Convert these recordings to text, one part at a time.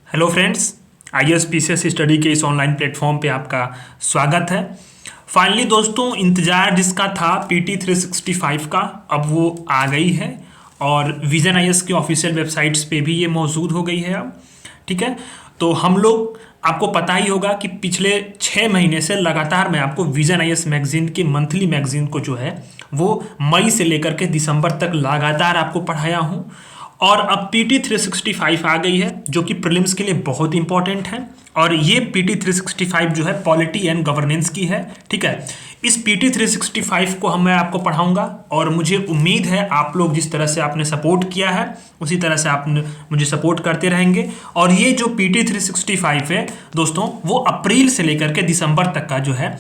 Hello friends, IAS PCS study के इस online platform पे आपका स्वागत है। फाइनली दोस्तों, इंतज़ार जिसका था पीटी 365 का, अब वो आ गई है और विजन आईएएस के ऑफिशियल वेबसाइट्स पे भी ये मौजूद हो गई है अब। ठीक है, तो हम लोग, आपको पता ही होगा कि पिछले 6 महीने से लगातार मैं आपको विजन आईएएस मैगजीन के मंथली मैगजीन को जो है वो मई से लेकर के दिसंबर तक लगातार आपको पढ़ाया हूँ। और अब पीटी 365 आ गई है जो कि प्रीलिम्स के लिए बहुत इंपॉर्टेंट है। और ये पीटी 365 जो है पॉलिटी एंड गवर्नेंस की है। ठीक है, इस पीटी 365 को मैं आपको पढ़ाऊंगा और मुझे उम्मीद है आप लोग जिस तरह से आपने सपोर्ट किया है उसी तरह से आप मुझे सपोर्ट करते रहेंगे। और ये जो पीटी 365 है दोस्तों, वो अप्रैल से लेकर के दिसंबर तक का जो है,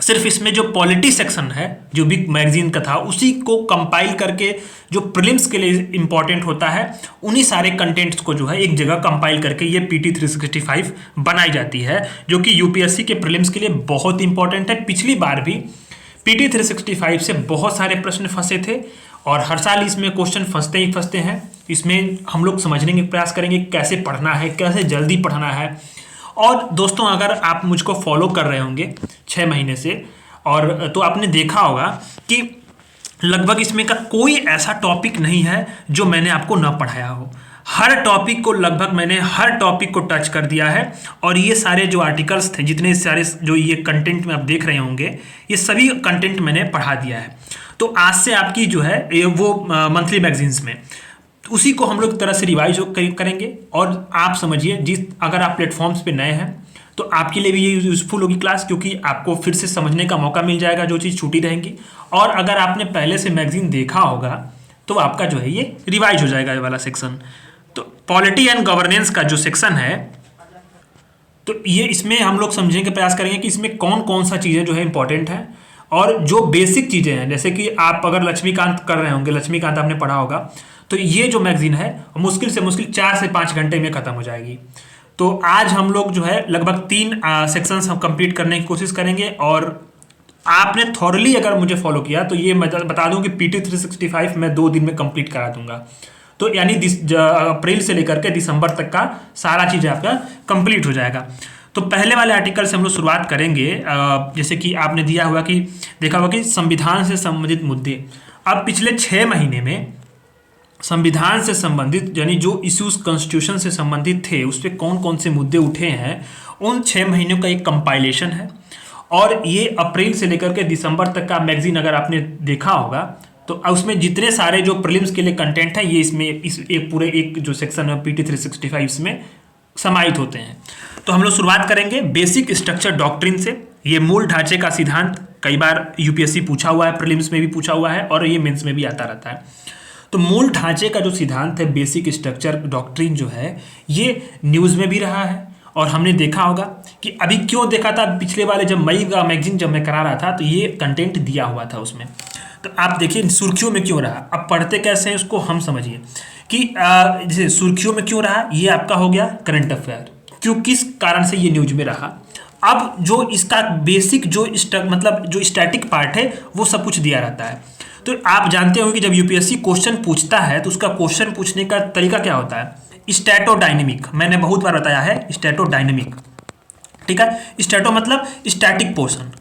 सिर्फ इसमें जो पॉलिटी सेक्शन है जो भी मैगजीन का था उसी को कंपाइल करके जो प्रीलिम्स के लिए इंपॉर्टेंट होता है उन्हीं सारे कंटेंट्स को जो है एक जगह कंपाइल करके ये पीटी 365 बनाई जाती है, जो कि यूपीएससी के प्रीलिम्स के लिए बहुत इंपॉर्टेंट है। पिछली बार भी पीटी 365 से बहुत सारे प्रश्न फंसे थे और हर साल इसमें क्वेश्चन फंसते ही फंसते हैं। इसमें हम लोग समझने के प्रयास करेंगे कैसे पढ़ना है, कैसे जल्दी पढ़ना है। और दोस्तों, अगर आप मुझको फॉलो कर रहे होंगे 6 महीने से, और तो आपने देखा होगा कि लगभग इसमें का कोई ऐसा टॉपिक नहीं है जो मैंने आपको ना पढ़ाया हो। हर टॉपिक को लगभग मैंने हर टॉपिक को टच कर दिया है। और ये सारे जो आर्टिकल्स थे, जितने सारे जो ये कंटेंट में आप देख रहे होंगे, ये सभी कंटेंट मैंने पढ़ा दिया है। तो आज से आपकी जो है ये वो मंथली मैगजीन्स में उसी को हम लोग एक तरह से रिवाइज करेंगे। और आप समझिए, अगर आप प्लेटफॉर्म्स पे नए हैं तो आपके लिए भी ये यूज़फुल होगी क्लास, क्योंकि आपको फिर से समझने का मौका मिल जाएगा जो चीज़ छूटी रहेंगी। और अगर आपने पहले से मैगजीन देखा होगा तो आपका जो है ये रिवाइज हो जाएगा ये वाला सेक्शन। तो पॉलिटी एंड गवर्नेंस का जो सेक्शन है, तो ये इसमें हम लोग समझने का प्रयास करेंगे कि इसमें कौन कौन सा चीज़ें जो है इंपॉर्टेंट है। और जो बेसिक चीज़ें हैं, जैसे कि आप अगर लक्ष्मीकांत कर रहे होंगे, लक्ष्मीकांत आपने पढ़ा होगा, तो ये जो मैगजीन है मुश्किल से मुश्किल 4 से 5 घंटे में ख़त्म हो जाएगी। तो आज हम लोग जो है लगभग 3 सेक्शंस हम कंप्लीट करने की कोशिश करेंगे। और आपने थॉरली अगर मुझे फॉलो किया तो ये मैं बता दूं कि पीटी 365 मैं 2 दिन में कंप्लीट करा दूंगा। तो यानी अप्रैल से लेकर के दिसंबर तक का सारा चीज़ आपका कंप्लीट हो जाएगा। तो पहले वाले आर्टिकल से हम लोग शुरुआत करेंगे। जैसे कि आपने दिया हुआ कि देखा हुआ कि संविधान से संबंधित मुद्दे। अब पिछले 6 महीने में संविधान से संबंधित यानी जो इश्यूज कॉन्स्टिट्यूशन से संबंधित थे उस पर कौन कौन से मुद्दे उठे हैं, उन 6 महीनों का एक कंपाइलेशन है। और ये अप्रैल से लेकर के दिसंबर तक का मैगजीन अगर आपने देखा होगा तो उसमें जितने सारे जो प्रीलिम्स के लिए कंटेंट है ये इसमें इस एक पूरे एक जो सेक्शन है पीटी 365 में समाहित होते हैं। तो हम लोग शुरुआत करेंगे बेसिक स्ट्रक्चर डॉक्ट्रिन से। ये मूल ढांचे का सिद्धांत कई बार यूपीएससी पूछा हुआ है, प्रीलिम्स में भी पूछा हुआ है और ये मेंस में भी आता रहता है। तो मूल ढांचे का जो सिद्धांत है, बेसिक स्ट्रक्चर डॉक्ट्रिन जो है, ये न्यूज़ में भी रहा है। और हमने देखा होगा कि अभी क्यों देखा था, पिछले वाले जब मई का मैगजीन जब मैं करा रहा था तो ये कंटेंट दिया हुआ था उसमें। तो आप देखिए सुर्खियों में क्यों रहा। अब पढ़ते कैसे हैं उसको हम समझिए कि जैसे सुर्खियों में क्यों रहा, ये आपका हो गया करंट अफेयर, क्यों किस कारण से ये न्यूज में रहा। अब जो इसका बेसिक जो मतलब जो स्टैटिक पार्ट है वो सब कुछ दिया रहता है। तो आप जानते होंगे कि जब यूपीएससी क्वेश्चन पूछता है तो उसका क्वेश्चन पूछने का तरीका क्या होता है, स्टैटोडायनेमिक। मैंने बहुत बार बताया है स्टैटोडायनेमिक। ठीक है, स्टैटो मतलब स्टैटिक पोर्शन।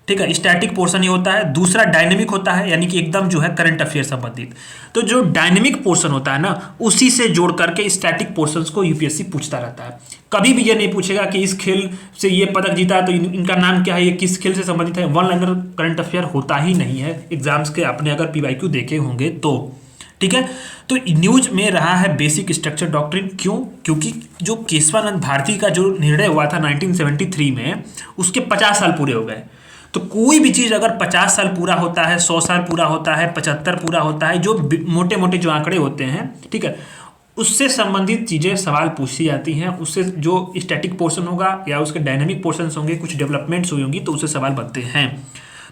ठीक है, स्टैटिक पोर्शन ही होता है। दूसरा डायनेमिक होता है, यानी कि एकदम जो है करंट अफेयर संबंधित। तो जो डायनेमिक पोर्शन होता है ना, उसी से जोड़ करके स्टैटिक पोर्शंस को यूपीएससी पूछता रहता है। कभी भी ये नहीं पूछेगा कि इस खेल से ये पदक जीता है तो इनका नाम क्या है, ये किस खेल से संबंधित है। वन लाइनर करंट अफेयर होता ही नहीं है एग्जाम्स के, आपने अगर पीवाईक्यू देखे होंगे तो। ठीक है, तो न्यूज में रहा है बेसिक स्ट्रक्चर डॉक्ट्रिन। क्यों? क्योंकि जो केशवानंद भारती का जो निर्णय हुआ था 1973 में, उसके 50 साल पूरे हो गए। तो कोई भी चीज़ अगर 50 साल पूरा होता है, 100 साल पूरा होता है, 75 पूरा होता है, जो मोटे मोटे जो आंकड़े होते हैं, ठीक है, उससे संबंधित चीज़ें सवाल पूछी जाती हैं। उससे जो स्टैटिक पोर्शन होगा या उसके डायनेमिक पोर्शंस होंगे, कुछ डेवलपमेंट्स हुई होंगी, तो उससे सवाल बनते हैं।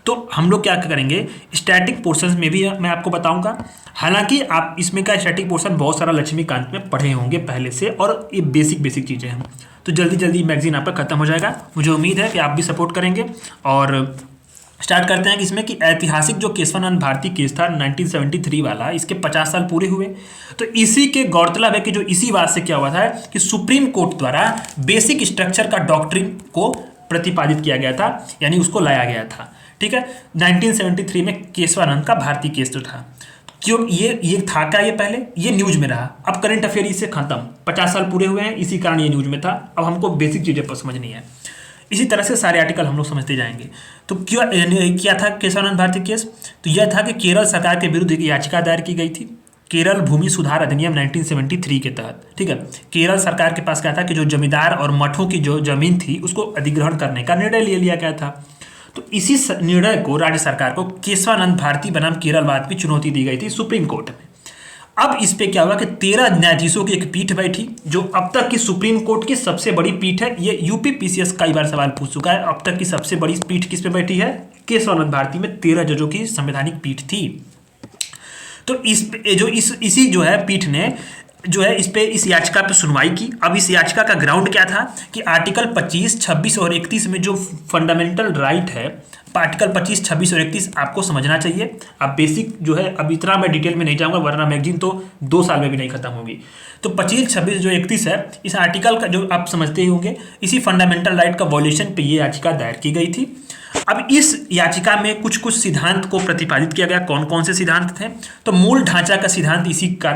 तो हम लोग क्या करेंगे, स्टैटिक पोर्शंस में भी मैं आपको बताऊंगा। हालांकि आप इसमें का स्टैटिक पोर्शन बहुत सारा लक्ष्मीकांत में पढ़े होंगे पहले से, और ये बेसिक चीज़ें हैं। तो जल्दी जल्दी मैगजीन आपका खत्म हो जाएगा। मुझे उम्मीद है कि आप भी सपोर्ट करेंगे और स्टार्ट करते हैं कि इसमें कि ऐतिहासिक जो केशवानंद भारती केस था 1973 वाला, इसके 50 साल पूरे हुए। तो इसी के गौरतलब है कि जो इसी बात से क्या हुआ था कि सुप्रीम कोर्ट द्वारा बेसिक स्ट्रक्चर का डॉक्ट्रिन को प्रतिपादित किया गया था, यानी उसको लाया गया था। ठीक है, 1973 में केशवानंद का भारती केस जो था, क्यों ये था क्या, ये पहले ये न्यूज में रहा, अब करंट अफेयर इससे खत्म, 50 साल पूरे हुए हैं, इसी कारण ये न्यूज में था। अब हमको बेसिक चीजें पर समझनी है। इसी तरह से सारे आर्टिकल हम लोग समझते जाएंगे। तो क्या था केशवानंद भारती केस? तो यह था कि केरल सरकार के विरुद्ध एक याचिका दायर की गई थी केरल भूमि सुधार अधिनियम 1973 के तहत। ठीक है, केरल सरकार के पास क्या था कि जो जमींदार और मठों की जो जमीन थी उसको अधिग्रहण करने का निर्णय ले लिया गया था। तो इसी निर्णय को राज्य सरकार को केशवानंद भारती बनाम केरलवाद की चुनौती दी गई थी सुप्रीम कोर्ट में। अब इस पे क्या हुआ कि 13 न्यायाधीशों की एक पीठ बैठी, जो अब तक की सुप्रीम कोर्ट की सबसे बड़ी पीठ है। ये यूपी पीसीएस कई बार सवाल पूछ चुका है, अब तक की सबसे बड़ी पीठ किस पे बैठी है? केशवानंद भारती में 13 जजों की संवैधानिक पीठ थी। तो इसी जो है पीठ ने जो है इस याचिका पे सुनवाई की। अब इस याचिका का ग्राउंड क्या था कि आर्टिकल 25, 26 और 31 में जो फंडामेंटल राइट है, आर्टिकल 25, 26 और 31 आपको समझना चाहिए। अब बेसिक जो है, अब इतना मैं डिटेल में नहीं जाऊंगा वरना मैगजीन तो 2 साल में भी नहीं खत्म होगी। तो 25, 26 जो 31 है, इस आर्टिकल का जो आप समझते ही होंगे, इसी फंडामेंटल राइट का वॉल्यूशन पे ये याचिका दायर की गई थी। अब इस याचिका में कुछ कुछ सिद्धांत को प्रतिपादित किया गया। कौन कौन से सिद्धांत थे? तो मूल ढांचा का सिद्धांत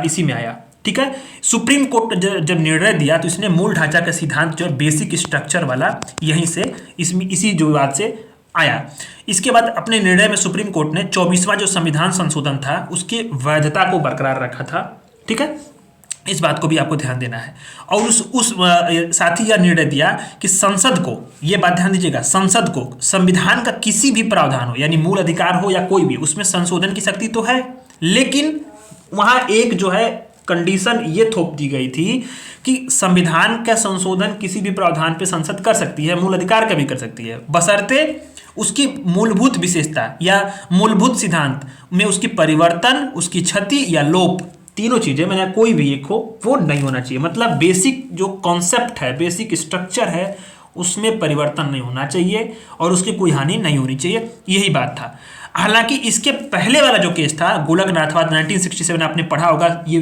इसी में आया। ठीक है, सुप्रीम कोर्ट जब निर्णय दिया तो इसने मूल ढांचा का सिद्धांत जो बेसिक स्ट्रक्चर वाला यहीं से इसमें इसी जो बात से आया। इसके बाद अपने निर्णय में सुप्रीम कोर्ट ने 24वां जो संविधान संशोधन था उसकी वैधता को बरकरार रखा था। ठीक है, इस बात को भी आपको ध्यान देना है। और उस साथ ही यह निर्णय दिया कि संसद को, यह बात ध्यान दीजिएगा, संसद को संविधान का किसी भी प्रावधान हो, यानी मूल अधिकार हो या कोई भी, उसमें संशोधन की शक्ति तो है, लेकिन वहां एक जो है कंडीशन ये थोप दी गई थी कि संविधान का संशोधन किसी भी प्रावधान पे संसद कर सकती है, मूल अधिकार का भी कर सकती है, बशर्ते उसकी मूलभूत विशेषता या मूलभूत सिद्धांत में उसकी परिवर्तन, उसकी क्षति या लोप, तीनों चीजें मैंने कोई भी एक हो वो नहीं होना चाहिए। मतलब बेसिक जो कॉन्सेप्ट है, बेसिक स्ट्रक्चर है, उसमें परिवर्तन नहीं होना चाहिए और उसकी कोई हानि नहीं होनी चाहिए, यही बात था। हालांकि इसके पहले वाला जो केस था गोलकनाथवाद 1967, आपने पढ़ा होगा, ये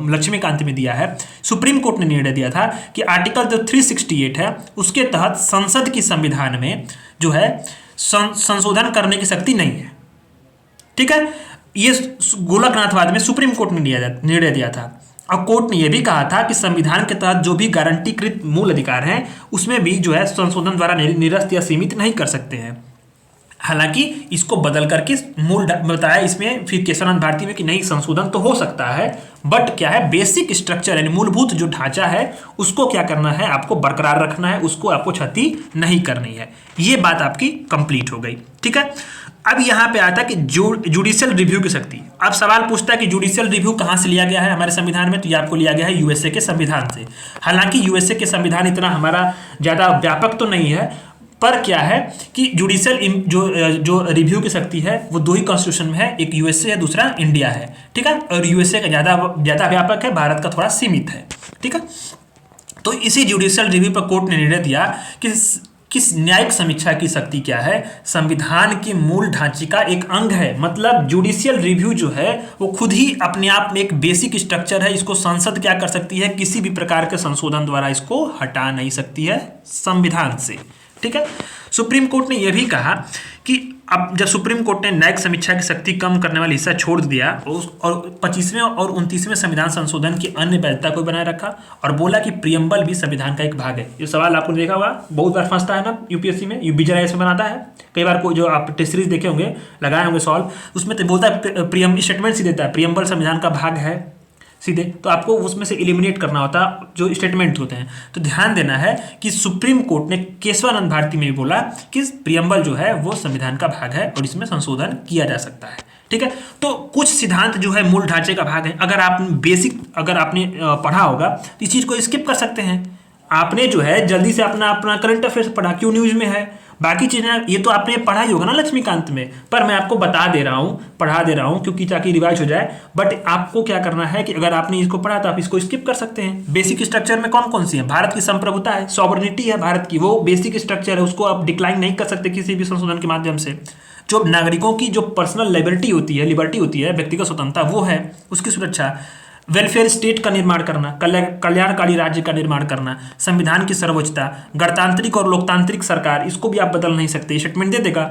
लक्ष्मीकांत में दिया है। सुप्रीम कोर्ट ने निर्णय दिया था कि आर्टिकल जो 368 है उसके तहत संसद की संविधान में जो है संशोधन करने की शक्ति नहीं है। ठीक है, ये गोलकनाथवाद में सुप्रीम कोर्ट ने निर्णय दिया था। और कोर्ट ने यह भी कहा था कि संविधान के तहत जो भी गारंटीकृत मूल अधिकार हैं उसमें भी जो है संशोधन द्वारा निरस्त या सीमित नहीं कर सकते हैं। हालांकि इसको बदल करके मूल बताया इसमें फिर केशवानंद भारती में कि नहीं, संशोधन तो हो सकता है, बट क्या है, बेसिक स्ट्रक्चर यानी मूलभूत जो ढांचा है उसको क्या करना है, आपको बरकरार रखना है, उसको आपको क्षति नहीं करनी है। ये बात आपकी कंप्लीट हो गई। ठीक है, अब यहाँ पे आता है कि जुडिशियल रिव्यू की शक्ति। अब सवाल पूछता है कि जुडिशियल रिव्यू कहाँ से लिया गया है हमारे संविधान में? तो ये आपको लिया गया है यूएसए के संविधान से। हालांकि यूएसए के संविधान इतना हमारा ज़्यादा व्यापक तो नहीं है, पर क्या है कि जुडिशियल जो रिव्यू की शक्ति है वो 2 ही कॉन्स्टिट्यूशन में है, एक यूएसए है, दूसरा इंडिया है। ठीक है, और यूएसए का ज़्यादा व्यापक है, भारत का थोड़ा सीमित है। ठीक है, तो इसी जुडिशियल रिव्यू पर कोर्ट ने निर्णय दिया कि किस न्यायिक समीक्षा की शक्ति क्या है, संविधान के मूल ढांचे का एक अंग है। मतलब जुडिशियल रिव्यू जो है वो खुद ही अपने आप में एक बेसिक स्ट्रक्चर है। इसको संसद क्या कर सकती है, किसी भी प्रकार के संशोधन द्वारा इसको हटा नहीं सकती है संविधान से। ठीक है, सुप्रीम कोर्ट ने यह भी कहा कि अब जब सुप्रीम कोर्ट ने न्यायिक समीक्षा की शक्ति कम करने वाला हिस्सा छोड़ दिया और 25वें और 29वें संविधान संशोधन की अन्य वैधता को बनाए रखा और बोला कि प्रियम्बल भी संविधान का एक भाग है। ये सवाल आपने देखा होगा, बहुत बार फंसता है ना यूपीएससी में, विजय में बनाता है कई बार, को जो आप टेस्ट सीरीज देखे होंगे, लगाए होंगे सॉल्व, उसमें तो बोलता है प्रियम स्टेटमेंट ही देता है प्रियम्बल संविधान का भाग है सीधे, तो आपको उसमें से एलिमिनेट करना होता जो स्टेटमेंट होते हैं। तो ध्यान देना है कि सुप्रीम कोर्ट ने केशवानंद भारती में भी बोला कि प्रियम्बल जो है वो संविधान का भाग है और इसमें संशोधन किया जा सकता है। ठीक है, तो कुछ सिद्धांत जो है मूल ढांचे का भाग है। अगर आपने पढ़ा होगा तो इस चीज को स्किप कर सकते हैं। आपने जो है जल्दी से अपना करंट अफेयर्स पढ़ा, क्यों न्यूज में है, बाकी चीजें ये तो आपने पढ़ा ही होगा ना लक्ष्मीकांत में, पर मैं आपको पढ़ा दे रहा हूँ क्योंकि ताकि रिवाइज हो जाए। बट आपको क्या करना है कि अगर आपने इसको पढ़ा तो आप इसको स्किप कर सकते हैं। बेसिक स्ट्रक्चर में कौन कौन सी है? भारत की संप्रभुता है, सॉवरेनिटी है भारत की, वो बेसिक स्ट्रक्चर है, उसको आप डिक्लाइन नहीं कर सकते किसी भी संशोधन के माध्यम से। जो नागरिकों की जो पर्सनल लिबर्टी होती है, व्यक्तिगत स्वतंत्रता, वो है, उसकी सुरक्षा। वेलफेयर स्टेट का निर्माण करना, कल्याणकारी राज्य का निर्माण करना, संविधान की सर्वोच्चता, गणतांत्रिक और लोकतांत्रिक सरकार, इसको भी आप बदल नहीं सकते, स्टेटमेंट दे देगा,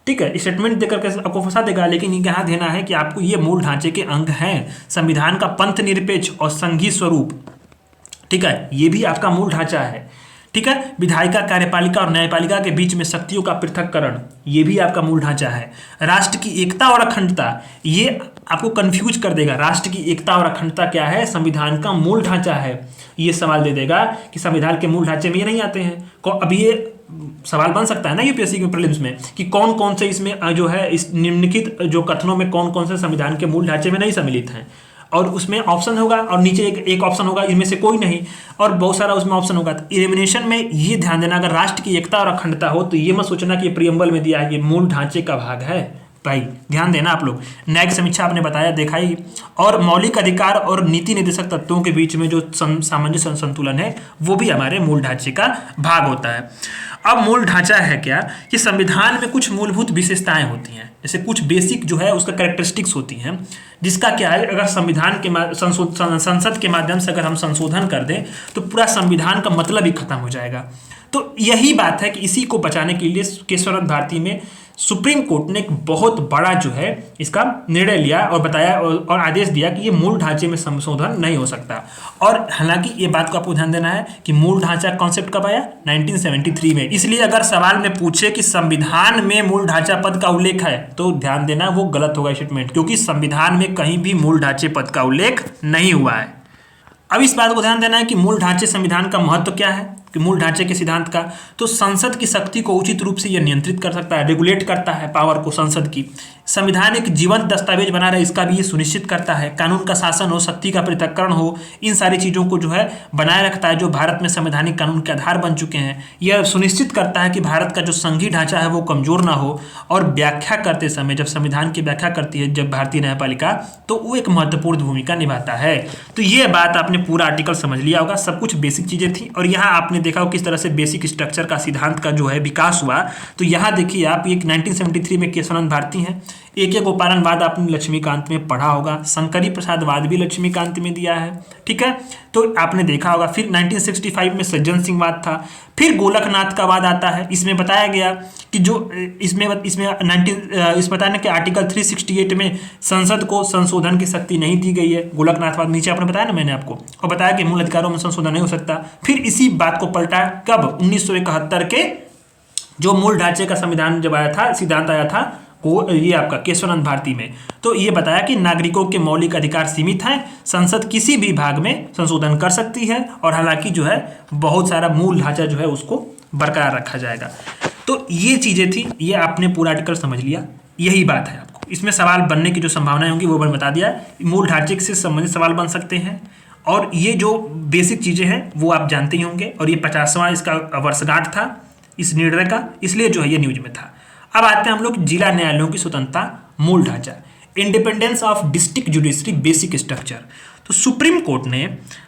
ठीक है, स्टेटमेंट देकर कैसे आपको फंसा देगा। लेकिन यहाँ देना है कि आपको ये मूल ढांचे के अंग हैं, संविधान का पंथ निरपेक्ष और संघीय स्वरूप, ठीक है, ये भी आपका मूल ढांचा है, ठीक है। विधायिका, कार्यपालिका और न्यायपालिका के बीच में शक्तियों का पृथक्करण, ये भी आपका मूल ढांचा है। राष्ट्र की एकता और अखंडता, ये आपको कंफ्यूज कर देगा, राष्ट्र की एकता और अखंडता क्या है, संविधान का मूल ढांचा है। ये सवाल दे देगा कि संविधान के मूल ढांचे में ये नहीं आते हैं। अब ये सवाल बन सकता है ना यूपीएससी के प्रीलिम्स में कि कौन कौन से इसमें जो है इस निम्नलिखित जो कथनों में कौन कौन से संविधान के मूल ढांचे में नहीं सम्मिलित हैं, और उसमें ऑप्शन होगा और नीचे एक ऑप्शन होगा इनमें से कोई नहीं, और बहुत सारा उसमें ऑप्शन होगा। तो एलिमिनेशन में ये ध्यान देना, अगर राष्ट्र की एकता और अखंडता हो तो ये मत सोचना कि ये प्रियम्बल में दिया है, ये मूल ढांचे का भाग है भाई, ध्यान देना आप लोग। न्यायिक समीक्षा आपने बताया, देखा ही। और मौलिक अधिकार और नीति निर्देशक तत्वों के बीच में जो सामंजस्य संतुलन है, वो भी हमारे मूल ढांचे का भाग होता है। अब मूल ढांचा है क्या कि संविधान में कुछ मूलभूत विशेषताएं होती हैं, जैसे कुछ बेसिक जो है उसका कैरेक्टरिस्टिक्स होती हैं, जिसका क्या है, अगर संविधान के संसद के माध्यम से अगर हम संशोधन कर दें तो पूरा संविधान का मतलब ही खत्म हो जाएगा। तो यही बात है कि इसी को बचाने के लिए केशवनाथ भारती में सुप्रीम कोर्ट ने एक बहुत बड़ा जो है इसका निर्णय लिया और बताया और आदेश दिया कि ये मूल ढांचे में संशोधन नहीं हो सकता। और हालांकि ये बात को आपको ध्यान देना है कि मूल ढांचा कॉन्सेप्ट कब आया, 1973 में। इसलिए अगर सवाल में पूछे कि संविधान में मूल ढांचा पद का उल्लेख है तो ध्यान देना वो गलत होगा स्टेटमेंट, क्योंकि संविधान में कहीं भी मूल ढांचे पद का उल्लेख नहीं हुआ है। अब इस बात को ध्यान देना है कि मूल ढांचे संविधान का महत्व क्या है, कि मूल ढांचे के सिद्धांत का, तो संसद की शक्ति को उचित रूप से यह नियंत्रित कर सकता है, रेगुलेट करता है पावर को संसद की। संविधान एक जीवंत दस्तावेज बना रहे, इसका भी ये सुनिश्चित करता है। कानून का शासन हो, शक्ति का पृथक्करण हो, इन सारी चीज़ों को जो है बनाए रखता है, जो भारत में संवैधानिक कानून के आधार बन चुके हैं। यह सुनिश्चित करता है कि भारत का जो संघीय ढांचा है वो कमजोर ना हो। और व्याख्या करते समय, जब संविधान की व्याख्या करती है जब भारतीय न्यायपालिका, तो वो एक महत्वपूर्ण भूमिका निभाता है। तो ये बात आपने पूरा आर्टिकल समझ लिया होगा, सब कुछ बेसिक चीज़ें थी। और यहाँ आपने देखा हो किस तरह से बेसिक स्ट्रक्चर का सिद्धांत का जो है विकास हुआ। तो यहाँ देखिए आप, एक 1973 में केशवानंद भारती हैं, एक गोपालनवाद आपने लक्ष्मीकांत में पढ़ा होगा, शंकरी प्रसादवाद भी लक्ष्मीकांत में दिया है, ठीक है, तो आपने देखा होगा। फिर 1965 में सज्जन सिंह वाद था, फिर गोलकनाथ का वाद आता है। इसमें बताया गया कि जो इस बताने के आर्टिकल 368 में संसद को संशोधन की शक्ति नहीं दी गई है। गोलकनाथवाद नीचे आपने बताया ना मैंने आपको, और बताया कि मूल अधिकारों में संशोधन नहीं हो सकता। फिर इसी बात को पलटा कब, 1971 के जो मूल ढांचे का संविधान जब आया था, सिद्धांत आया था, को ये आपका केशवानंद भारती में, तो ये बताया कि नागरिकों के मौलिक अधिकार सीमित हैं, संसद किसी भी भाग में संशोधन कर सकती है, और हालांकि जो है बहुत सारा मूल ढांचा जो है उसको बरकरार रखा जाएगा। तो ये चीज़ें थी, ये आपने पूरा आर्टिकल समझ लिया, यही बात है। आपको इसमें सवाल बनने की जो संभावनाएं होंगी वो मैंने बता दिया। मूल ढांचे से संबंधित सवाल बन सकते हैं, और ये जो बेसिक चीज़ें हैं वो आप जानते ही होंगे। और ये 50वां इसका वर्षगांठ था इस निर्णय का, इसलिए जो है ये न्यूज में था। अब आते हैं हम लोग जिला न्यायालयों की स्वतंत्रता, मूल ढांचा, independence of district judiciary, basic structure. तो सुप्रीम कोर्ट ने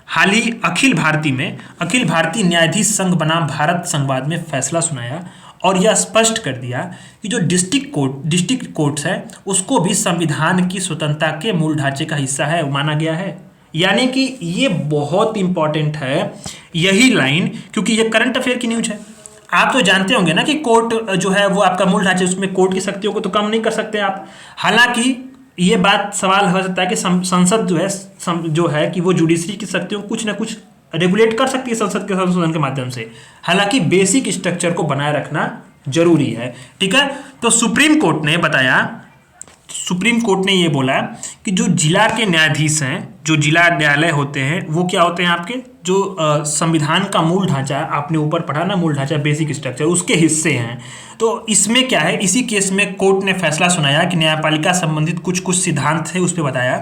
हाल ही अखिल भारतीय न्यायाधीश संघ बनाम भारत संघवाद में फैसला सुनाया और यह स्पष्ट कर दिया कि जो डिस्ट्रिक्ट कोर्ट्स है उसको भी संविधान की स्वतंत्रता के मूल ढांचे का हिस्सा है माना गया है। यानी कि ये बहुत इंपॉर्टेंट है यही लाइन, क्योंकि ये करंट अफेयर की न्यूज है। आप तो जानते होंगे ना कि कोर्ट जो है वो आपका मूल ढांचे, उसमें कोर्ट की शक्तियों को तो कम नहीं कर सकते आप। हालांकि ये बात सवाल हो सकता है कि संसद जो है कि वो जुडिशरी की शक्तियों को कुछ ना कुछ रेगुलेट कर सकती है संसद के संशोधन के माध्यम से। हालांकि बेसिक स्ट्रक्चर को बनाए रखना जरूरी है, ठीक है। तो सुप्रीम कोर्ट ने ये बोला कि जो जिला के न्यायाधीश हैं, जो जिला न्यायालय होते हैं, वो क्या होते हैं आपके जो संविधान का मूल ढांचा, आपने ऊपर पढ़ा ना मूल ढांचा बेसिक स्ट्रक्चर, उसके हिस्से हैं। तो इसमें क्या है, इसी केस में कोर्ट ने फैसला सुनाया कि न्यायपालिका संबंधित कुछ सिद्धांत थे, उस पर बताया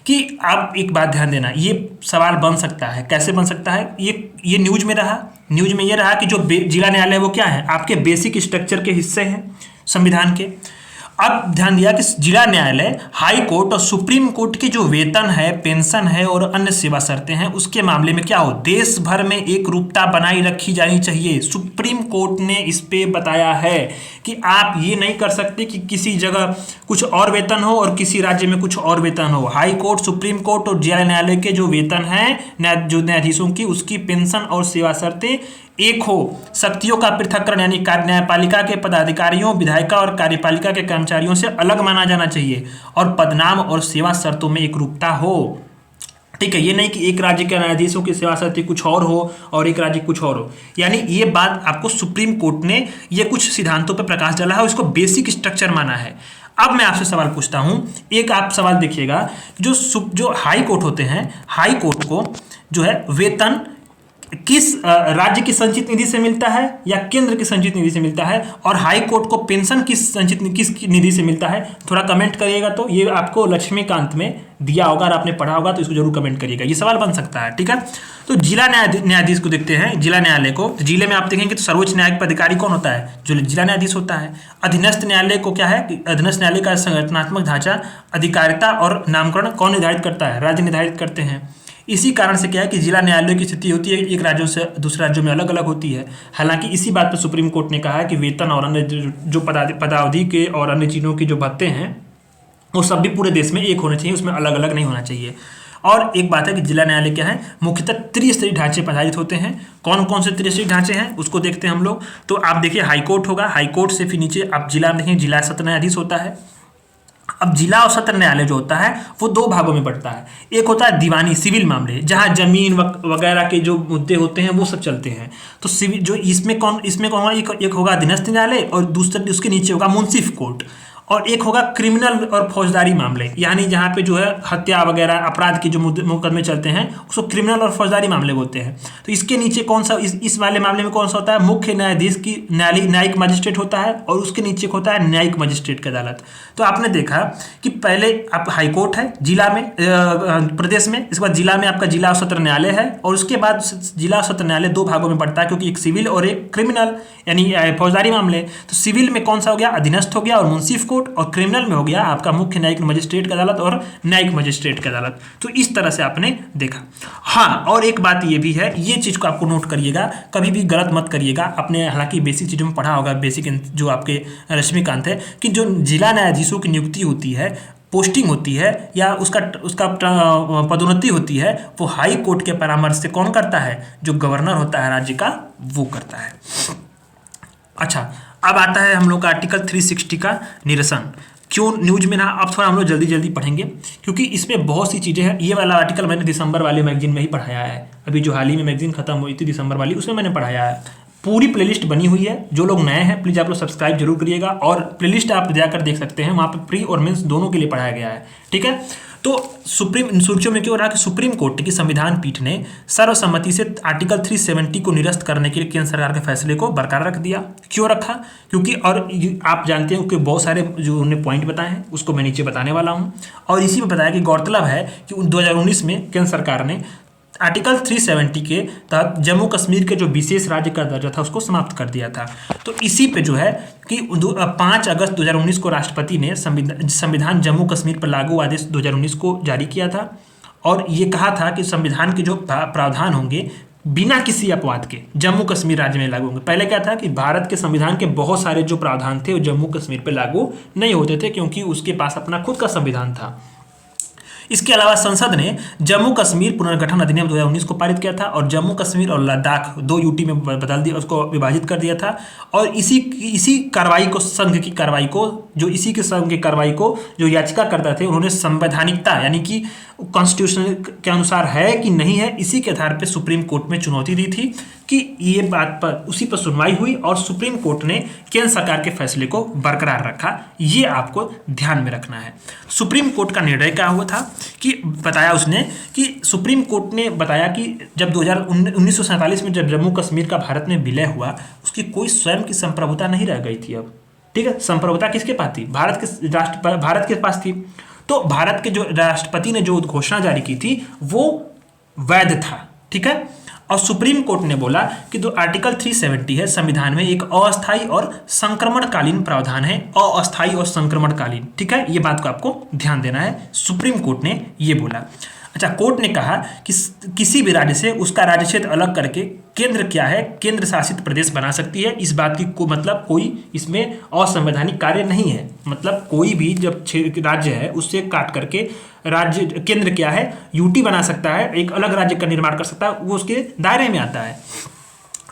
कि आप एक बात ध्यान देना, ये सवाल बन सकता है। कैसे बन सकता है, ये न्यूज में ये रहा कि जो जिला न्यायालय वो क्या है, आपके बेसिक स्ट्रक्चर के हिस्से हैं संविधान के। अब ध्यान दिया कि जिला न्यायालय, हाई कोर्ट और सुप्रीम कोर्ट के जो वेतन है, पेंशन है और अन्य सेवा शर्तें हैं, उसके मामले में क्या हो, देश भर में एक रूपता बनाई रखी जानी चाहिए। सुप्रीम कोर्ट ने इस पे बताया है कि आप ये नहीं कर सकते कि किसी जगह कुछ और वेतन हो और किसी राज्य में कुछ और वेतन हो। हाई कोर्ट, सुप्रीम कोर्ट और जिला न्यायालय के जो वेतन है जो न्यायाधीशों की, उसकी पेंशन और सेवा शर्तें एक हो। शक्तियों का पृथक्करण यानी न्यायपालिका के पदाधिकारियों, विधायिका और कार्यपालिका के कर्मचारियों से अलग माना जाना चाहिए और पदनाम और सेवा शर्तों में एकरूपता हो। ठीक है, ये नहीं कि एक राज्य के न्यायाधीशों की सेवा शर्तें कुछ और हो और एक राज्य कुछ और हो। यानी ये बात आपको सुप्रीम कोर्ट ने ये कुछ सिद्धांतों पर प्रकाश डाला है, इसको बेसिक स्ट्रक्चर माना है। अब मैं आपसे सवाल पूछता हूं, एक आप सवाल देखिएगा, जो हाई कोर्ट होते हैं, हाई कोर्ट को जो है वेतन किस राज्य की संचित निधि से मिलता है या केंद्र की संचित निधि से मिलता है, और हाई कोर्ट को पेंशन किस निधि से मिलता है, थोड़ा कमेंट करिएगा। तो ये आपको लक्ष्मीकांत में दिया होगा, अगर आपने पढ़ा होगा तो इसको जरूर कमेंट करिएगा, ये सवाल बन सकता है। ठीक है, तो जिला न्यायाधीश को देखते हैं, जिला न्यायालय को। तो जिले में आप देखेंगे तो सर्वोच्च न्यायिक पदाधिकारी कौन होता है, जो जिला न्यायाधीश होता है। अधीनस्थ न्यायालय को क्या है, अधीनस्थ न्यायालय का संगठनात्मक ढांचा, अधिकारिता और नामकरण कौन निर्धारित करता है, राज्य निर्धारित करते हैं। इसी कारण से क्या है कि जिला न्यायालय की स्थिति होती है एक राज्यों से दूसरे राज्यों में अलग अलग होती है। हालांकि इसी बात पर सुप्रीम कोर्ट ने कहा है कि वेतन और अन्य जो पदावधि के और अन्य चीज़ों की जो भत्ते हैं वो सब भी पूरे देश में एक होने चाहिए, उसमें अलग अलग नहीं होना चाहिए। और एक बात है कि जिला न्यायालय क्या है, मुख्यतः त्रिस्तरीय ढांचे पर आधारित होते हैं। कौन कौन से त्रिस्तरीय ढांचे हैं उसको देखते हैं हम लोग। तो आप देखिए हाईकोर्ट होगा, हाईकोर्ट से फिर नीचे आप जिला में देखेंगे, जिला सत्र न्यायाधीश होता है। अब जिला और सत्र न्यायालय जो होता है वो दो भागों में बढ़ता है। एक होता है दीवानी सिविल मामले, जहां जमीन वगैरह के जो मुद्दे होते हैं वो सब चलते हैं। तो सिविल जो इसमें कौन होगा, एक होगा अधीनस्थ न्यायालय और दूसरे उसके नीचे होगा मुंसिफ कोर्ट, और एक होगा क्रिमिनल और फौजदारी मामले, यानी जहाँ पे जो है हत्या वगैरह अपराध के जो मुकदमे चलते हैं उसको क्रिमिनल और फौजदारी मामले बोलते हैं। तो इसके नीचे कौन सा, इस वाले मामले में कौन सा होता है, मुख्य न्यायाधीश की न्यायिक मजिस्ट्रेट होता है और उसके नीचे होता है न्यायिक मजिस्ट्रेट की अदालत। तो आपने देखा कि पहले आप हाईकोर्ट है जिला में, प्रदेश में, इसके बाद जिला में आपका जिला और सत्र न्यायालय है, और उसके बाद जिला और सत्र न्यायालय दो भागों में बढ़ता है, क्योंकि एक सिविल और एक क्रिमिनल यानी फौजदारी मामले। तो सिविल में कौन सा हो गया, अधीनस्थ हो गया और मुंसिफ कोर्ट, और क्रिमिनल में हो गया आपका मुख्य न्यायिक मजिस्ट्रेट की अदालत और न्यायिक मजिस्ट्रेट की अदालत। तो इस तरह से आपने देखा। हाँ, और एक बात ये भी है, ये चीज को आपको नोट करिएगा, कभी भी गलत मत करिएगा। आपने हालांकि बेसिक चीजों में पढ़ा होगा, बेसिक जो आपके रश्मिकांत है, कि जो जिला न्यायाधीशों की नियुक्ति होती है, पोस्टिंग होती है या उसका पदोन्नति होती है, वो हाई कोर्ट के परामर्श से कौन करता है, जो गवर्नर होता है राज्य का, वो करता है। अच्छा, अब आता है हम लोग का आर्टिकल 360 का निरसन। क्यों न्यूज में ना, अब थोड़ा हम लोग जल्दी जल्दी पढ़ेंगे क्योंकि इसमें बहुत सी चीज़ें हैं। ये वाला आर्टिकल मैंने दिसंबर वाले मैगजीन में ही पढ़ाया है, अभी जो हाल ही में मैगजीन खत्म हुई थी दिसंबर वाली, उसमें मैंने पढ़ाया है। पूरी प्लेलिस्ट बनी हुई है, जो लोग नए हैं प्लीज़ आप लोग सब्सक्राइब जरूर करिएगा, और प्लेलिस्ट आप जाकर देख सकते हैं, वहाँ पे प्री और मेंस दोनों के लिए पढ़ाया गया है। ठीक है, तो सुप्रीम सुर्खियों में क्यों रहा कि सुप्रीम कोर्ट की संविधान पीठ ने सर्वसम्मति से आर्टिकल 370 को निरस्त करने के लिए केंद्र सरकार के फैसले को बरकरार रख दिया। क्यों रखा, क्योंकि और आप जानते हैं कि बहुत सारे जो उन्होंने पॉइंट बताए हैं उसको मैं नीचे बताने वाला हूँ। और इसी में बताया कि गौरतलब है कि 2019 में केंद्र सरकार ने आर्टिकल 370 के तहत जम्मू कश्मीर के जो विशेष राज्य का दर्जा था उसको समाप्त कर दिया था। तो इसी पे जो है कि 5 अगस्त 2019 को राष्ट्रपति ने संविधान जम्मू कश्मीर पर लागू आदेश 2019 को जारी किया था, और ये कहा था कि संविधान के जो प्रावधान होंगे बिना किसी अपवाद के जम्मू कश्मीर राज्य में लागू होंगे। पहले क्या था कि भारत के संविधान के बहुत सारे जो प्रावधान थे वो जम्मू कश्मीर पर लागू नहीं होते थे, क्योंकि उसके पास अपना खुद का संविधान था। इसके अलावा संसद ने जम्मू कश्मीर पुनर्गठन अधिनियम 2019 को पारित किया था, और जम्मू कश्मीर और लद्दाख 2 यूटी में बदल दिया, उसको विभाजित कर दिया था। और इसी कार्रवाई को, संघ की कार्रवाई को, संघ की कार्रवाई को जो याचिकाकर्ता थे उन्होंने संवैधानिकता यानी कि कॉन्स्टिट्यूशन के अनुसार है कि नहीं है, इसी के आधार पर सुप्रीम कोर्ट में चुनौती दी थी कि ये बात पर, उसी पर सुनवाई हुई और सुप्रीम कोर्ट ने केंद्र सरकार के फैसले को बरकरार रखा। ये आपको ध्यान में रखना है। सुप्रीम कोर्ट का निर्णय क्या हुआ था कि बताया उसने कि सुप्रीम कोर्ट ने बताया कि जब 1947 में जब जम्मू कश्मीर का भारत में विलय हुआ, उसकी कोई स्वयं की संप्रभुता नहीं रह गई थी। अब ठीक है, संप्रभुता किसके पास थी, भारत के पास थी। तो भारत के जो राष्ट्रपति ने जो घोषणा जारी की थी वो वैध था। ठीक है, और सुप्रीम कोर्ट ने बोला कि जो आर्टिकल 370 है संविधान में एक अस्थायी और संक्रमणकालीन प्रावधान है, अस्थायी और संक्रमणकालीन। ठीक है, ये बात को आपको ध्यान देना है, सुप्रीम कोर्ट ने ये बोला। अच्छा, कोर्ट ने कहा कि किसी भी राज्य से उसका राज्य क्षेत्र अलग करके केंद्र क्या है, केंद्र शासित प्रदेश बना सकती है। इस बात की को मतलब कोई इसमें असंवैधानिक कार्य नहीं है। मतलब कोई भी जब राज्य है उससे काट करके राज्य केंद्र क्या है यूटी बना सकता है, एक अलग राज्य का निर्माण कर सकता है, वो उसके दायरे में आता है।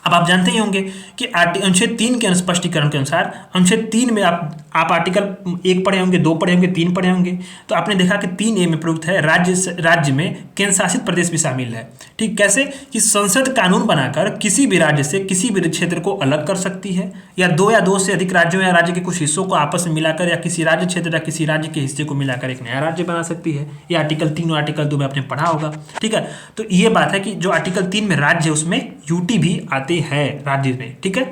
अब आप जानते ही होंगे कि अनुच्छेद 3 के स्पष्टीकरण के अनुसार अनुच्छेद 3 में आप आर्टिकल 1 पढ़े होंगे, 2 पढ़े होंगे, 3 पढ़े होंगे, तो आपने देखा कि 3A में प्रयुक्त है राज्य में केंद्र शासित प्रदेश भी शामिल है। ठीक, कैसे कि संसद कानून बनाकर किसी भी राज्य से किसी भी क्षेत्र को अलग कर सकती है, या दो से अधिक राज्यों या राज्य के कुछ हिस्सों को आपस में मिलाकर, या किसी राज्य क्षेत्र या किसी राज्य के हिस्से को मिलाकर एक नया राज्य बना सकती है। ये आर्टिकल 3 और आर्टिकल 2 में आपने पढ़ा होगा। ठीक है, तो ये बात है कि जो आर्टिकल 3 में राज्य है उसमें यूटी भी आते है राज्य में। ठीक है,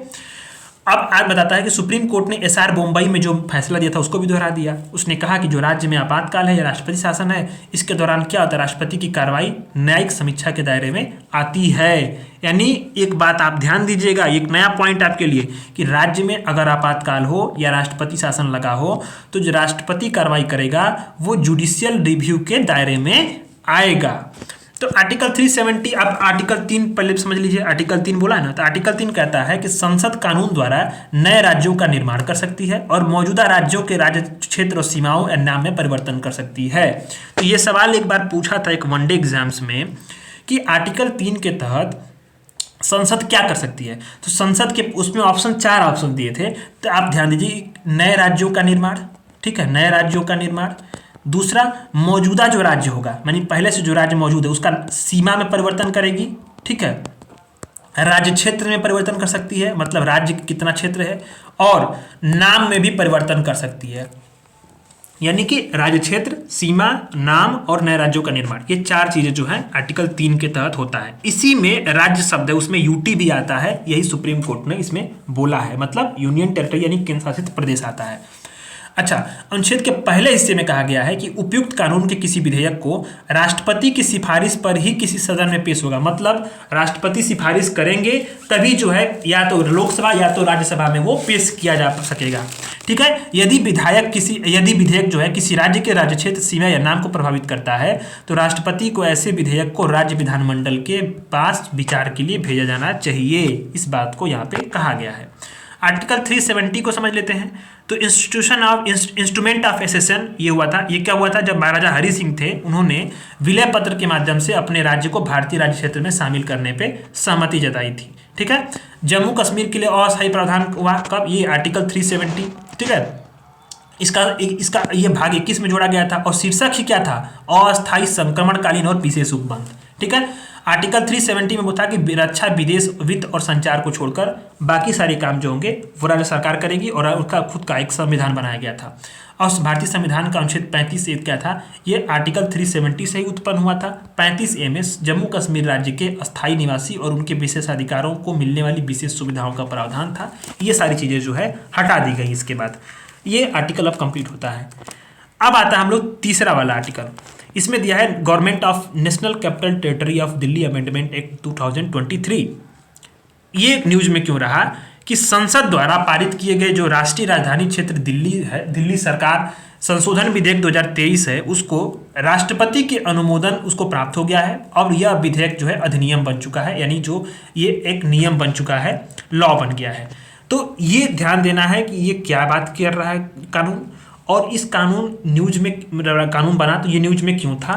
अब आज बताता है कि सुप्रीम कोर्ट ने एसआर बम्बई में जो फैसला दिया था उसको भी दोहरा दिया। उसने कहा कि जो राज्य में आपातकाल है या राष्ट्रपति शासन है, इसके दौरान क्या होता है, राष्ट्रपति की कार्रवाई न्यायिक समीक्षा के दायरे में आती है। यानी एक बात आप ध्यान दीजिएगा, एक नया पॉइंट आपके लिए, कि राज्य में अगर आपातकाल हो या राष्ट्रपति शासन लगा हो तो जो राष्ट्रपति कार्रवाई करेगा वो जुडिशियल रिव्यू के दायरे में आएगा। तो आर्टिकल 370, आप आर्टिकल 3 पहले समझ लीजिए। आर्टिकल 3 बोला है ना, तो आर्टिकल 3 कहता है कि संसद कानून द्वारा नए राज्यों का निर्माण कर सकती है और मौजूदा राज्यों के राज्य क्षेत्र और सीमाओं या नाम में परिवर्तन कर सकती है। तो ये सवाल एक बार पूछा था एक वनडे एग्जाम्स में कि आर्टिकल 3 के तहत संसद क्या कर सकती है। तो संसद के उसमें ऑप्शन 4 ऑप्शन दिए थे, तो आप ध्यान दीजिए, नए राज्यों का निर्माण, ठीक है, नए राज्यों का निर्माण। दूसरा, मौजूदा जो राज्य होगा, यानी पहले से जो राज्य मौजूद है उसका सीमा में परिवर्तन करेगी। ठीक है, राज्य क्षेत्र में परिवर्तन कर सकती है, मतलब राज्य कितना क्षेत्र है, और नाम में भी परिवर्तन कर सकती है। यानी कि राज्य क्षेत्र, सीमा, नाम और नए राज्यों का निर्माण, ये 4 चीजें जो है आर्टिकल 3 के तहत होता है। इसी में राज्य शब्द है, उसमें यूटी भी आता है, यही सुप्रीम कोर्ट ने इसमें बोला है, मतलब यूनियन टेरिटरी यानी केंद्र शासित प्रदेश आता है। अच्छा, अनुच्छेद के पहले हिस्से में कहा गया है कि उपयुक्त कानून के किसी विधेयक को राष्ट्रपति की सिफारिश पर ही किसी सदन में पेश होगा। मतलब राष्ट्रपति सिफारिश करेंगे तभी जो है या तो लोकसभा या तो राज्यसभा में वो पेश किया जा सकेगा। ठीक है, यदि विधेयक जो है किसी राज्य के राज्य क्षेत्र, सीमा या नाम को प्रभावित करता है तो राष्ट्रपति को ऐसे विधेयक को राज्य विधानमंडल के पास विचार के लिए भेजा जाना चाहिए। इस बात को यहाँ पे कहा गया है। आर्टिकल 370 को समझ लेते हैं। तो इंस्ट्रूमेंट ऑफ एसेशन ये हुआ था, ये क्या हुआ था, जब महाराजा हरि सिंह थे उन्होंने विलय पत्र के माध्यम से अपने राज्य को भारतीय राज्य क्षेत्र में शामिल करने पे सहमति जताई थी। ठीक है, जम्मू कश्मीर के लिए अस्थायी प्रावधान हुआ कब, ये आर्टिकल 370। ठीक है, इसका ये भाग 21 में जोड़ा गया था और शीर्षक ही क्या था, अस्थायी संक्रमणकालीन और विशेष उपबंध। ठीक है, आर्टिकल 370 में वो था कि रक्षा, विदेश, वित्त और संचार को छोड़कर बाकी सारे काम जो होंगे वो राज्य सरकार करेगी और उसका खुद का एक संविधान बनाया गया था। और भारतीय संविधान का अनुच्छेद 35A क्या था, ये आर्टिकल 370 से ही उत्पन्न हुआ था। 35A में जम्मू कश्मीर राज्य के अस्थायी निवासी और उनके विशेषाधिकारों को मिलने वाली विशेष सुविधाओं का प्रावधान था। ये सारी चीज़ें जो है हटा दी गई। इसके बाद ये आर्टिकल अब कंप्लीट होता है। अब आता है हम लोग तीसरा वाला आर्टिकल। इसमें दिया है government of national capital territory of Delhi amendment act 2023। ये न्यूज में क्यों रहा कि संसद द्वारा पारित किए गए जो राष्ट्रीय राजधानी क्षेत्र दिल्ली है, दिल्ली सरकार संशोधन विधेयक 2023 है, उसको राष्ट्रपति के अनुमोदन उसको प्राप्त हो गया है और यह विधेयक जो है अधिनियम बन चुका है, यानी जो ये एक नियम बन चुका है, लॉ बन गया है। तो ये ध्यान देना है कि ये क्या बात कर रहा है कानून, और इस कानून न्यूज में कानून बना तो ये न्यूज में क्यों था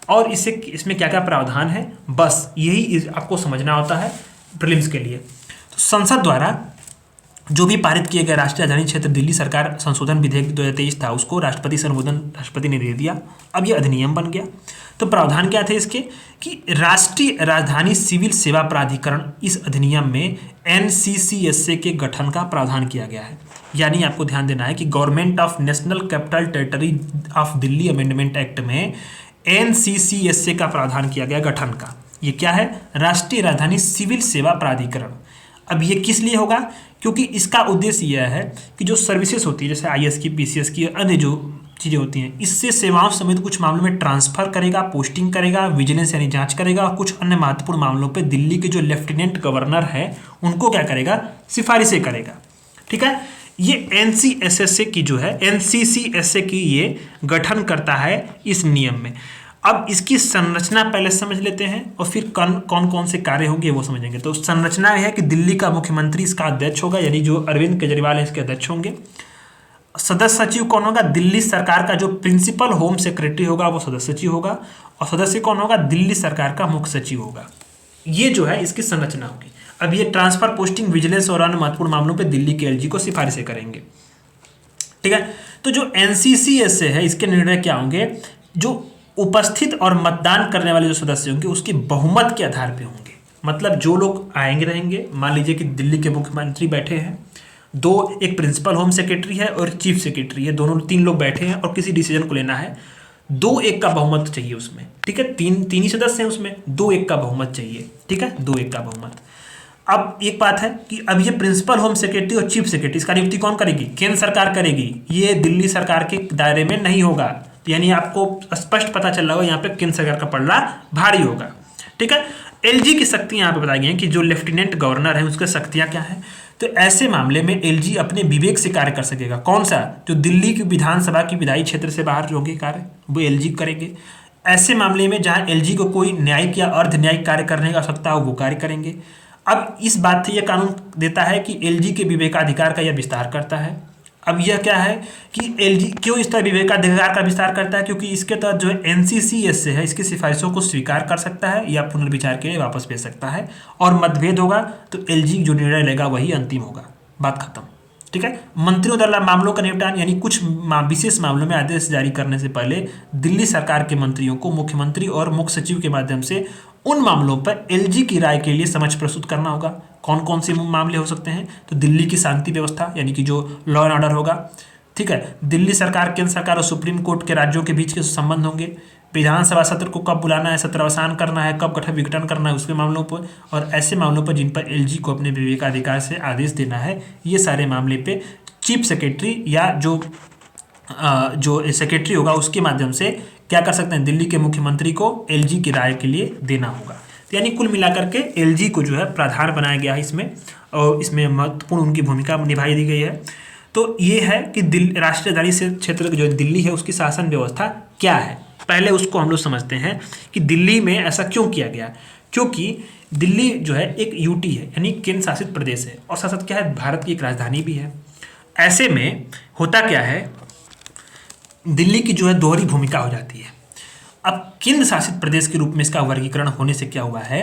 और इसमें क्या क्या प्रावधान है, बस यही आपको समझना होता है प्रीलिम्स के लिए। तो संसद द्वारा जो भी पारित किए गए राष्ट्रीय राजधानी क्षेत्र दिल्ली सरकार संशोधन विधेयक 2023 था, उसको राष्ट्रपति से अनुमोदन राष्ट्रपति ने दे दिया। अब ये अधिनियम बन गया। तो प्रावधान क्या थे इसके कि राष्ट्रीय राजधानी सिविल सेवा प्राधिकरण, इस अधिनियम में NCCSA के गठन का प्रावधान किया गया है। यानी आपको ध्यान देना है कि government of national capital territory of Delhi amendment act में NCCSA का प्रावधान किया गया गठन का। ये क्या है, राष्ट्रीय राजधानी सिविल सेवा प्राधिकरण। अब ये किस लिए होगा, क्योंकि इसका उद्देश्य यह है कि जो सर्विसेज होती है जैसे IAS की, PCS की, अन्य जो चीज़ें होती हैं। इससे सेवाओं समेत कुछ मामलों में ट्रांसफर करेगा, पोस्टिंग करेगा, विजिलेंस यानी जांच करेगा, और कुछ अन्य महत्वपूर्ण मामलों पे दिल्ली के जो लेफ्टिनेंट गवर्नर है उनको क्या करेगा, सिफारिशें करेगा। ठीक है, ये एनसीएसए की जो है, एनसीसीएसए की ये गठन करता है इस नियम में। अब इसकी संरचना पहले समझ लेते हैं और फिर कौन कौन से कार्य होंगे वो समझेंगे। तो संरचना है कि दिल्ली का मुख्यमंत्री इसका अध्यक्ष होगा, यानी जो अरविंद केजरीवाल है इसके अध्यक्ष होंगे। सदस्य सचिव कौन होगा, दिल्ली सरकार का जो प्रिंसिपल होम सेक्रेटरी होगा वो सदस्य सचिव होगा, और सदस्य कौन होगा, दिल्ली सरकार का मुख्य सचिव होगा। ये जो है इसकी संरचना होगी। अब ये ट्रांसफर, पोस्टिंग, विजिलेंस और अन्य महत्वपूर्ण मामलों पे दिल्ली के एलजी को सिफारिशें करेंगे। ठीक है, तो जो एनसीसीएसए है इसके निर्णय क्या होंगे, जो उपस्थित और मतदान करने वाले जो सदस्य होंगे उसके बहुमत के आधार पे होंगे। मतलब जो लोग आएंगे रहेंगे, मान लीजिए कि दिल्ली के मुख्यमंत्री बैठे हैं, दो, एक प्रिंसिपल होम सेक्रेटरी है और चीफ सेक्रेटरी है, दोनों 3 लोग बैठे हैं और किसी डिसीजन को लेना है, 2-1 का बहुमत चाहिए उसमें। ठीक है, तीन ही सदस्य हैं उसमें, 2-1 का बहुमत चाहिए। ठीक है, 2-1 का बहुमत। अब एक बात है कि अब ये प्रिंसिपल होम सेक्रेटरी और चीफ सेक्रेटरी इसका नियुक्ति कौन करेगी, केंद्र सरकार करेगी। ये दिल्ली सरकार के दायरे में नहीं होगा, यानी आपको स्पष्ट पता चल रहा होगा यहाँ पे केंद्र सरकार का पलड़ा भारी होगा। ठीक है, एलजी की शक्तियां यहाँ पे बताई गई हैं कि जो लेफ्टिनेंट गवर्नर है उसकी शक्तियां क्या हैं। तो ऐसे मामले में एलजी अपने विवेक से कार्य कर सकेगा। कौन सा, जो दिल्ली की विधानसभा की विधायी क्षेत्र से बाहर होंगे कार्य वो एलजी करेंगे। ऐसे मामले में जहां एलजी को कोई न्यायिक या अर्ध न्यायिक कार्य करने की आवश्यकता हो वो कार्य करेंगे। अब इस बात से यह कानून देता है कि एलजी के विवेकाधिकार का यह विस्तार करता है। अब यह क्या है कि एलजी क्यों इस तरह विवेकाधिकार का विस्तार करता है, क्योंकि इसके तहत जो है एनसीसीएसए है इसकी सिफारिशों को स्वीकार कर सकता है या पुनर्विचार के लिए वापस भेज सकता है, और मतभेद होगा तो एलजी जो निर्णय लेगा वही अंतिम होगा, बात खत्म। ठीक है, मंत्रियों द्वारा मामलों का निपटान, यानी कुछ विशेष मामलों में आदेश जारी करने से पहले दिल्ली सरकार के मंत्रियों को मुख्यमंत्री और मुख्य सचिव के माध्यम से उन मामलों पर एलजी की राय के लिए समझ प्रस्तुत करना होगा। कौन कौन से मामले हो सकते हैं, तो दिल्ली की शांति व्यवस्था यानी कि जो लॉ एंड ऑर्डर होगा। ठीक है, दिल्ली सरकार, केंद्र सरकार और सुप्रीम कोर्ट के राज्यों के बीच के संबंध होंगे, विधानसभा सत्र को कब बुलाना है, सत्रावसान करना है, कब गठन विघटन करना है उसके मामलों पर, और ऐसे मामलों पर जिन पर एलजी को अपने विवेकाधिकार से आदेश देना है, ये सारे मामले पे चीफ सेक्रेटरी या जो सेक्रेटरी होगा उसके माध्यम से क्या कर सकते हैं, दिल्ली के मुख्यमंत्री को एलजी की राय के लिए देना होगा। तो यानी कुल मिलाकर के एलजी को जो है प्राधान बनाया गया है इसमें, और इसमें महत्वपूर्ण उनकी भूमिका निभाई दी गई है। तो ये है कि राष्ट्रीय राजधानी से क्षेत्र जो दिल्ली है उसकी शासन व्यवस्था क्या है। पहले उसको हम लोग समझते हैं कि दिल्ली में ऐसा क्यों किया गया, क्योंकि दिल्ली जो है एक यूटी है यानी केंद्र शासित प्रदेश है, और साथ साथ क्या है, भारत की एक राजधानी भी है। ऐसे में होता क्या है, दिल्ली की जो है दोहरी भूमिका हो जाती है। अब केंद्र शासित प्रदेश के रूप में इसका वर्गीकरण होने से क्या हुआ है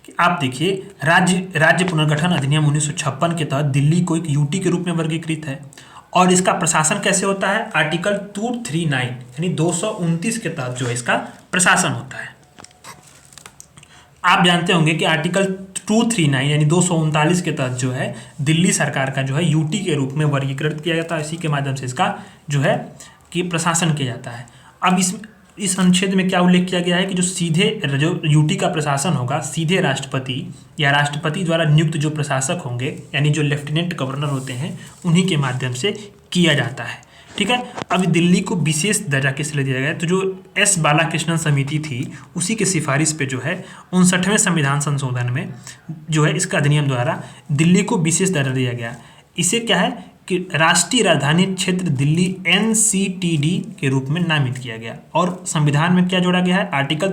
कि आप देखिए, राज्य पुनर्गठन अधिनियम 1956 के तहत दिल्ली को एक यूटी के रूप में वर्गीकृत है, और इसका प्रशासन कैसे होता है, आर्टिकल 239 यानी 229 के तहत जो है इसका प्रशासन होता है। आप जानते होंगे कि आर्टिकल 239 यानी 239 के तहत जो है दिल्ली सरकार का जो है यूटी के रूप में वर्गीकृत किया जाता है। इसी के माध्यम से इसका जो है कि प्रशासन किया जाता है। अब इस अनुच्छेद में क्या उल्लेख किया गया है कि जो यूटी का प्रशासन होगा सीधे राष्ट्रपति या राष्ट्रपति द्वारा नियुक्त जो प्रशासक होंगे यानी जो लेफ्टिनेंट गवर्नर होते हैं उन्हीं के माध्यम से किया जाता है। ठीक है, अब दिल्ली को विशेष दर्जा किस लिए दिया गया, तो जो एस बालाकृष्णन समिति थी उसी की सिफारिश पे जो है 59वें संविधान संशोधन में जो है इसका अधिनियम द्वारा दिल्ली को विशेष दर्जा दिया गया। इसे क्या है कि राष्ट्रीय राजधानी क्षेत्र दिल्ली एनसीटीडी के रूप में नामित किया गया, और संविधान में क्या जोड़ा गया है, आर्टिकल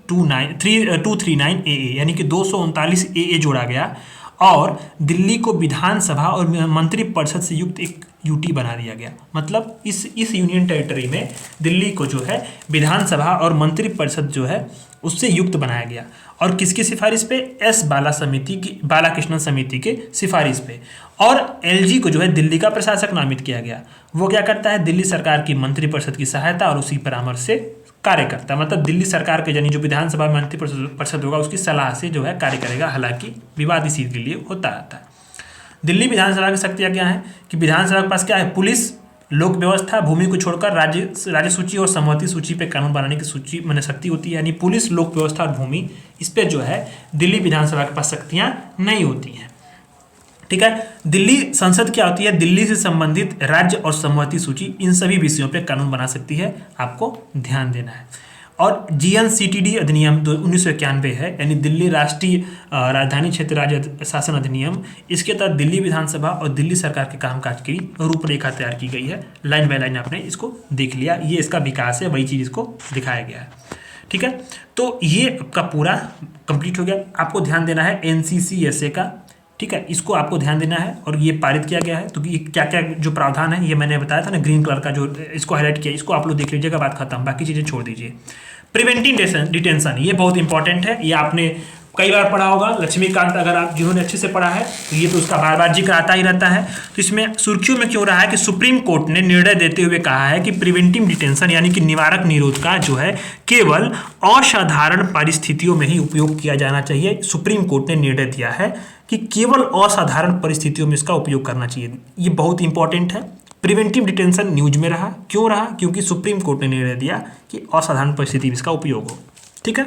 239 ए यानी कि 239 ए जोड़ा गया, और दिल्ली को विधानसभा और मंत्रिपरिषद से युक्त एक यूटी बना दिया गया। मतलब इस यूनियन टेरिटरी में दिल्ली को जो है विधानसभा और मंत्रिपरिषद जो है उससे युक्त बनाया गया, और किसकी सिफारिश पे, एस बालाकृष्णन समिति के सिफारिश पे। और एलजी को जो है दिल्ली का प्रशासक नामित किया गया। वो क्या करता है, दिल्ली सरकार की मंत्रिपरिषद की सहायता और उसी परामर्श से कार्य करता है। मतलब दिल्ली सरकार के यानी जो विधानसभा मंत्रिपरिषद होगा उसकी सलाह से जो है कार्य करेगा, हालांकि विवाद इसी के लिए होता रहता है। दिल्ली विधानसभा की शक्तियाँ क्या हैं कि विधानसभा के पास क्या है, पुलिस, लोक व्यवस्था, भूमि को छोड़कर राज्य सूची और समवर्ती सूची पे कानून बनाने की सूची मैंने शक्ति होती है, यानी पुलिस, लोक व्यवस्था और भूमि, इस पे जो है दिल्ली विधानसभा के पास शक्तियाँ नहीं होती हैं। ठीक है। दिल्ली संसद क्या होती है? दिल्ली से संबंधित राज्य और समवर्ती सूची, इन सभी विषयों पे कानून बना सकती है, आपको ध्यान देना है। और जीएनसीटीडी अधिनियम 1991 है, यानी दिल्ली राष्ट्रीय राजधानी क्षेत्र राज्य शासन अधिनियम। इसके तहत दिल्ली विधानसभा और दिल्ली सरकार के कामकाज की रूपरेखा तैयार की गई है। लाइन बाय लाइन आपने इसको देख लिया, ये इसका विकास है, वही चीज़ इसको दिखाया गया है। ठीक है, तो ये आपका पूरा कंप्लीट हो गया। आपको ध्यान देना है एनसीसीएसए का, ठीक है, इसको आपको ध्यान देना है। और ये पारित किया गया है, तो ये क्या क्या जो प्रावधान है ये मैंने बताया था ना, ग्रीन कलर का जो इसको हाईलाइट किया, इसको आप लोग देख लीजिएगा, बात खत्म, बाकी चीज़ें छोड़ दीजिए। प्रिवेंटिव डिटेंशन, ये बहुत इंपॉर्टेंट है, ये आपने कई बार पढ़ा होगा। लक्ष्मीकांत, अगर आप जिन्होंने अच्छे से पढ़ा है तो ये तो उसका बार बार जिक्र आता ही रहता है। तो इसमें सुर्खियों में क्यों रहा है कि सुप्रीम कोर्ट ने निर्णय देते हुए कहा है कि प्रिवेंटिव डिटेंशन यानी कि निवारक निरोध का जो है केवल असाधारण परिस्थितियों में ही उपयोग किया जाना चाहिए। सुप्रीम कोर्ट ने निर्णय दिया है कि केवल असाधारण परिस्थितियों में इसका उपयोग करना चाहिए। ये बहुत इंपॉर्टेंट है। प्रिवेंटिव डिटेंशन न्यूज में रहा, क्यों रहा? क्योंकि सुप्रीम कोर्ट ने निर्णय दिया कि असाधारण परिस्थिति में इसका उपयोग हो। ठीक है,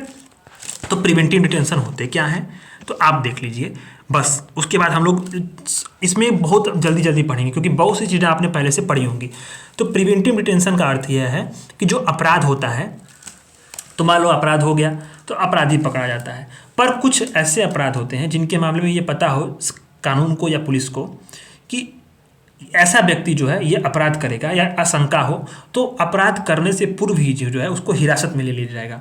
तो प्रिवेंटिव डिटेंशन होते क्या हैं तो आप देख लीजिए, बस उसके बाद हम लोग इसमें बहुत जल्दी जल्दी पढ़ेंगे क्योंकि बहुत सी चीज़ें आपने पहले से पढ़ी होंगी। तो प्रिवेंटिव डिटेंशन का अर्थ यह है कि जो अपराध होता है, तो मान लो अपराध हो गया तो अपराधी पकड़ा जाता है, पर कुछ ऐसे अपराध होते हैं जिनके मामले में ये पता हो कानून को या पुलिस को कि ऐसा व्यक्ति जो है ये अपराध करेगा या आशंका हो, तो अपराध करने से पूर्व ही जो है उसको हिरासत में ले लिया जाएगा।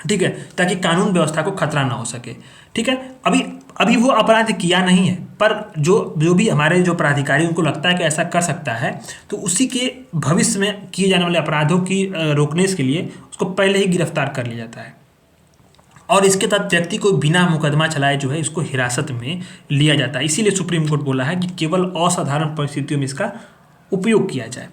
ठीक है, ताकि कानून व्यवस्था को खतरा ना हो सके। ठीक है, अभी वो अपराध किया नहीं है, पर जो भी हमारे जो प्राधिकारी उनको लगता है कि ऐसा कर सकता है, तो उसी के भविष्य में किए जाने वाले अपराधों की रोकने के लिए उसको पहले ही गिरफ्तार कर लिया जाता है। और इसके तहत व्यक्ति को बिना मुकदमा चलाए जो है इसको हिरासत में लिया जाता है। इसीलिए सुप्रीम कोर्ट बोला है कि केवल असाधारण परिस्थितियों में इसका उपयोग किया जाए।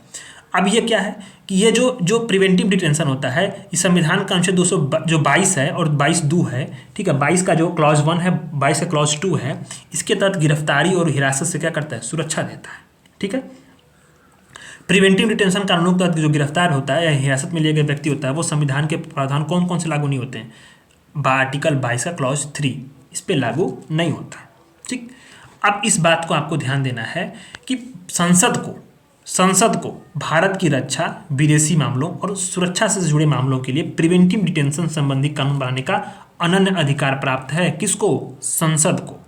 अब ये क्या है कि ये जो प्रिवेंटिव डिटेंशन होता है, इस संविधान का अनुच्छेद 222 है और 22(2) है। ठीक है, 22 का जो क्लॉज 1 है, 22 का क्लॉज 2 है, इसके तहत गिरफ्तारी और हिरासत से क्या करता है? सुरक्षा देता है। ठीक है, प्रिवेंटिव डिटेंशन कानून के तहत जो गिरफ्तार होता है या हिरासत में लिए गए व्यक्ति होता है, वो संविधान के प्रावधान कौन कौन से लागू नहीं होते हैं? आर्टिकल 22 का क्लॉज 3 इस पर लागू नहीं होता। ठीक, अब इस बात को आपको ध्यान देना है कि संसद को भारत की रक्षा, विदेशी मामलों और सुरक्षा से जुड़े मामलों के लिए प्रिवेंटिव डिटेंशन संबंधी कानून बनाने का अनन्य अधिकार प्राप्त है। किसको? संसद को।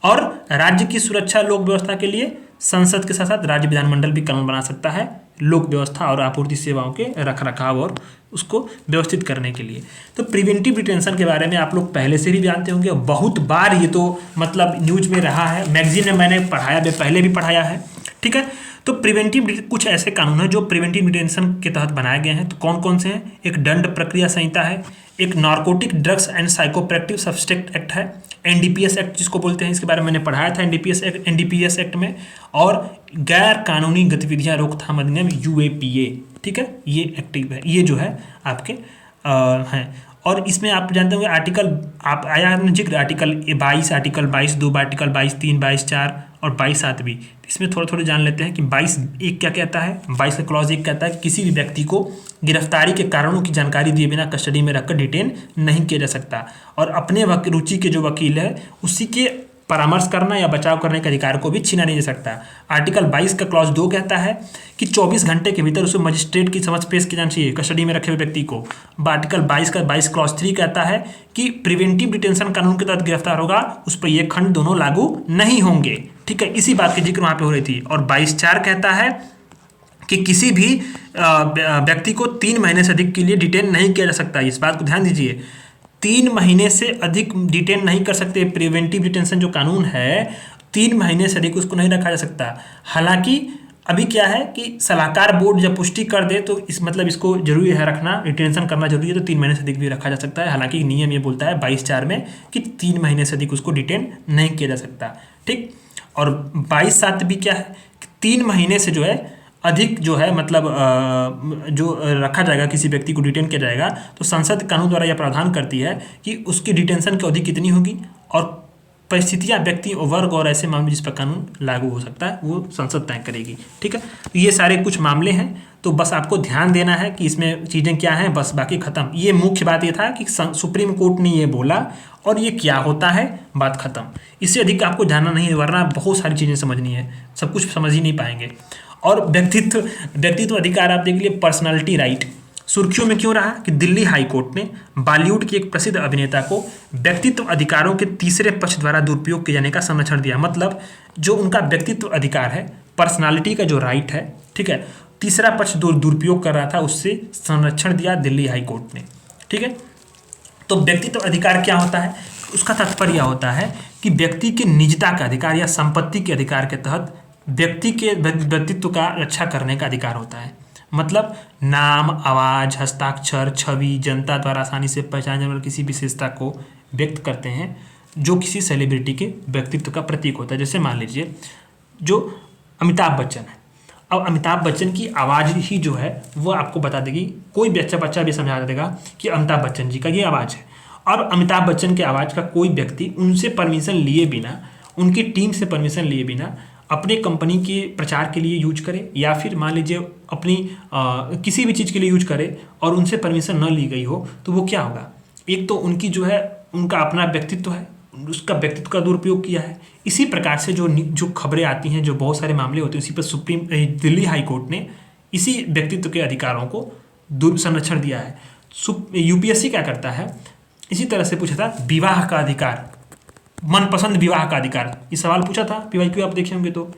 और राज्य की सुरक्षा, लोक व्यवस्था के लिए संसद के साथ साथ राज्य विधानमंडल भी कानून बना सकता है, लोक व्यवस्था और आपूर्ति सेवाओं के रखरखाव और उसको व्यवस्थित करने के लिए। तो प्रिवेंटिव डिटेंशन के बारे में आप लोग पहले से भी जानते होंगे, बहुत बार ये तो मतलब न्यूज में रहा है, मैगजीन में मैंने पढ़ाया, पहले भी पढ़ाया है। ठीक है, तो प्रिवेंटिव कुछ ऐसे कानून हैं जो प्रिवेंटिव डिटेंशन के तहत बनाए गए हैं। तो कौन कौन से हैं? एक दंड प्रक्रिया संहिता है, एक नार्कोटिक ड्रग्स एंड साइकोप्रेक्टिव सब्सटेंस एक्ट है, एनडीपीएस एक्ट जिसको बोलते हैं, इसके बारे में मैंने पढ़ाया था एनडीपीएस एक्ट में, और गैर कानूनी गतिविधियां रोकथाम अधिनियम यूएपीए। ठीक है, ये एक्टिव है, ये जो है आपके हैं। और इसमें आप जानते होंगे आर्टिकल, आप आया जिक्र आर्टिकल 22, आर्टिकल 22(2), आर्टिकल 22(3), 22(4) और 22(7) भी। इसमें थोड़े थोड़े जान लेते हैं कि 22(1) क्या कहता है। 22 का क्लॉज 1 कहता है कि किसी भी व्यक्ति को गिरफ्तारी के कारणों की जानकारी दिए बिना कस्टडी में रखकर डिटेन नहीं किया जा सकता, और अपने रुचि के जो वकील है उसी के परामर्श करना या बचाव करने के अधिकार को भी छीना नहीं जा सकता। आर्टिकल 22 का क्लॉज 2 कहता है कि 24 घंटे के भीतर उसे मजिस्ट्रेट की समक्ष पेश किया जाना चाहिए कस्टडी में रखे हुए व्यक्ति को। आर्टिकल 22 का 22 क्लॉज 3 कहता है कि प्रिवेंटिव डिटेंशन कानून के तहत गिरफ्तार होगा उस पर ये खंड दोनों लागू नहीं होंगे। ठीक है, इसी बात की जिक्र वहाँ पे हो रही थी। और 22(4) कहता है कि किसी भी व्यक्ति को 3 महीने से अधिक के लिए डिटेन नहीं किया जा सकता। इस बात को ध्यान दीजिए, 3 महीने से अधिक डिटेन नहीं कर सकते। प्रिवेंटिव डिटेंशन जो कानून है, 3 महीने से अधिक उसको नहीं रखा जा सकता। हालांकि अभी क्या है कि सलाहकार बोर्ड जब पुष्टि कर दे तो इस मतलब इसको जरूरी है रखना, डिटेंशन करना जरूरी है, तो 3 महीने से अधिक भी रखा जा सकता है। हालांकि नियम ये बोलता है 22(4) में कि 3 महीने से अधिक उसको डिटेन नहीं किया जा सकता। ठीक, और 22(7) भी क्या है कि 3 महीने से जो है अधिक जो है मतलब जो रखा जाएगा, किसी व्यक्ति को डिटेन किया जाएगा, तो संसद कानून द्वारा यह प्रावधान करती है कि उसकी डिटेंशन की अवधि कितनी होगी और परिस्थितियां, व्यक्ति, वर्ग और ऐसे मामले जिस पर कानून लागू हो सकता है वो संसद तय करेगी। ठीक है, तो ये सारे कुछ मामले हैं, तो बस आपको ध्यान देना है कि इसमें चीज़ें क्या हैं, बस बाकी खत्म। ये मुख्य बात ये था कि सुप्रीम कोर्ट ने ये बोला और ये क्या होता है, बात खत्म। इससे अधिक आपको जानना नहीं है, वरना बहुत सारी चीज़ें समझनी है, सब कुछ समझ ही नहीं पाएंगे। और व्यक्तित्व अधिकार आप देख लीजिए, पर्सनालिटी राइट सुर्खियों में क्यों रहा कि दिल्ली हाई कोर्ट ने बॉलीवुड के एक प्रसिद्ध अभिनेता को व्यक्तित्व अधिकारों के तीसरे पक्ष द्वारा दुरुपयोग किए जाने का संरक्षण दिया। मतलब जो उनका व्यक्तित्व अधिकार है, पर्सनालिटी का जो राइट है, ठीक है, तीसरा पक्ष दुरुपयोग कर रहा था, उससे संरक्षण दिया दिल्ली हाई कोर्ट ने। ठीक है, तो व्यक्तित्व अधिकार क्या होता है, उसका तात्पर्य होता है कि व्यक्ति के निजता का अधिकार या संपत्ति के अधिकार के तहत व्यक्ति के व्यक्तित्व का रक्षा करने का अधिकार होता है। मतलब नाम, आवाज़, हस्ताक्षर, छवि जनता द्वारा आसानी से पहचाने जाने वाली किसी विशेषता को व्यक्त करते हैं जो किसी सेलिब्रिटी के व्यक्तित्व का प्रतीक होता है। जैसे मान लीजिए जो अमिताभ बच्चन है, अब अमिताभ बच्चन की आवाज़ ही जो है वो आपको बता देगी, कोई बच्चा भी समझा देगा कि अमिताभ बच्चन जी का ये आवाज़ है। और अमिताभ बच्चन के आवाज़ का कोई व्यक्ति उनसे परमिशन लिए बिना, उनकी टीम से परमिशन लिए बिना अपने कंपनी के प्रचार के लिए यूज करे, या फिर मान लीजिए अपनी किसी भी चीज़ के लिए यूज करे और उनसे परमिशन न ली गई हो, तो वो क्या होगा, एक तो उनकी जो है उनका अपना व्यक्तित्व है, उसका व्यक्तित्व का दुरुपयोग किया है। इसी प्रकार से जो खबरें आती हैं, जो बहुत सारे मामले होते हैं, उसी पर दिल्ली हाई कोर्ट ने इसी व्यक्तित्व के अधिकारों को संरक्षण दिया है। यूपीएससी क्या करता है, इसी तरह से पूछा था विवाह का अधिकार, मनपसंद विवाह का अधिकार, ये सवाल पूछा था पीवाईक्यू आप देखे होंगे। तो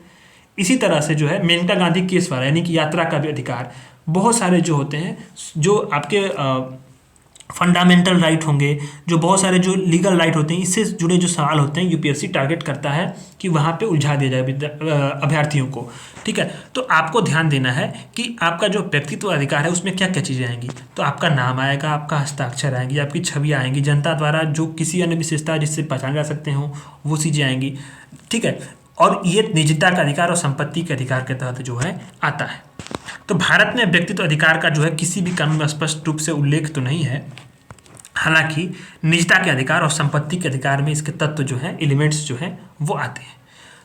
इसी तरह से जो है मेनका गांधी केस वाला, यानी कि यात्रा का भी अधिकार, बहुत सारे जो होते हैं, जो आपके फंडामेंटल राइट होंगे, जो बहुत सारे जो लीगल राइट होते हैं, इससे जुड़े जो सवाल होते हैं, यूपीएससी टारगेट करता है कि वहाँ पे उलझा दिया जाए अभ्यर्थियों को। ठीक है, तो आपको ध्यान देना है कि आपका जो व्यक्तित्व अधिकार है उसमें क्या क्या चीज़ें आएंगी। तो आपका नाम आएगा, आपका हस्ताक्षर आएंगी, आपकी छवि आएंगी, जनता द्वारा जो किसी अन्य विशेषता जिससे पहचाने जा सकते हो वो चीज़ें आएंगी। ठीक है, और ये निजता का अधिकार और संपत्ति के अधिकार के तहत जो है आता है। तो भारत में व्यक्तित्व अधिकार का जो है किसी भी कानून में स्पष्ट रूप से उल्लेख तो नहीं है, हालांकि निजता के अधिकार और संपत्ति के अधिकार में इसके तत्व जो है, एलिमेंट्स जो है वो आते हैं।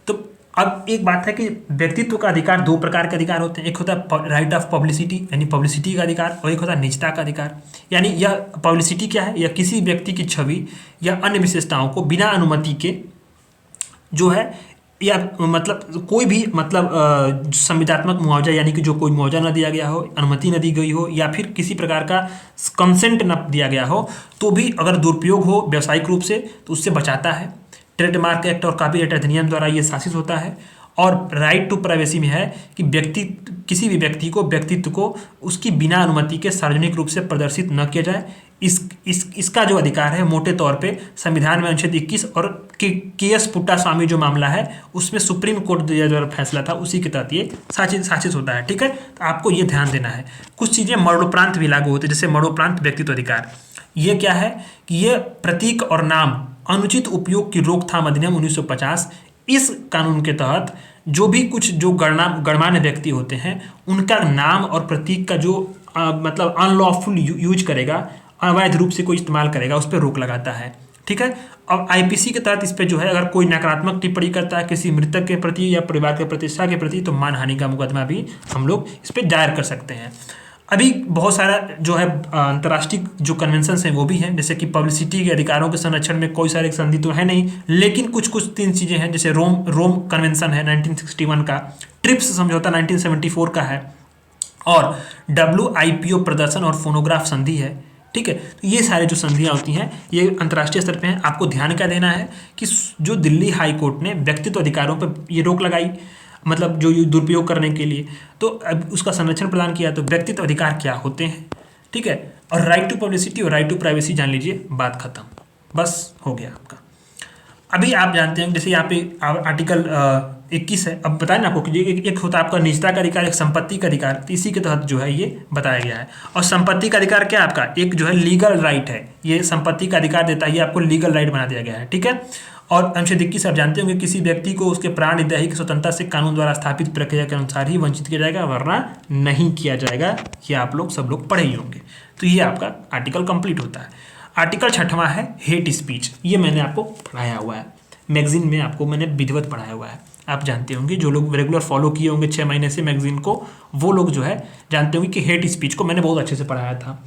तो अब एक बात है कि व्यक्तित्व का अधिकार दो प्रकार के अधिकार होते हैं, एक होता है राइट ऑफ पब्लिसिटी यानी पब्लिसिटी का अधिकार, और एक होता है निजता का अधिकार। यानी यह पब्लिसिटी क्या है, यह किसी व्यक्ति की छवि या अन्य विशेषताओं को बिना अनुमति के जो है, या मतलब कोई भी मतलब संविदात्मक मुआवजा, यानी कि जो कोई मुआवजा न दिया गया हो, अनुमति न दी गई हो, या फिर किसी प्रकार का कंसेंट न दिया गया हो, तो भी अगर दुरुपयोग हो व्यावसायिक रूप से तो उससे बचाता है। ट्रेडमार्क एक्ट और कॉपीराइट अधिनियम द्वारा ये शासित होता है। और राइट टू प्राइवेसी में है कि किसी भी व्यक्ति को व्यक्तित्व को उसकी बिना अनुमति के सार्वजनिक रूप से प्रदर्शित न किया जाए। इसका जो अधिकार है मोटे तौर पे संविधान में अनुच्छेद 21 और के.एस. पुट्टास्वामी जो मामला है उसमें सुप्रीम कोर्ट द्वारा फैसला था, उसी के तहत ये शासित होता है। ठीक है, तो आपको ये ध्यान देना है। कुछ चीज़ें मरणोपरांत भी लागू होती है, जैसे मरणोपरांत व्यक्तित्व अधिकार। ये क्या है कि ये प्रतीक और नाम अनुचित उपयोग की रोकथाम अधिनियम 1950, इस कानून के तहत जो भी कुछ जो गणमान्य व्यक्ति होते हैं उनका नाम और प्रतीक का जो मतलब अनलॉफुल यूज करेगा, अवैध रूप से कोई इस्तेमाल करेगा, उस पर रोक लगाता है। ठीक है, और आईपीसी के तहत इस पर जो है अगर कोई नकारात्मक टिप्पणी करता है किसी मृतक के प्रति या परिवार के प्रतिष्ठा के प्रति, तो मानहानि का मुकदमा भी हम लोग इस पर दायर कर सकते हैं। अभी बहुत सारा जो है अंतर्राष्ट्रीय जो कन्वेंशन हैं वो भी हैं, जैसे कि पब्लिसिटी के अधिकारों के संरक्षण में कोई सारे संधि तो है नहीं, लेकिन कुछ तीन चीज़ें हैं, जैसे रोम कन्वेंशन है 1961 का, ट्रिप्स समझौता 1974 का है, और WIPO प्रदर्शन और फोनोग्राफ संधि है। ठीक है, तो ये सारे जो संधियाँ होती हैं ये अंतर्राष्ट्रीय स्तर पे हैं। आपको ध्यान क्या देना है कि जो दिल्ली हाई कोर्ट ने व्यक्तित्व अधिकारों पर ये रोक लगाई, मतलब जो दुरुपयोग करने के लिए, तो अब उसका संरक्षण प्रदान किया। तो व्यक्तित्व अधिकार क्या होते हैं, ठीक है, और राइट टू पब्लिसिटी और राइट टू प्राइवेसी जान लीजिए, बात खत्म, बस हो गया आपका। अभी आप जानते हैं जैसे यहाँ पे आर्टिकल 21 है। अब बताया ना आपको कि एक होता है आपका निजता का अधिकार, एक संपत्ति का अधिकार, तो इसी के तहत जो है ये बताया गया है। और संपत्ति का अधिकार क्या आपका, एक जो है लीगल राइट है, ये संपत्ति का अधिकार देता है, ये आपको लीगल राइट बना दिया गया है। ठीक है, और अनुच्छेद 21 आप जानते होंगे किसी व्यक्ति को उसके प्राण दैहिक स्वतंत्रता से कानून द्वारा स्थापित प्रक्रिया के अनुसार ही वंचित किया जाएगा, वरना नहीं किया जाएगा। ये आप लोग सब लोग पढ़े ही होंगे। तो ये आपका आर्टिकल कंप्लीट होता है। आर्टिकल 6वां है हेट स्पीच, ये मैंने आपको पढ़ाया हुआ है, मैगजीन में आपको मैंने विधिवत पढ़ाया हुआ है, आप जानते होंगे। जो लोग रेगुलर फॉलो किए होंगे 6 महीने से मैगजीन को, वो लोग जो है जानते होंगे कि हेट स्पीच को मैंने बहुत अच्छे से पढ़ाया था,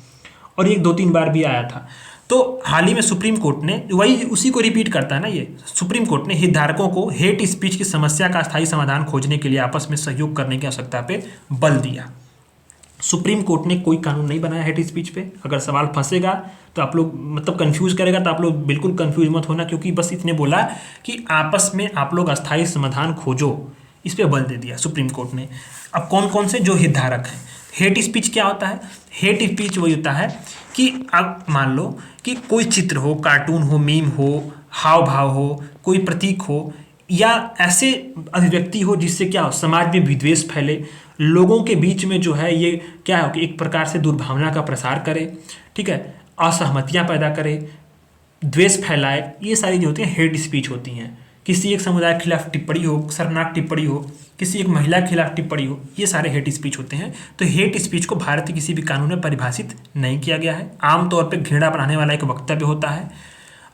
और ये 2-3 बार भी आया था। तो हाल ही में सुप्रीम कोर्ट ने वही उसी को रिपीट करता है ना ये, सुप्रीम कोर्ट ने हितधारकों को हेट स्पीच की समस्या का स्थायी समाधान खोजने के लिए आपस में सहयोग करने की आवश्यकता पे बल दिया। सुप्रीम कोर्ट ने कोई कानून नहीं बनाया हेट स्पीच पे। अगर सवाल फंसेगा तो आप लोग मतलब कंफ्यूज करेगा तो आप लोग बिल्कुल कंफ्यूज मत होना, क्योंकि बस इतने बोला कि आपस में आप लोग अस्थायी समाधान खोजो, इस पे बल दे दिया सुप्रीम कोर्ट ने। अब कौन कौन से जो हितधारक हैं, हेट स्पीच क्या होता है? हेट स्पीच वही होता है कि अब मान लो कि कोई चित्र हो, कार्टून हो, मीम हो, हाव भाव हो, कोई प्रतीक हो या ऐसे अभिव्यक्ति हो जिससे क्या हो, समाज में विद्वेष फैले, लोगों के बीच में जो है ये क्या हो कि एक प्रकार से दुर्भावना का प्रसार करे, ठीक है, असहमतियां पैदा करे, द्वेष फैलाए, ये सारी जो होती हैं हेट स्पीच होती हैं। किसी एक समुदाय के खिलाफ टिप्पणी हो, शर्मनाक टिप्पणी हो, किसी एक महिला के खिलाफ टिप्पणी हो, ये सारे हेट स्पीच होते हैं। तो हेट स्पीच को भारत के किसी भी कानून में परिभाषित नहीं किया गया है। आमतौर पर घृणा बढ़ाने वाला एक वक्तव्य होता है।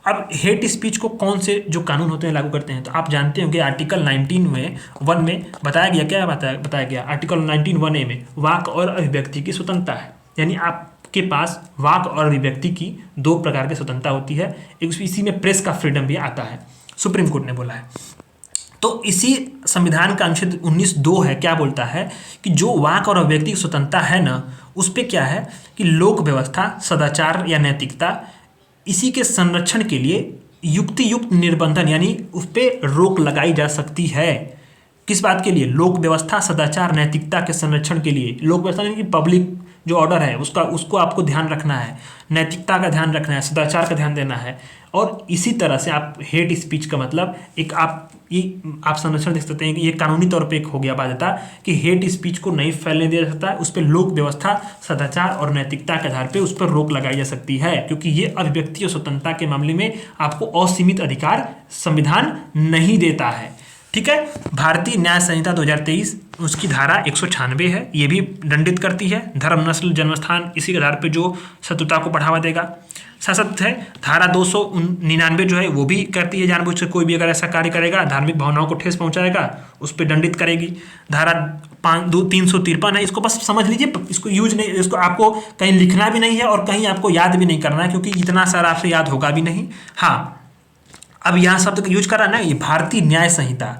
अब हेट स्पीच को कौन से जो कानून होते हैं लागू करते हैं, तो आप जानते होंगे आर्टिकल 19(1) में बताया गया, क्या बताया गया आर्टिकल 19(1)(a) में वाक और अभिव्यक्ति की स्वतंत्रता है। यानी आपके पास वाक और अभिव्यक्ति की दो प्रकार की स्वतंत्रता होती है। इसी में प्रेस का फ्रीडम भी आता है, सुप्रीम कोर्ट ने बोला है। तो इसी संविधान का अनुच्छेद 19(2) है, क्या बोलता है कि जो वाक और अभिव्यक्ति की स्वतंत्रता है ना, उस पर क्या है कि लोक व्यवस्था, सदाचार या नैतिकता, इसी के संरक्षण के लिए युक्तियुक्त निर्बंधन यानी उस पर रोक लगाई जा सकती है। किस बात के लिए? लोक व्यवस्था, सदाचार, नैतिकता के संरक्षण के लिए। लोक व्यवस्था यानी कि पब्लिक जो ऑर्डर है उसको आपको ध्यान रखना है, नैतिकता का ध्यान रखना है, सदाचार का ध्यान देना है। और इसी तरह से आप हेट स्पीच का मतलब एक आप संरक्षण देख सकते हैं कि ये कानूनी तौर पे एक हो गया बाध्यता कि हेट स्पीच को नहीं फैलने दिया जा सकता है, उस पर लोक व्यवस्था, सदाचार और नैतिकता के आधार पे उस पर रोक लगाई जा सकती है, क्योंकि ये अभिव्यक्ति और स्वतंत्रता के मामले में आपको असीमित अधिकार संविधान नहीं देता है। ठीक है। भारतीय न्याय संहिता 2023 उसकी धारा 196 है, ये भी दंडित करती है धर्म, नस्ल, जन्मस्थान इसी के आधार पे जो शत्रुता को बढ़ावा देगा। साथ है धारा 299 जो है वो भी करती है, जानबूझकर कोई भी अगर ऐसा कार्य करेगा, धार्मिक भावनाओं को ठेस पहुंचाएगा, उस पर दंडित करेगी। धारा 353 है, इसको बस समझ लीजिए, इसको यूज नहीं, इसको आपको कहीं लिखना भी नहीं है और कहीं आपको याद भी नहीं करना है, क्योंकि इतना सारा आपसे याद होगा भी नहीं। हाँ, अब यहाँ शब्द का यूज करा ना, ये भारतीय न्याय संहिता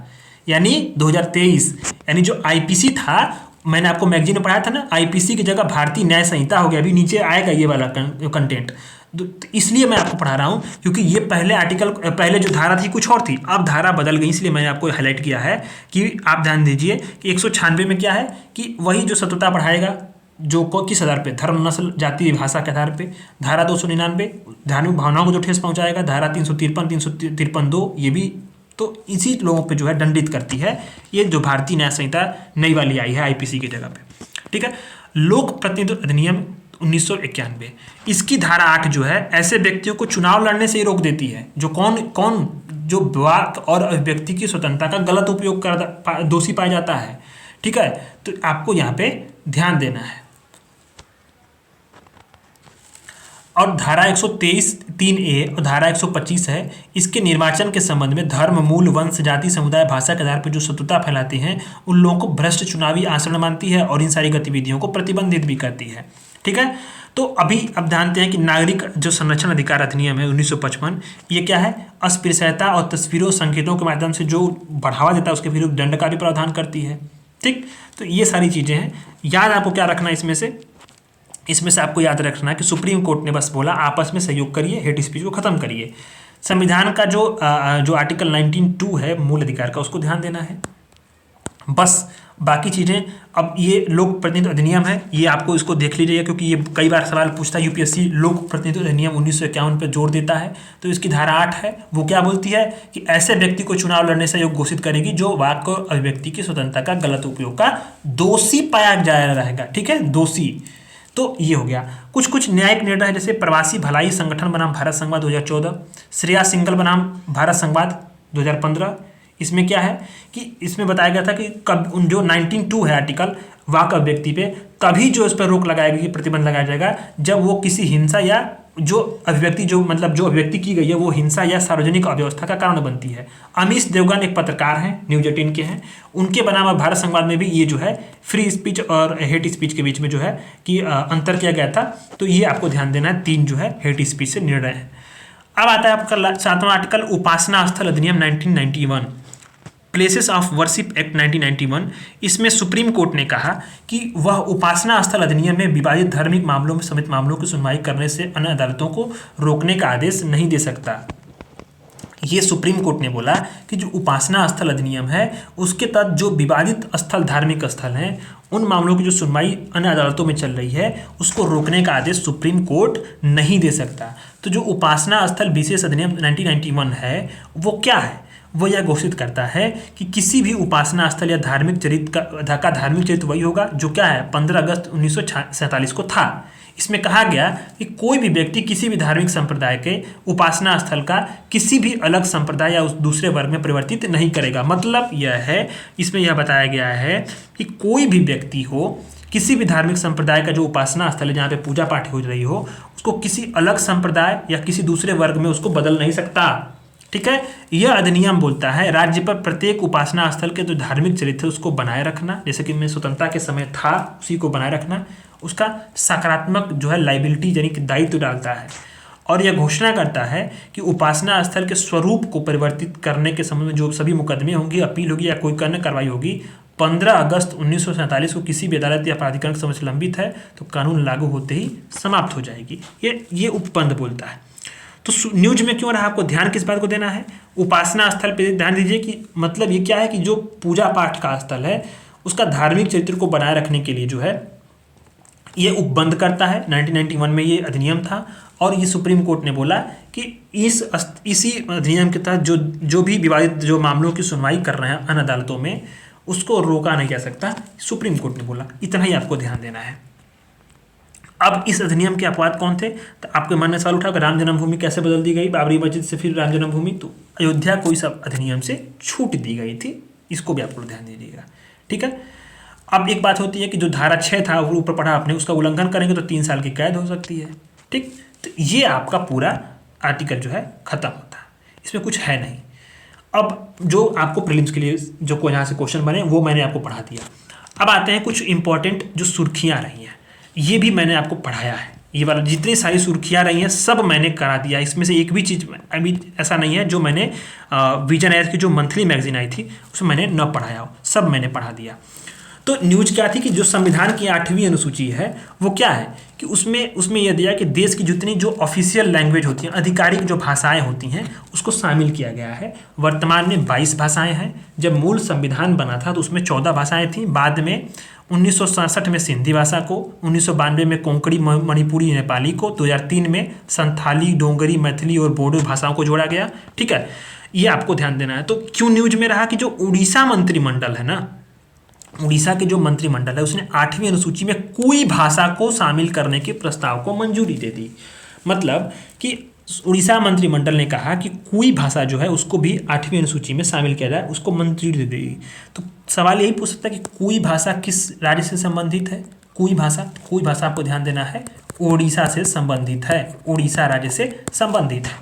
यानी 2023, यानी जो आईपीसी था, मैंने आपको मैगजीन में पढ़ाया था ना, आईपीसी की जगह भारतीय न्याय संहिता हो गया। अभी नीचे आएगा ये वाला कंटेंट, तो इसलिए मैं आपको पढ़ा रहा हूँ, क्योंकि ये पहले जो धारा थी कुछ और थी, अब धारा बदल गई, इसलिए मैंने आपको हाईलाइट किया है कि आप ध्यान दीजिए कि 196 में क्या है कि वही जो शत्रुता बढ़ाएगा, जो किस आधार पे, धर्म, नस्ल, जाति, भाषा के आधार पे। धारा 299 धार्मिक भावनाओं को जो ठेस पहुंचाएगा। धारा 353, 353(2) ये भी तो इसी लोगों पे जो है दंडित करती है, ये जो भारतीय न्याय संहिता नई वाली आई है आईपीसी की जगह पे। ठीक है। लोक प्रतिनिधित्व अधिनियम 1991, इसकी धारा 8 जो है ऐसे व्यक्तियों को चुनाव लड़ने से ही रोक देती है जो कौन जो वाक और अभिव्यक्ति की स्वतंत्रता का गलत उपयोग कर दोषी पाया जाता है। ठीक है, तो आपको यहाँ पे ध्यान देना है। और धारा 123(3)(a) और धारा 125 है, इसके निर्वाचन के संबंध में धर्म, मूल, वंश, जाति, समुदाय, भाषा के आधार पर जो शत्रुता फैलाते हैं उन लोगों को भ्रष्ट चुनावी आचरण मानती है और इन सारी गतिविधियों को प्रतिबंधित भी करती है। ठीक है। तो अब जानते हैं कि नागरिक जो संरक्षण अधिकार अधिनियम है 1955, ये क्या है, अस्पृश्यता और तस्वीरों, संकेतों के माध्यम से जो बढ़ावा देता है उसके विरुद्ध दंड का भी प्रावधान करती है। ठीक, तो ये सारी चीजें हैं। याद आपको क्या रखना है इसमें से आपको याद रखना है कि सुप्रीम कोर्ट ने बस बोला आपस में सहयोग करिए, हेट स्पीच को खत्म करिए। संविधान का जो आर्टिकल 19(2) है मूल अधिकार का, उसको ध्यान देना है बस। बाकी चीज़ें, अब ये लोक प्रतिनिधित्व अधिनियम है, ये आपको इसको देख लीजिएगा, क्योंकि ये कई बार सवाल पूछता है यूपीएससी। लोक प्रतिनिधित्व अधिनियम 1951 पर जोर देता है, तो इसकी धारा 8 है, वो क्या बोलती है कि ऐसे व्यक्ति को चुनाव लड़ने से योग्य घोषित करेगी जो वाक और अभिव्यक्ति की स्वतंत्रता का गलत उपयोग का दोषी पाया जाया रहेगा। ठीक है, दोषी। तो ये हो गया। कुछ न्यायिक निर्णय है, जैसे प्रवासी भलाई संगठन बनाम भारत संघवाद 2014, श्रेया सिंगल बनाम भारत संघवाद 2015। इसमें क्या है कि इसमें बताया गया था कि कब जो 19(2) है आर्टिकल वाक अभिव्यक्ति पे, तभी जो इस पर रोक लगाएगी, प्रतिबंध लगाया जाएगा जब वो किसी हिंसा या जो अभिव्यक्ति जो अभिव्यक्ति की गई है वो हिंसा या सार्वजनिक अव्यवस्था का कारण बनती है। अमीश देवगन एक पत्रकार हैं, न्यूज 18 के हैं, उनके बना हुआ भारत संवाद में भी ये जो है फ्री स्पीच और हेट स्पीच के बीच में जो है कि अंतर किया गया था। तो ये आपको ध्यान देना है, 3 जो है हेट स्पीच से निर्णय है। अब आता है आपका 7वां आर्टिकल, उपासना स्थल अधिनियम 1991, प्लेसेस ऑफ वर्शिप एक्ट 1991। इसमें सुप्रीम कोर्ट ने कहा कि वह उपासना स्थल अधिनियम में विवादित धार्मिक मामलों में समेत मामलों की सुनवाई करने से अन्य अदालतों को रोकने का आदेश नहीं दे सकता। ये सुप्रीम कोर्ट ने बोला कि जो उपासना स्थल अधिनियम है उसके तहत जो विवादित स्थल धार्मिक स्थल हैं उन मामलों की जो सुनवाई अन्य अदालतों में चल रही है उसको रोकने का आदेश सुप्रीम कोर्ट नहीं दे सकता। तो जो उपासना स्थल विशेष अधिनियम 1991 है वो क्या है, वो यह घोषित करता है कि किसी भी उपासना स्थल या धार्मिक चरित्र का धार्मिक चरित्र वही होगा जो क्या है 15 अगस्त 1947 को था। इसमें कहा गया कि कोई भी व्यक्ति किसी भी धार्मिक संप्रदाय के उपासना स्थल का किसी भी अलग संप्रदाय या उस दूसरे वर्ग में परिवर्तित नहीं करेगा। मतलब यह है, इसमें यह बताया गया है कि कोई भी व्यक्ति हो किसी भी धार्मिक संप्रदाय का जो उपासना स्थल है जहाँ पे पूजा पाठ हो रही हो उसको किसी अलग संप्रदाय या किसी दूसरे वर्ग में उसको बदल नहीं सकता। ठीक है, यह अधिनियम बोलता है राज्य पर प्रत्येक उपासना स्थल के जो धार्मिक चरित्र उसको बनाए रखना, जैसे कि मैं स्वतंत्रता के समय था उसी को बनाए रखना, उसका सकारात्मक जो है लाइबिलिटी यानी कि दायित्व डालता है। और यह घोषणा करता है कि उपासना स्थल के स्वरूप को परिवर्तित करने के संबंध में जो सभी मुकदमे होंगे, अपील होगी या कोई अन्य कार्रवाई होगी 15 अगस्त 1947 को किसी भी अदालत या प्राधिकरण के समक्ष लंबित है तो कानून लागू होते ही समाप्त हो जाएगी। ये उपबंध बोलता है। तो न्यूज में क्यों रहा, आपको ध्यान किस बात को देना है, उपासना स्थल पे ध्यान दीजिए कि मतलब ये क्या है कि जो पूजा पाठ का स्थल है उसका धार्मिक चरित्र को बनाए रखने के लिए जो है ये उपबंध करता है। 1991 में ये अधिनियम था और ये सुप्रीम कोर्ट ने बोला कि इसी अधिनियम के तहत जो भी विवादित जो मामलों की सुनवाई कर रहे हैं अन्य अदालतों में उसको रोका नहीं जा सकता, सुप्रीम कोर्ट ने बोला। इतना ही आपको ध्यान देना है। अब इस अधिनियम के अपवाद कौन थे, तो आपके मन में सवाल उठा कि राम जन्मभूमि कैसे बदल दी गई, बाबरी मस्जिद से फिर राम जन्मभूमि, तो अयोध्या को इस अधिनियम से छूट दी गई थी, इसको भी आप लोग ध्यान दीजिएगा। ठीक है, अब एक बात होती है कि जो धारा 6 था वो ऊपर पढ़ा आपने, उसका उल्लंघन करेंगे तो 3 साल की कैद हो सकती है। ठीक, तो ये आपका पूरा आर्टिकल जो है खत्म होता है, इसमें कुछ है नहीं। अब जो आपको प्रीलिम्स के लिए जो यहाँ से क्वेश्चन बने वो मैंने आपको पढ़ा दिया। अब आते हैं कुछ इंपॉर्टेंट जो सुर्खियाँ रही हैं, ये भी मैंने आपको पढ़ाया है। ये वाला जितनी सारी सुर्खियाँ रही हैं सब मैंने करा दिया। इसमें से एक भी चीज़ अभी ऐसा नहीं है जो मैंने विजन एज की जो मंथली मैगजीन आई थी उसमें मैंने न पढ़ाया हो, सब मैंने पढ़ा दिया। तो न्यूज क्या थी कि जो संविधान की 8वीं अनुसूची है वो क्या है कि उसमें यह दिया कि देश की जितनी जो ऑफिशियल लैंग्वेज होती हैं, आधिकारिक जो भाषाएं होती हैं उसको शामिल किया गया है। वर्तमान में 22 भाषाएं हैं। जब मूल संविधान बना था तो उसमें 14 भाषाएं थीं। बाद में 1967 में सिंधी भाषा को, 1992 में कोंकणी मणिपुरी नेपाली को, 2003 में संथाली डोंगरी मैथिली और बोडो भाषाओं को जोड़ा गया। ठीक है, ये आपको ध्यान देना है। तो क्यों न्यूज में रहा कि जो उड़ीसा मंत्रिमंडल है ना, उड़ीसा के जो मंत्रिमंडल है उसने 8वीं अनुसूची में कोई भाषा को शामिल करने के प्रस्ताव को मंजूरी दे दी। मतलब कि उड़ीसा मंत्रिमंडल ने कहा कि कोई भाषा जो है उसको भी 8वीं अनुसूची में शामिल किया जाए, उसको मंजूरी दे दी। तो सवाल यही पूछ सकता है कि कोई भाषा किस राज्य से संबंधित है। कोई भाषा आपको ध्यान देना है उड़ीसा से संबंधित है, उड़ीसा राज्य से संबंधित है।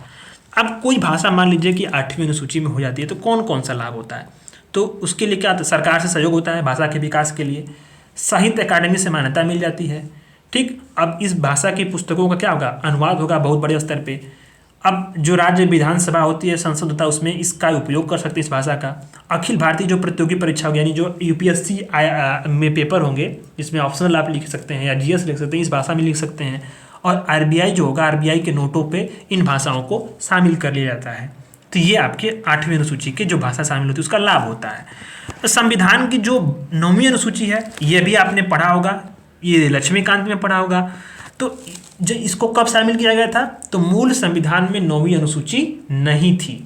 अब कोई भाषा मान लीजिए कि 8वीं अनुसूची में हो जाती है तो कौन कौन सा लाभ होता है, तो उसके लिए क्या सरकार से सहयोग होता है भाषा के विकास के लिए, साहित्य अकादमी से मान्यता मिल जाती है। ठीक, अब इस भाषा की पुस्तकों का क्या होगा, अनुवाद होगा बहुत बड़े स्तर पे। अब जो राज्य विधानसभा होती है, संसद होता है, उसमें इसका उपयोग कर सकते हैं इस भाषा का। अखिल भारतीय जो प्रतियोगी परीक्षा होगी यानी जो यूपीएससी में पेपर होंगे जिसमें ऑप्शनल आप लिख सकते हैं या जीएस लिख सकते हैं, इस भाषा में लिख सकते हैं। और आरबीआई जो होगा, आरबीआई के नोटों पे इन भाषाओं को शामिल कर लिया जाता है। तो ये आपके 8वीं अनुसूची के जो भाषा शामिल होती है उसका लाभ होता है। तो संविधान की जो 9वीं अनुसूची है ये भी आपने पढ़ा होगा, ये लक्ष्मीकांत में पढ़ा होगा। तो जो इसको कब शामिल किया गया था, तो मूल संविधान में 9वीं अनुसूची नहीं थी।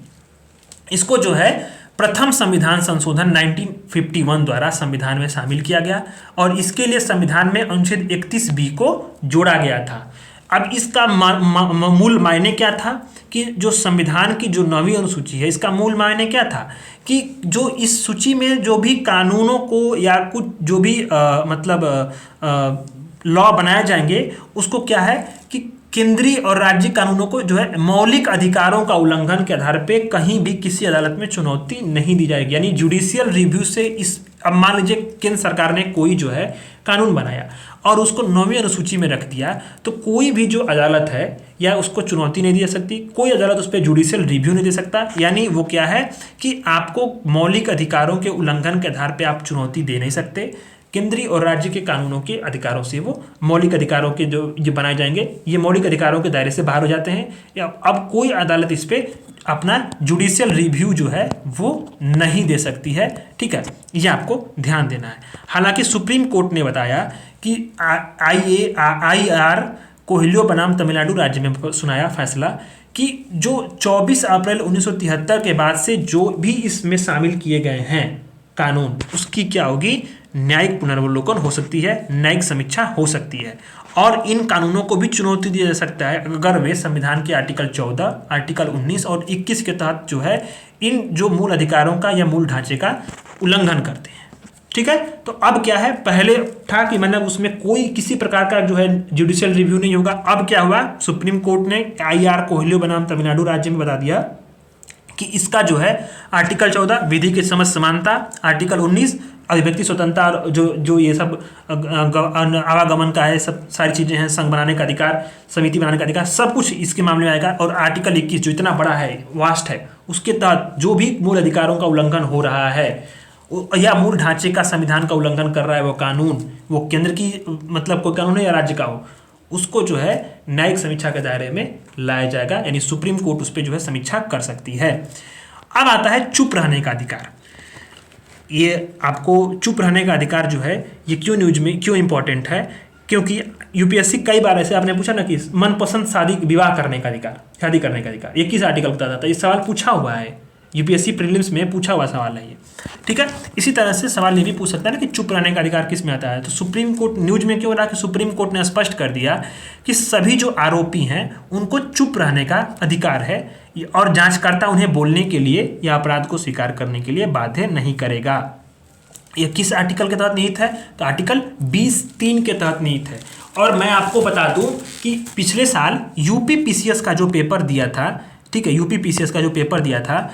इसको जो है प्रथम संविधान संशोधन 1951 द्वारा संविधान में शामिल किया गया और इसके लिए संविधान में अनुच्छेद 31B को जोड़ा गया था। अब इसका मूल मायने क्या था कि जो संविधान की जो 9वीं अनुसूची है इसका मूल मायने क्या था कि जो इस सूची में जो भी कानूनों को या कुछ जो भी लॉ बनाए जाएंगे उसको क्या है कि केंद्रीय और राज्य कानूनों को जो है मौलिक अधिकारों का उल्लंघन के आधार पे कहीं भी किसी अदालत में चुनौती नहीं दी जाएगी। यानी जुडिशियल रिव्यू से इस, अब मान लीजिए केंद्र सरकार ने कोई जो है कानून बनाया और उसको 9वीं अनुसूची में रख दिया, तो कोई भी जो अदालत है या उसको चुनौती नहीं दी जा सकती, कोई अदालत उस पर जुडिशियल रिव्यू नहीं दे सकता। यानी वो क्या है कि आपको मौलिक अधिकारों के उल्लंघन के आधार पर आप चुनौती दे नहीं सकते। केंद्रीय और राज्य के कानूनों के अधिकारों से वो मौलिक अधिकारों के जो बनाए जाएंगे, ये मौलिक अधिकारों के दायरे से बाहर हो जाते हैं। या अब कोई अदालत इस पे अपना जुडिशियल रिव्यू जो है वो नहीं दे सकती है। ठीक है, ये आपको ध्यान देना है। हालांकि सुप्रीम कोर्ट ने बताया कि IR कोहिलियो बनाम तमिलनाडु राज्य में सुनाया फैसला कि जो 24 अप्रैल 1973 के बाद से जो भी इसमें शामिल किए गए हैं कानून, उसकी क्या होगी, न्यायिक पुनर्वलोकन हो सकती है, न्यायिक समीक्षा हो सकती है। और इन कानूनों को भी चुनौती दिया जा सकता है अगर वे संविधान के आर्टिकल 14, आर्टिकल 19 और 21 के तहत जो है इन जो मूल अधिकारों का या मूल ढांचे का उल्लंघन करते हैं। ठीक है, तो अब क्या है, पहले था कि मतलब उसमें कोई किसी प्रकार का जो है जुडिशियल रिव्यू नहीं होगा। अब क्या हुआ, सुप्रीम कोर्ट ने IR कोहिलियो बनाम तमिलनाडु राज्य में बता दिया कि इसका जो है आर्टिकल 14 विधि की समझ समानता, आर्टिकल 19 अभिव्यक्ति स्वतंत्रता और जो ये सब आवागमन का है, सब सारी चीज़ें हैं, संघ बनाने का अधिकार, समिति बनाने का अधिकार, सब कुछ इसके मामले में आएगा। और आर्टिकल 21 जो इतना बड़ा है, वास्ट है, उसके तहत जो भी मूल अधिकारों का उल्लंघन हो रहा है या मूल ढांचे का संविधान का उल्लंघन कर रहा है वो कानून, वो केंद्र की मतलब कोई कानून है या राज्य का हो, उसको जो है न्यायिक समीक्षा के दायरे में लाया जाएगा। यानी सुप्रीम कोर्ट उस पर जो है समीक्षा कर सकती है। अब आता है चुप रहने का अधिकार। ये आपको चुप रहने का अधिकार जो है ये क्यों न्यूज में क्यों इंपॉर्टेंट है, क्योंकि यूपीएससी कई बार ऐसे आपने पूछा ना कि मनपसंद शादी विवाह करने का अधिकार, शादी करने का अधिकार, ये किस आर्टिकल बताता था, ये सवाल पूछा हुआ है यूपीएससी प्रीलिम्स में, पूछा हुआ सवाल है ये। ठीक है, इसी तरह से सवाल ये भी पूछ सकता है ना कि चुप रहने का अधिकार किस में आता है। तो सुप्रीम कोर्ट न्यूज में क्यों रहा कि सुप्रीम कोर्ट ने स्पष्ट कर दिया कि सभी जो आरोपी हैं उनको चुप रहने का अधिकार है और जांचकर्ता उन्हें बोलने के लिए या अपराध को स्वीकार करने के लिए बाध्य नहीं करेगा। यह किस आर्टिकल के तहत निहित है, तो आर्टिकल 20(3) के तहत निहित है। और मैं आपको बता दूं कि पिछले साल यूपी पीसीएस का जो पेपर दिया था, ठीक है, यूपी पीसीएस का जो पेपर दिया था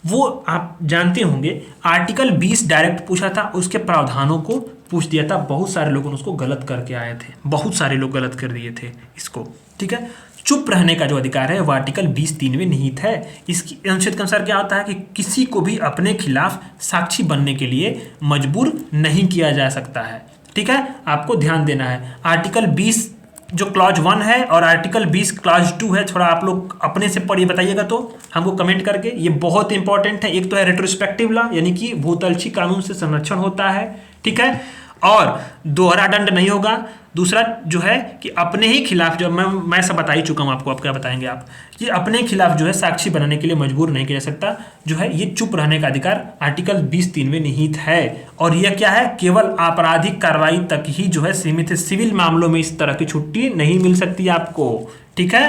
वो आप जानते होंगे, आर्टिकल 20 डायरेक्ट पूछा था, उसके प्रावधानों को पूछ दिया था। बहुत सारे लोगों ने उसको गलत करके आए थे, बहुत सारे लोग गलत कर दिए थे इसको। ठीक है, चुप रहने का जो अधिकार है वो आर्टिकल 20(3) में निहित है। इसकी अनुच्छेद के अनुसार क्या होता है कि किसी को भी अपने खिलाफ साक्षी बनने के लिए मजबूर नहीं किया जा सकता है। ठीक है, आपको ध्यान देना है। आर्टिकल 20 जो क्लॉज 1 है और आर्टिकल 20 क्लॉज 2 है, थोड़ा आप लोग अपने से पढ़िए, बताइएगा तो हमको कमेंट करके, ये बहुत इंपॉर्टेंट है। एक तो है रेट्रोस्पेक्टिव लॉ, यानी कि भूतलक्षी कानून से संरक्षण होता है। ठीक है, और दोहरा दंड नहीं होगा। दूसरा जो है कि अपने ही खिलाफ, जो मैं सब बता ही चुका हूँ आपको, अब क्या बताएंगे आप, कि अपने खिलाफ जो है साक्षी बनाने के लिए मजबूर नहीं किया जा सकता। जो है ये चुप रहने का अधिकार आर्टिकल 20(3) में निहित है। और यह क्या है, केवल आपराधिक कार्रवाई तक ही जो है सीमित है। सिविल मामलों में इस तरह की छुट्टी नहीं मिल सकती आपको। ठीक है,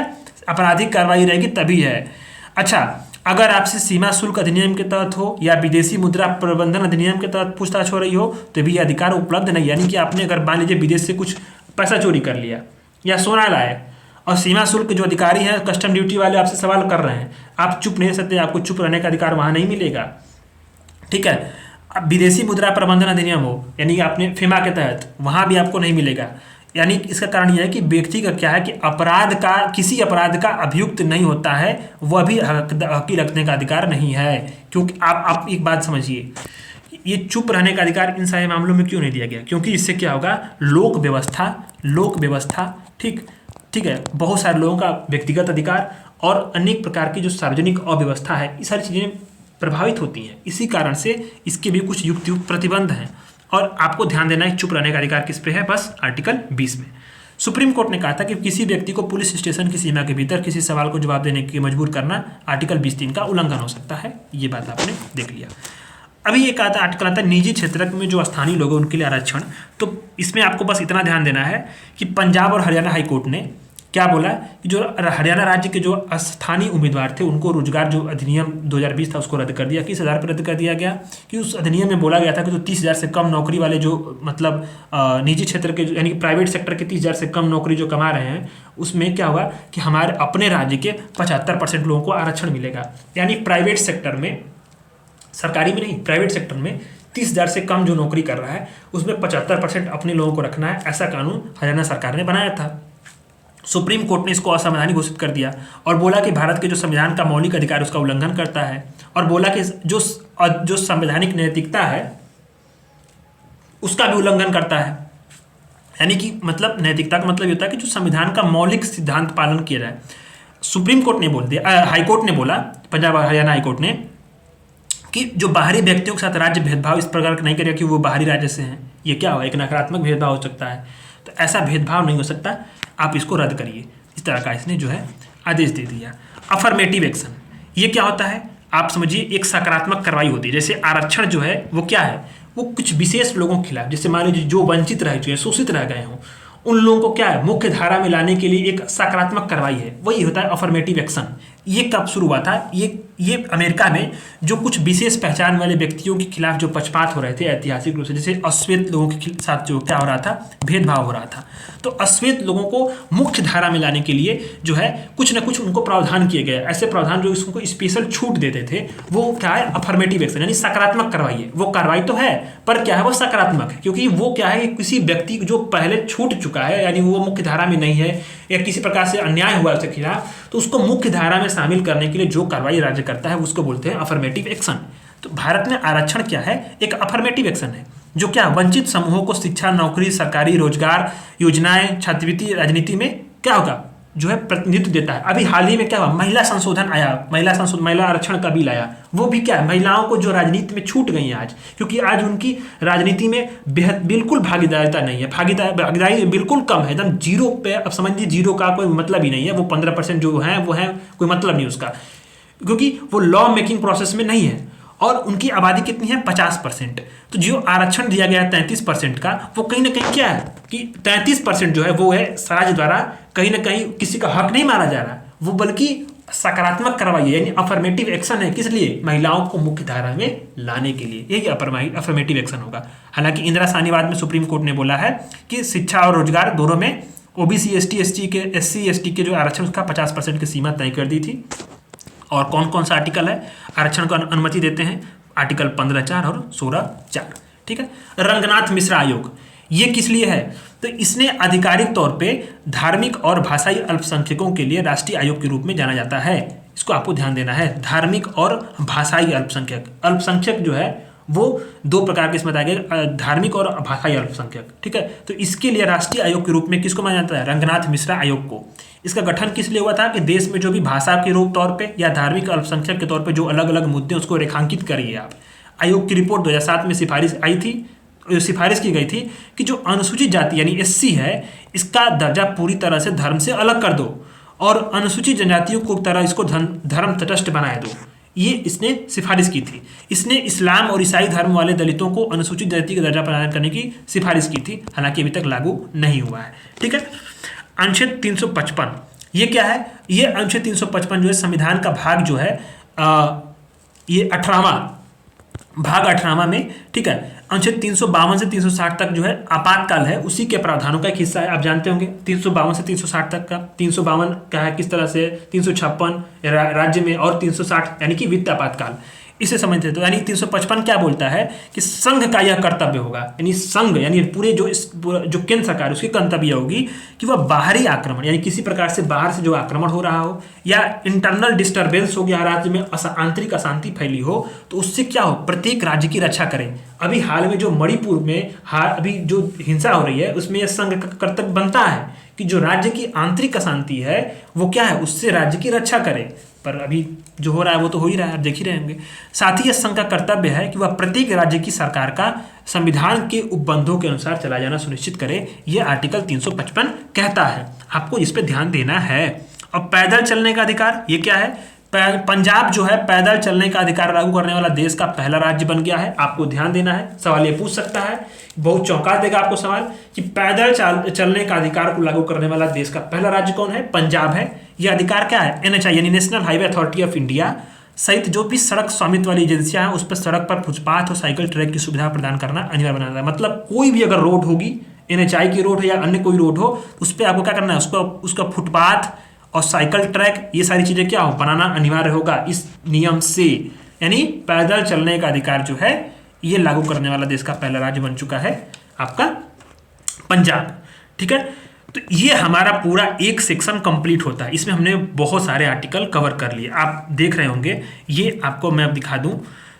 आपराधिक कार्रवाई रहेगी तभी है। अच्छा, अगर आपसे सीमा शुल्क अधिनियम के तहत हो या विदेशी मुद्रा प्रबंधन अधिनियम के तहत पूछताछ हो रही हो तो भी अधिकार उपलब्ध नहीं। यानी कि आपने अगर मान लीजिए विदेश से कुछ पैसा चोरी कर लिया या सोना लाए और सीमा शुल्क जो अधिकारी हैं, कस्टम ड्यूटी वाले आपसे सवाल कर रहे हैं, आप चुप नहीं सकते, आपको चुप रहने का अधिकार वहाँ नहीं मिलेगा। ठीक है, अब विदेशी मुद्रा प्रबंधन अधिनियम हो, यानी कि आपने FEMA के तहत, वहाँ भी आपको नहीं मिलेगा। यानी इसका कारण यह है कि व्यक्ति का क्या है कि किसी अपराध का अभियुक्त नहीं होता है, वह भी हकी रखने का अधिकार नहीं है। क्योंकि आप एक बात समझिए, ये चुप रहने का अधिकार इन सारे मामलों में क्यों नहीं दिया गया, क्योंकि इससे क्या होगा, लोक व्यवस्था ठीक है, बहुत सारे लोगों का व्यक्तिगत अधिकार और अनेक प्रकार की जो सार्वजनिक अव्यवस्था है, ये सारी चीज़ें प्रभावित होती हैं। इसी कारण से इसके भी कुछ युक्त प्रतिबंध हैं। और आपको ध्यान देना है चुप रहने का अधिकार किस पे है, बस आर्टिकल 20 में। सुप्रीम कोर्ट ने कहा था कि किसी व्यक्ति को पुलिस स्टेशन की सीमा के भीतर किसी सवाल को जवाब देने के मजबूर करना आर्टिकल 20(3) का उल्लंघन हो सकता है। ये बात आपने देख लिया। अभी ये कहा था आर्टिकल आता है निजी क्षेत्र में जो स्थानीय लोग हैं उनके लिए आरक्षण। तो इसमें आपको बस इतना ध्यान देना है कि पंजाब और हरियाणा हाईकोर्ट ने क्या बोला कि जो हरियाणा राज्य के जो स्थानीय उम्मीदवार थे उनको रोजगार जो अधिनियम 2020 था उसको रद्द कर दिया। किस आधार पर रद्द कर दिया गया कि उस अधिनियम में बोला गया था कि जो 30,000 से कम नौकरी वाले जो मतलब निजी क्षेत्र के यानी कि प्राइवेट सेक्टर के 30,000 से कम नौकरी जो कमा रहे हैं उसमें क्या होगा कि हमारे अपने राज्य के 75% लोगों को आरक्षण मिलेगा। यानी प्राइवेट सेक्टर में, सरकारी में नहीं, प्राइवेट सेक्टर में 30,000 से कम जो नौकरी कर रहा है उसमें 75% अपने लोगों को रखना है, ऐसा कानून हरियाणा सरकार ने बनाया था। सुप्रीम कोर्ट ने इसको असंवैधानिक घोषित कर दिया और बोला कि भारत के जो संविधान का मौलिक अधिकार उसका उल्लंघन करता है, और बोला कि जो संवैधानिक नैतिकता है उसका भी उल्लंघन करता है। यानी कि मतलब नैतिकता का मतलब ये होता है कि जो संविधान का मौलिक सिद्धांत पालन किया जाए। सुप्रीम कोर्ट ने बोल दिया, हाईकोर्ट ने बोला, पंजाब हरियाणा हाईकोर्ट ने, कि जो बाहरी व्यक्तियों के साथ राज्य भेदभाव इस प्रकार का नहीं करेगा कि वो बाहरी राज्य से हैं, ये क्या हुआ, एक नकारात्मक भेदभाव हो सकता है। तो ऐसा भेदभाव नहीं हो सकता, आप इसको रद्द करिए। इस तरह का इसने जो है आदेश दे दिया। अफर्मेटिव एक्शन, ये क्या होता है, आप समझिए एक सकारात्मक कार्रवाई होती है। जैसे आरक्षण जो है वो क्या है, वो कुछ विशेष लोगों के खिलाफ, जैसे मान लीजिए जो वंचित रह चुके हैं, शोषित रह गए हों, उन लोगों को क्या है मुख्य धारा में लाने के लिए एक सकारात्मक कार्रवाई है, वही होता है अफर्मेटिव एक्शन। ये कब शुरू हुआ था, ये अमेरिका में जो कुछ विशेष पहचान वाले व्यक्तियों के खिलाफ जो पक्षपात हो रहे थे ऐतिहासिक रूप से, जैसे अश्वेत लोगों के साथ जो क्या हो रहा था, भेदभाव हो रहा था, तो अश्वेत लोगों को मुख्य धारा में लाने के लिए जो है कुछ ना कुछ उनको प्रावधान किए गए। ऐसे प्रावधान जो उसको स्पेशल छूट देते थे, वो क्या है अफर्मेटिव एक्शन, यानी सकारात्मक कार्रवाई है। वो कार्रवाई तो है पर क्या है वो सकारात्मक है, क्योंकि वो क्या है किसी व्यक्ति जो पहले छूट चुका है, यानी वो मुख्य धारा में नहीं है या किसी प्रकार से अन्याय हुआ उसके खिलाफ, तो उसको मुख्य धारा में शामिल करने के लिए जो कार्रवाई राज्य करता है उसको बोलते हैं अफर्मेटिव एक्शन। तो भारत में आरक्षण क्या है, एक अफर्मेटिव एक्शन है, जो क्या वंचित समूहों को शिक्षा, नौकरी, सरकारी रोजगार योजनाएं, छात्रवृत्ति, राजनीति में क्या होगा जो है प्रतिनिधित्व देता है। अभी हाल ही में क्या हुआ, महिला संशोधन आया, महिला आरक्षण का बिल आया, वो भी क्या है महिलाओं को जो राजनीति में छूट गई है आज, क्योंकि आज उनकी राजनीति में बिल्कुल भागीदारिता नहीं है, भागीदारी बिल्कुल कम है, एकदम जीरो पे। अब समझिए जीरो का कोई मतलब ही नहीं है, वो 15% जो है वो है, कोई मतलब नहीं उसका, क्योंकि वो लॉ मेकिंग प्रोसेस में नहीं है। और उनकी आबादी कितनी है 50%। तो जो आरक्षण दिया गया है 33% का, वो कहीं ना कहीं क्या है कि 33% जो है वो है राज्य द्वारा कहीं ना कहीं किसी का हक नहीं माना जा रहा, वो बल्कि सकारात्मक कार्रवाई है, यानी अफर्मेटिव एक्शन है। किस लिए, महिलाओं को मुख्य धारा में लाने के लिए, यही अफर्मेटिव एक्शन होगा। हालांकि इंदिरा साहनीवाद में सुप्रीम कोर्ट ने बोला है कि शिक्षा और रोजगार दोनों में ओबीसी एससी एसटी के जो आरक्षण उसका 50% की सीमा तय कर दी थी। और कौन कौन सा आर्टिकल है आरक्षण को अनुमति देते हैं, आर्टिकल 15(4) और 16(4). ठीक है। रंगनाथ मिश्रा आयोग, ये किस लिए है, तो इसने आधिकारिक तौर पे धार्मिक और भाषाई अल्पसंख्यकों के लिए राष्ट्रीय आयोग के रूप में जाना जाता है। इसको आपको ध्यान देना है, धार्मिक और भाषाई अल्पसंख्यक। अल्पसंख्यक जो है वो दो प्रकार के इसमें बताया गया, धार्मिक और भाषाई अल्पसंख्यक। ठीक है, तो इसके लिए राष्ट्रीय आयोग के रूप में किसको माना जाता है, रंगनाथ मिश्रा आयोग को। इसका गठन किस लिए हुआ था कि देश में जो भी भाषा के रूप तौर पे या धार्मिक अल्पसंख्यक के तौर पे जो अलग अलग मुद्दे उसको रेखांकित करिए आप। आयोग की रिपोर्ट 2007 में सिफारिश आई थी, सिफारिश की गई थी कि जो अनुसूचित जाति यानी एससी है, इसका दर्जा पूरी तरह से धर्म से अलग कर दो और अनुसूचित जनजातियों को तरह इसको धर्म तटस्थ बनाए दो। ये इसने सिफारिश की थी। इसने इस्लाम और ईसाई धर्म वाले दलितों को अनुसूचित जाति का दर्जा प्रदान करने की सिफारिश की थी, हालांकि अभी तक लागू नहीं हुआ है। ठीक है। अनुच्छेद 355, ये क्या है, ये अनुच्छेद 355 जो है संविधान का भाग जो है ये 18वां भाग 18वां में, ठीक है, अनुच्छेद 352 से 360 तक जो है आपातकाल है, उसी के प्रावधानों का एक हिस्सा है। आप जानते होंगे 352 से 360 तक का, 352 क्या है किस तरह से, 356 राज्य में और 360 यानी कि वित्त आपातकाल, इसे समझते तो यानी 355 क्या बोलता है कि संघ का यह कर्तव्य होगा, यानी संघ यानी पूरे जो केंद्र सरकार उसकी कर्तव्य होगी कि वह बाहरी आक्रमण यानी किसी प्रकार से बाहर से जो आक्रमण हो रहा हो या इंटरनल डिस्टर्बेंस हो गया, राज्य में आंतरिक अशांति फैली हो, तो उससे क्या हो प्रत्येक राज्य की रक्षा करें। अभी हाल में जो मणिपुर में अभी जो हिंसा हो रही है उसमें यह संघ का कर्तव्य बनता है कि जो राज्य की आंतरिक अशांति है वो क्या है उससे राज्य की रक्षा करे। पर अभी जो हो रहा है वो तो हो ही रहा है, आप देख ही रहे होंगे। साथ ही यह संघ का कर्तव्य है कि वह प्रत्येक राज्य की सरकार का संविधान के उपबंधों के अनुसार चला जाना सुनिश्चित करे, यह आर्टिकल 355 कहता है। आपको इस पे ध्यान देना है। अब पैदल चलने का अधिकार, ये क्या है, पंजाब जो है पैदल चलने का अधिकार लागू करने वाला देश का पहला राज्य बन गया है। आपको ध्यान देना है, सवाल ये पूछ सकता है, बहुत चौंका देगा आपको सवाल कि पैदल चलने का अधिकार को लागू करने वाला देश का पहला राज्य कौन है? पंजाब है। यह अधिकार क्या है? NHI यानी national highway authority of India सहित जो भी सड़क स्वामित्व वाली एजेंसियां हैं उस पर सड़क पर फुटपाथ और साइकिल ट्रैक की सुविधा प्रदान करना अनिवार्य बनाना है। मतलब कोई भी अगर रोड होगी, NHI की रोड हो या अन्य कोई रोड हो, उस पर आपको क्या करना है? उसका फुटपाथ और साइकिल ट्रैक ये सारी चीजें क्या हो, बनाना अनिवार्य होगा इस नियम से। यानी पैदल चलने का अधिकार जो है ये लागू करने वाला देश का पहला राज्य बन चुका है आपका पंजाब। ठीक है, तो ये हमारा पूरा एक सेक्शन कंप्लीट होता है। इसमें हमने बहुत सारे आर्टिकल कवर कर लिए, आप देख रहे होंगे। ये आपको मैं अब दिखा दूं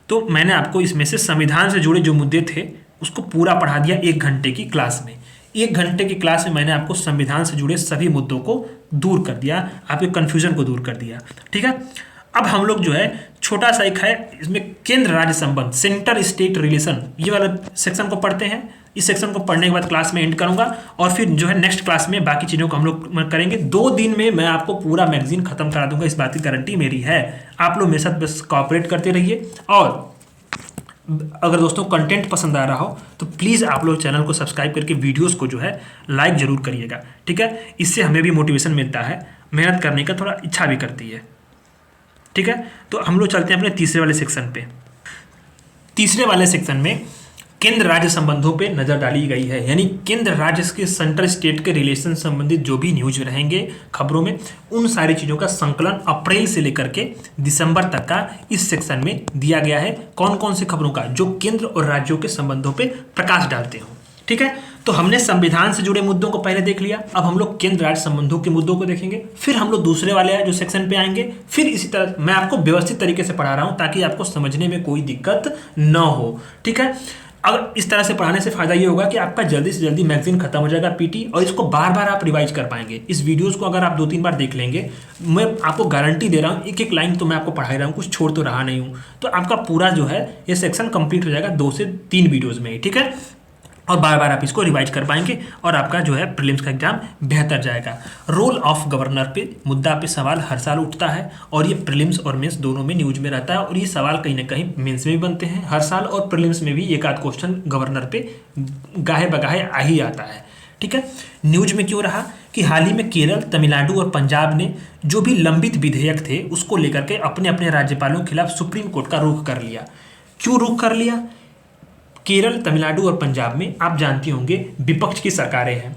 तो मैंने आपको इसमें से संविधान से जुड़े जो मुद्दे थे उसको पूरा पढ़ा दिया 1 घंटे की क्लास में। 1 घंटे की क्लास में मैंने आपको संविधान से जुड़े सभी मुद्दों को दूर कर दिया, आपके कंफ्यूजन को दूर कर दिया। ठीक है, अब हम लोग जो है छोटा सा एक है इसमें केंद्र राज्य संबंध, सेंटर स्टेट रिलेशन, ये वाला सेक्शन को पढ़ते हैं। इस सेक्शन को पढ़ने के बाद क्लास में एंड करूंगा और फिर जो है नेक्स्ट क्लास में बाकी चीज़ों को हम लोग करेंगे। 2 दिन में मैं आपको पूरा मैगजीन खत्म करा दूंगा, इस बात की गारंटी मेरी है। आप लोग मेरे साथ बस कोऑपरेट करते रहिए, और अगर दोस्तों कंटेंट पसंद आ रहा हो तो प्लीज़ आप लोग चैनल को सब्सक्राइब करके वीडियोस को जो है लाइक जरूर करिएगा। ठीक है, इससे हमें भी मोटिवेशन मिलता है, मेहनत करने का थोड़ा इच्छा भी करती है। ठीक है, तो हम लोग चलते हैं अपने तीसरे वाले सेक्शन पे। तीसरे वाले सेक्शन में केंद्र राज्य संबंधों पे नजर डाली गई है, यानी केंद्र राज्य के सेंट्रल स्टेट के रिलेशन संबंधित जो भी न्यूज रहेंगे खबरों में, उन सारी चीज़ों का संकलन अप्रैल से लेकर के दिसंबर तक का इस सेक्शन में दिया गया है। कौन कौन सी खबरों का जो केंद्र और राज्यों के संबंधों पे प्रकाश डालते हो। ठीक है, तो हमने संविधान से जुड़े मुद्दों को पहले देख लिया, अब हम लोग केंद्र राज्य संबंधों के मुद्दों को देखेंगे, फिर हम लोग दूसरे वाले जो सेक्शन पे आएंगे, फिर इसी तरह मैं आपको व्यवस्थित तरीके से पढ़ा रहा हूं ताकि आपको समझने में कोई दिक्कत न हो। ठीक है, अगर इस तरह से पढ़ाने से फायदा ये होगा कि आपका जल्दी से जल्दी मैगजीन खत्म हो जाएगा पीटी, और इसको बार बार आप रिवाइज कर पाएंगे। इस वीडियोस को अगर आप 2-3 बार देख लेंगे, मैं आपको गारंटी दे रहा हूँ, एक एक लाइन तो मैं आपको पढ़ा ही रहा हूँ, कुछ छोड़ तो रहा नहीं हूँ, तो आपका पूरा जो है ये सेक्शन कंप्लीट हो जाएगा 2 से 3 वीडियोज़ में ही। ठीक है, और बार बार आप इसको रिवाइज कर पाएंगे और आपका जो है प्रीलिम्स का एग्जाम बेहतर जाएगा। रोल ऑफ गवर्नर पे मुद्दा पे सवाल हर साल उठता है, और ये प्रीलिम्स और मेंस दोनों में न्यूज में रहता है, और ये सवाल कहीं ना कहीं मेंस में भी बनते हैं हर साल, और प्रीलिम्स में भी एक आध क्वेश्चन गवर्नर पे गाहे बगाहे आ ही आता है। ठीक है, न्यूज में क्यों रहा कि हाल ही में केरल, तमिलनाडु और पंजाब ने जो भी लंबित विधेयक थे उसको लेकर के अपने अपने राज्यपालों के खिलाफ सुप्रीम कोर्ट का रुख कर लिया। क्यों रुख कर लिया? केरल, तमिलनाडु और पंजाब में आप जानते होंगे विपक्ष की सरकारें हैं,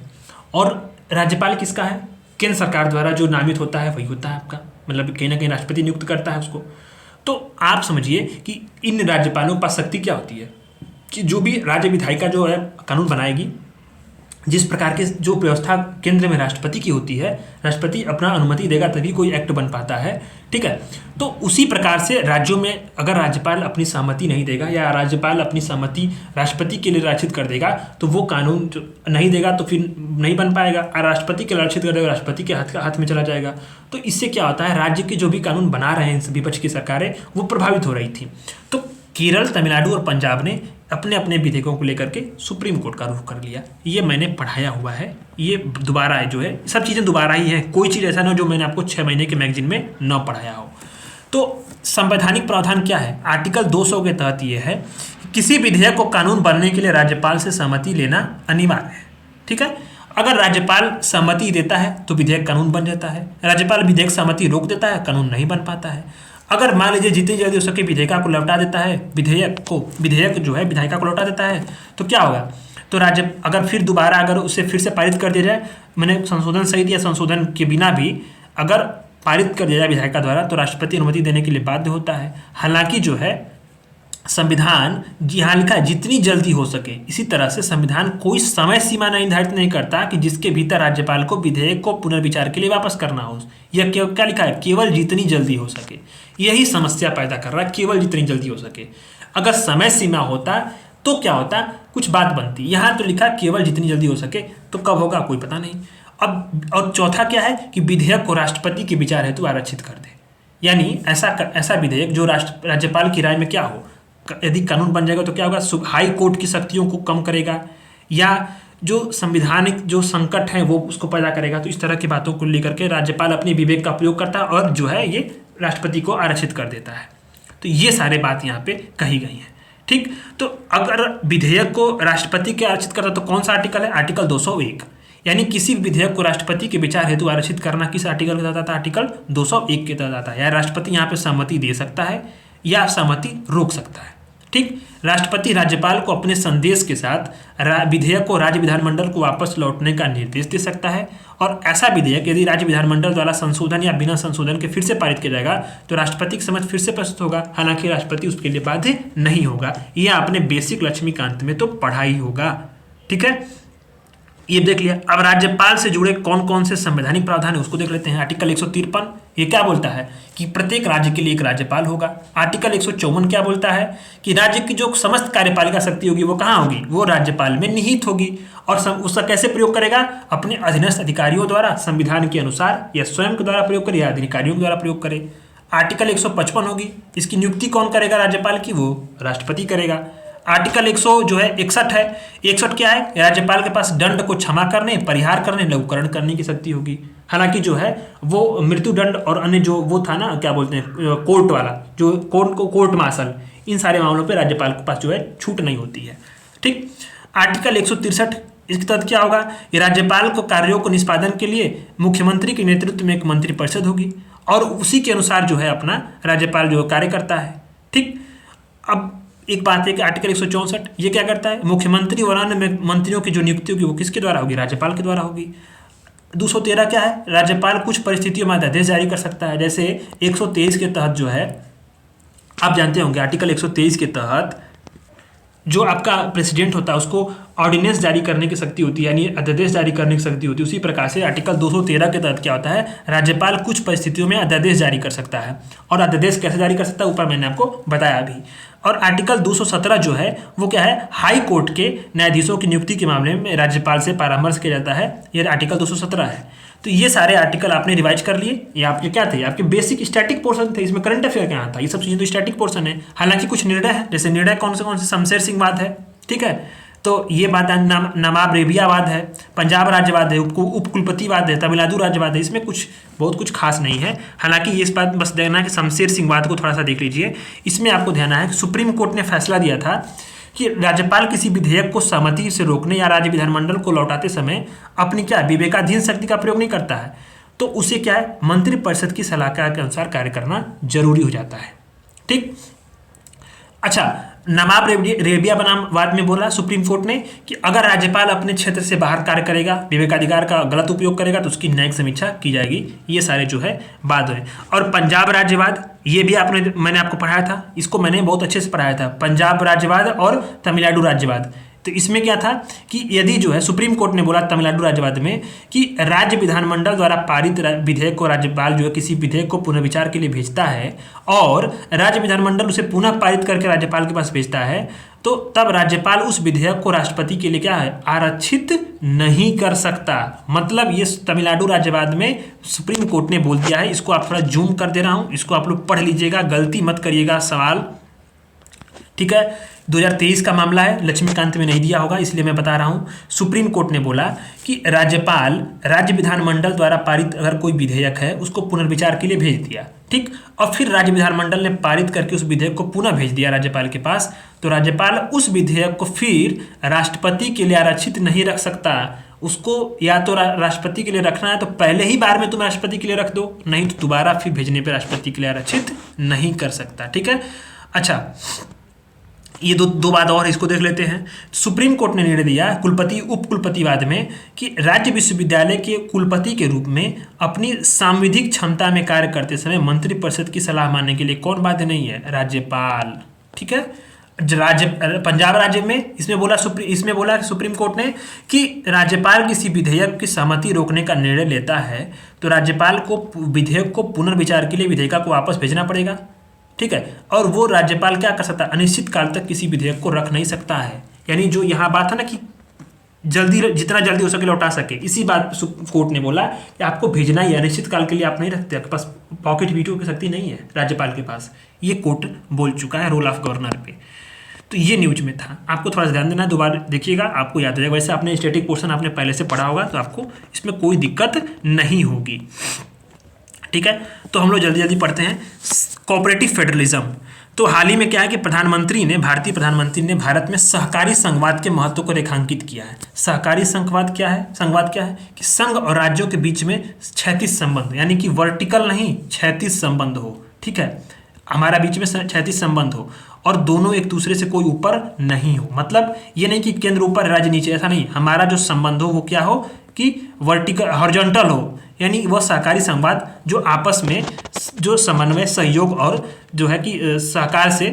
और राज्यपाल किसका है? केंद्र सरकार द्वारा जो नामित होता है वही होता है आपका, मतलब कहीं ना कहीं राष्ट्रपति नियुक्त करता है उसको। तो आप समझिए कि इन राज्यपालों के पास शक्ति क्या होती है कि जो भी राज्य विधायिका जो है कानून बनाएगी, जिस प्रकार की जो व्यवस्था केंद्र में राष्ट्रपति की होती है, राष्ट्रपति अपना अनुमति देगा तभी कोई एक्ट बन पाता है। ठीक है, तो उसी प्रकार से राज्यों में अगर राज्यपाल अपनी सहमति नहीं देगा या राज्यपाल अपनी सहमति राष्ट्रपति के लिए रक्षित कर देगा तो वो कानून नहीं देगा, तो फिर नहीं बन पाएगा, और राष्ट्रपति के लिए रक्षित कर देगा राष्ट्रपति के हाथ में चला जाएगा। तो इससे क्या होता है, राज्य के जो भी कानून बना रहे हैं विपक्ष की सरकारें वो प्रभावित हो रही थी। तो केरल, तमिलनाडु और पंजाब ने अपने अपने विधेयकों को लेकर के सुप्रीम कोर्ट का रुख कर लिया। ये मैंने पढ़ाया हुआ है, ये दोबारा है जो है, सब चीज़ें दोबारा ही है, कोई चीज़ ऐसा ना हो जो मैंने आपको 6 महीने के मैगजीन में न पढ़ाया हो। तो संवैधानिक प्रावधान क्या है? आर्टिकल 200 के तहत ये है कि किसी विधेयक को कानून बनने के लिए राज्यपाल से सहमति लेना अनिवार्य है। ठीक है, अगर राज्यपाल सहमति देता है तो विधेयक कानून बन जाता है, राज्यपाल विधेयक सहमति रोक देता है, कानून नहीं बन पाता है। अगर मान लीजिए जितनी जल्दी हो सके विधेयिका को लौटा देता है, विधेयक जो है विधायिका को लौटा देता है, तो क्या होगा? तो राज्य अगर फिर दोबारा अगर उसे फिर से पारित कर दिया जाए, मैंने संशोधन सहित या संशोधन के बिना भी अगर पारित कर दिया जाए विधायिका द्वारा, तो राष्ट्रपति अनुमति देने के लिए बाध्य होता है। हालांकि जो है संविधान यहाँ लिखा है जितनी जल्दी हो सके, इसी तरह से संविधान कोई समय सीमा निर्धारित नहीं करता कि जिसके भीतर राज्यपाल को विधेयक को पुनर्विचार के लिए वापस करना हो। यह क्या लिखा है? केवल जितनी जल्दी हो सके। यही समस्या पैदा कर रहा है, केवल जितनी जल्दी हो सके। अगर समय सीमा होता तो क्या होता, कुछ बात बनती। यहाँ तो लिखा केवल जितनी जल्दी हो सके, तो कब होगा कोई पता नहीं। अब और चौथा क्या है कि विधेयक को राष्ट्रपति के विचार हेतु आरक्षित कर दे, यानी ऐसा विधेयक जो राज्यपाल की राय में क्या हो, यदि कानून बन जाएगा तो क्या होगा, हाई कोर्ट की शक्तियों को कम करेगा या जो संवैधानिक जो संकट है वो उसको पैदा करेगा। तो इस तरह की बातों को लेकर के राज्यपाल अपने विवेक का प्रयोग करता है और जो है ये राष्ट्रपति को आरक्षित कर देता है। तो ये सारे बात यहाँ पे कही गई हैं। ठीक, तो अगर विधेयक को राष्ट्रपति के आरक्षित करता तो कौन सा आर्टिकल है? आर्टिकल 201। यानी किसी विधेयक को राष्ट्रपति के विचार हेतु आरक्षित करना किस आर्टिकल के तहत आता है? आर्टिकल 201 के तहत आता है। या राष्ट्रपति यहाँ पे सहमति दे सकता है या सहमति रोक सकता है। ठीक, राष्ट्रपति राज्यपाल को अपने संदेश के साथ विधेयक को राज्य विधानमंडल को वापस लौटने का निर्देश दे सकता है। और ऐसा विधेयक यदि राज्य विधानमंडल द्वारा संशोधन या बिना संशोधन के फिर से पारित किया जाएगा तो राष्ट्रपति के समक्ष फिर से प्रस्तुत होगा, हालांकि राष्ट्रपति उसके लिए बाध्य नहीं होगा। यह आपने बेसिक लक्ष्मीकांत में तो पढ़ा ही होगा। ठीक है, ये देख लिया। अब राज्यपाल से जुड़े कौन कौन से संवैधानिक प्रावधान है उसको देख लेते हैं। आर्टिकल 153 ये क्या बोलता है कि प्रत्येक राज्य के लिए एक राज्यपाल होगा। आर्टिकल 154 क्या बोलता है कि राज्य की जो समस्त कार्यपालिका शक्ति होगी वो कहाँ होगी? वो राज्यपाल में निहित होगी। और उसका कैसे प्रयोग करेगा? अपने अधीनस्थ अधिकारियों द्वारा संविधान के अनुसार या स्वयं के द्वारा प्रयोग करे या अधिकारियों के द्वारा प्रयोग करे। आर्टिकल 155 होगी, इसकी नियुक्ति कौन करेगा राज्यपाल की? वो राष्ट्रपति करेगा। आर्टिकल 61 है। 61 क्या है? राज्यपाल के पास दंड को क्षमा करने, परिहार करने, लघुकरण करने की शक्ति होगी। हालांकि जो है वो मृत्यु दंड और अन्य जो वो था ना, क्या बोलते हैं, कोर्ट वाला जो कोर्ट मार्शल, इन सारे मामलों पे राज्यपाल के पास जो है छूट नहीं होती है। ठीक, आर्टिकल 163 इसके तहत क्या होगा? ये राज्यपाल को कार्यों को निष्पादन के लिए मुख्यमंत्री के नेतृत्व में एक मंत्रिपरिषद होगी और उसी के अनुसार जो है अपना राज्यपाल जो कार्य करता है। ठीक, अब एक बात है कि आर्टिकल 164 ये क्या करता है? मुख्यमंत्री और अन्य मंत्रियों की जो नियुक्ति होगी वो किसके द्वारा होगी? राज्यपाल के द्वारा होगी। 213 क्या है? राज्यपाल कुछ परिस्थितियों में अध्यादेश जारी कर सकता है। जैसे 123 के तहत जो है, आप जानते होंगे आर्टिकल 123 के तहत जो आपका प्रेसिडेंट होता है उसको ऑर्डिनेंस जारी करने की शक्ति होती है, यानी अध्यादेश जारी करने की शक्ति होती है। उसी प्रकार से आर्टिकल 213 के तहत क्या होता है? राज्यपाल कुछ परिस्थितियों में अध्यादेश जारी कर सकता है। और अध्यादेश कैसे जारी कर सकता है ऊपर मैंने आपको बताया अभी। और आर्टिकल 217 जो है वो क्या है? हाई कोर्ट के न्यायाधीशों की नियुक्ति के मामले में राज्यपाल से परामर्श किया जाता है। यह आर्टिकल 217 है। तो ये सारे आर्टिकल आपने रिवाइज कर लिए। ये आपके क्या थे? आपके बेसिक स्टैटिक पोर्शन थे। इसमें करंट अफेयर क्या था? ये सब चीज़ें तो स्टैटिक पोर्शन है। हालांकि कुछ निर्णय है, जैसे निर्णय कौन से शमशेर सिंह वाद है। ठीक है, तो ये बात नवाब रेबियावाद है, पंजाब राज्यवाद है, उपकुलपतिवाद है, तमिलनाडु राज्यवाद है। इसमें बहुत कुछ खास नहीं है। हालांकि ये इस बात बस देखना है कि शमशेर सिंह वाद को थोड़ा सा देख लीजिए। इसमें आपको ध्यान है कि सुप्रीम कोर्ट ने फैसला दिया था कि राज्यपाल किसी विधेयक को सहमति से रोकने या राज्य विधानमंडल को लौटाते समय अपनी क्या विवेकाधीन शक्ति का प्रयोग नहीं करता है तो उसे क्या है? मंत्रिपरिषद की सलाह के अनुसार कार्य करना जरूरी हो जाता है। ठीक, अच्छा, नवाब रेबियावाद में बोला सुप्रीम कोर्ट ने कि अगर राज्यपाल अपने क्षेत्र से बाहर कार्य करेगा, विवेकाधिकार का गलत उपयोग करेगा तो उसकी न्यायिक समीक्षा की जाएगी। ये सारे जो है बात है। और पंजाब राज्यवाद, ये भी मैंने आपको पढ़ाया था, इसको मैंने बहुत अच्छे से पढ़ाया था। पंजाब राज्यवाद और तमिलनाडु राज्यवाद। तो इसमें क्या था कि यदि जो है सुप्रीम कोर्ट ने बोला तमिलनाडु राज्यवाद में कि राज्य विधानमंडल द्वारा पारित विधेयक को राज्यपाल जो है किसी विधेयक को पुनर्विचार के लिए भेजता है और राज्य विधानमंडल उसे पुनः पारित करके राज्यपाल के पास भेजता है तो तब राज्यपाल उस विधेयक को राष्ट्रपति के लिए क्या है? आरक्षित नहीं कर सकता। मतलब ये तमिलनाडु राज्यवाद में सुप्रीम कोर्ट ने बोल दिया है। इसको आप थोड़ा जूम कर दे रहा हूँ, इसको आप लोग पढ़ लीजिएगा, गलती मत करिएगा सवाल। ठीक है, 2023 का मामला है, लक्ष्मीकांत में नहीं दिया होगा इसलिए मैं बता रहा हूं। सुप्रीम कोर्ट ने बोला कि राज्यपाल राज्य विधानमंडल द्वारा पारित अगर कोई विधेयक है उसको पुनर्विचार के लिए भेज दिया। ठीक, और फिर राज्य विधानमंडल ने पारित करके उस विधेयक को पुनः भेज दिया राज्यपाल के पास, तो राज्यपाल उस विधेयक को फिर राष्ट्रपति के लिए आरक्षित नहीं रख सकता। उसको या तो राष्ट्रपति के लिए रखना है तो पहले ही बार में तुम राष्ट्रपति के लिए रख दो, नहीं तो दोबारा फिर भेजने पर राष्ट्रपति के लिए आरक्षित नहीं कर सकता। ठीक है, अच्छा, ये दो बात और इसको देख लेते हैं। सुप्रीम कोर्ट ने निर्णय दिया कुलपति उपकुलपतिवाद में कि राज्य विश्वविद्यालय के कुलपति के रूप में अपनी सांविधिक क्षमता में कार्य करते समय मंत्रिपरिषद की सलाह मानने के लिए कौन बाध्य नहीं है? राज्यपाल। ठीक है, पंजाब राज्य में इसमें बोला सुप्रीम कोर्ट ने कि राज्यपाल किसी विधेयक की सहमति रोकने का निर्णय लेता है तो राज्यपाल को विधेयक को पुनर्विचार के लिए विधेयक को वापस भेजना पड़ेगा। ठीक है, और वो राज्यपाल क्या कर सकता है? अनिश्चित काल तक किसी विधेयक को रख नहीं सकता है। यानी जो यहाँ बात है ना कि जितना जल्दी हो सके लौटा सके, इसी बात कोर्ट ने बोला कि आपको भेजना ही अनिश्चित काल के लिए आप नहीं रखते, आपके पास पॉकेट वीटो की शक्ति नहीं है राज्यपाल के पास। ये कोर्ट बोल चुका है रोल ऑफ गवर्नर पे। तो ये न्यूज में था, आपको थोड़ा सा ध्यान देना, दोबारा देखिएगा आपको याद हो जाएगा। वैसे आपने स्टैटिक पोर्शन आपने पहले से पढ़ा होगा तो आपको इसमें कोई दिक्कत नहीं होगी। ठीक है, तो हम लोग जल्दी जल्दी पढ़ते हैं। Cooperative federalism. तो हाल ही में क्या है कि भारतीय प्रधानमंत्री ने भारत में सहकारी संघवाद के महत्व को रेखांकित किया है। सहकारी संघवाद क्या है? संघवाद क्या है कि संघ और राज्यों के बीच में क्षैतिज संबंध, यानी कि वर्टिकल नहीं, क्षैतिज संबंध हो। ठीक है, हमारा बीच में क्षैतिज संबंध हो और दोनों एक दूसरे से कोई ऊपर नहीं हो। मतलब ये नहीं कि केंद्र ऊपर राज्य नीचे, ऐसा नहीं। हमारा जो संबंध हो वो क्या हो कि वर्टिकल, हॉरिजॉन्टल हो, यानी वह सहकारी संवाद जो आपस में जो समन्वय, सहयोग और जो है कि सहकार से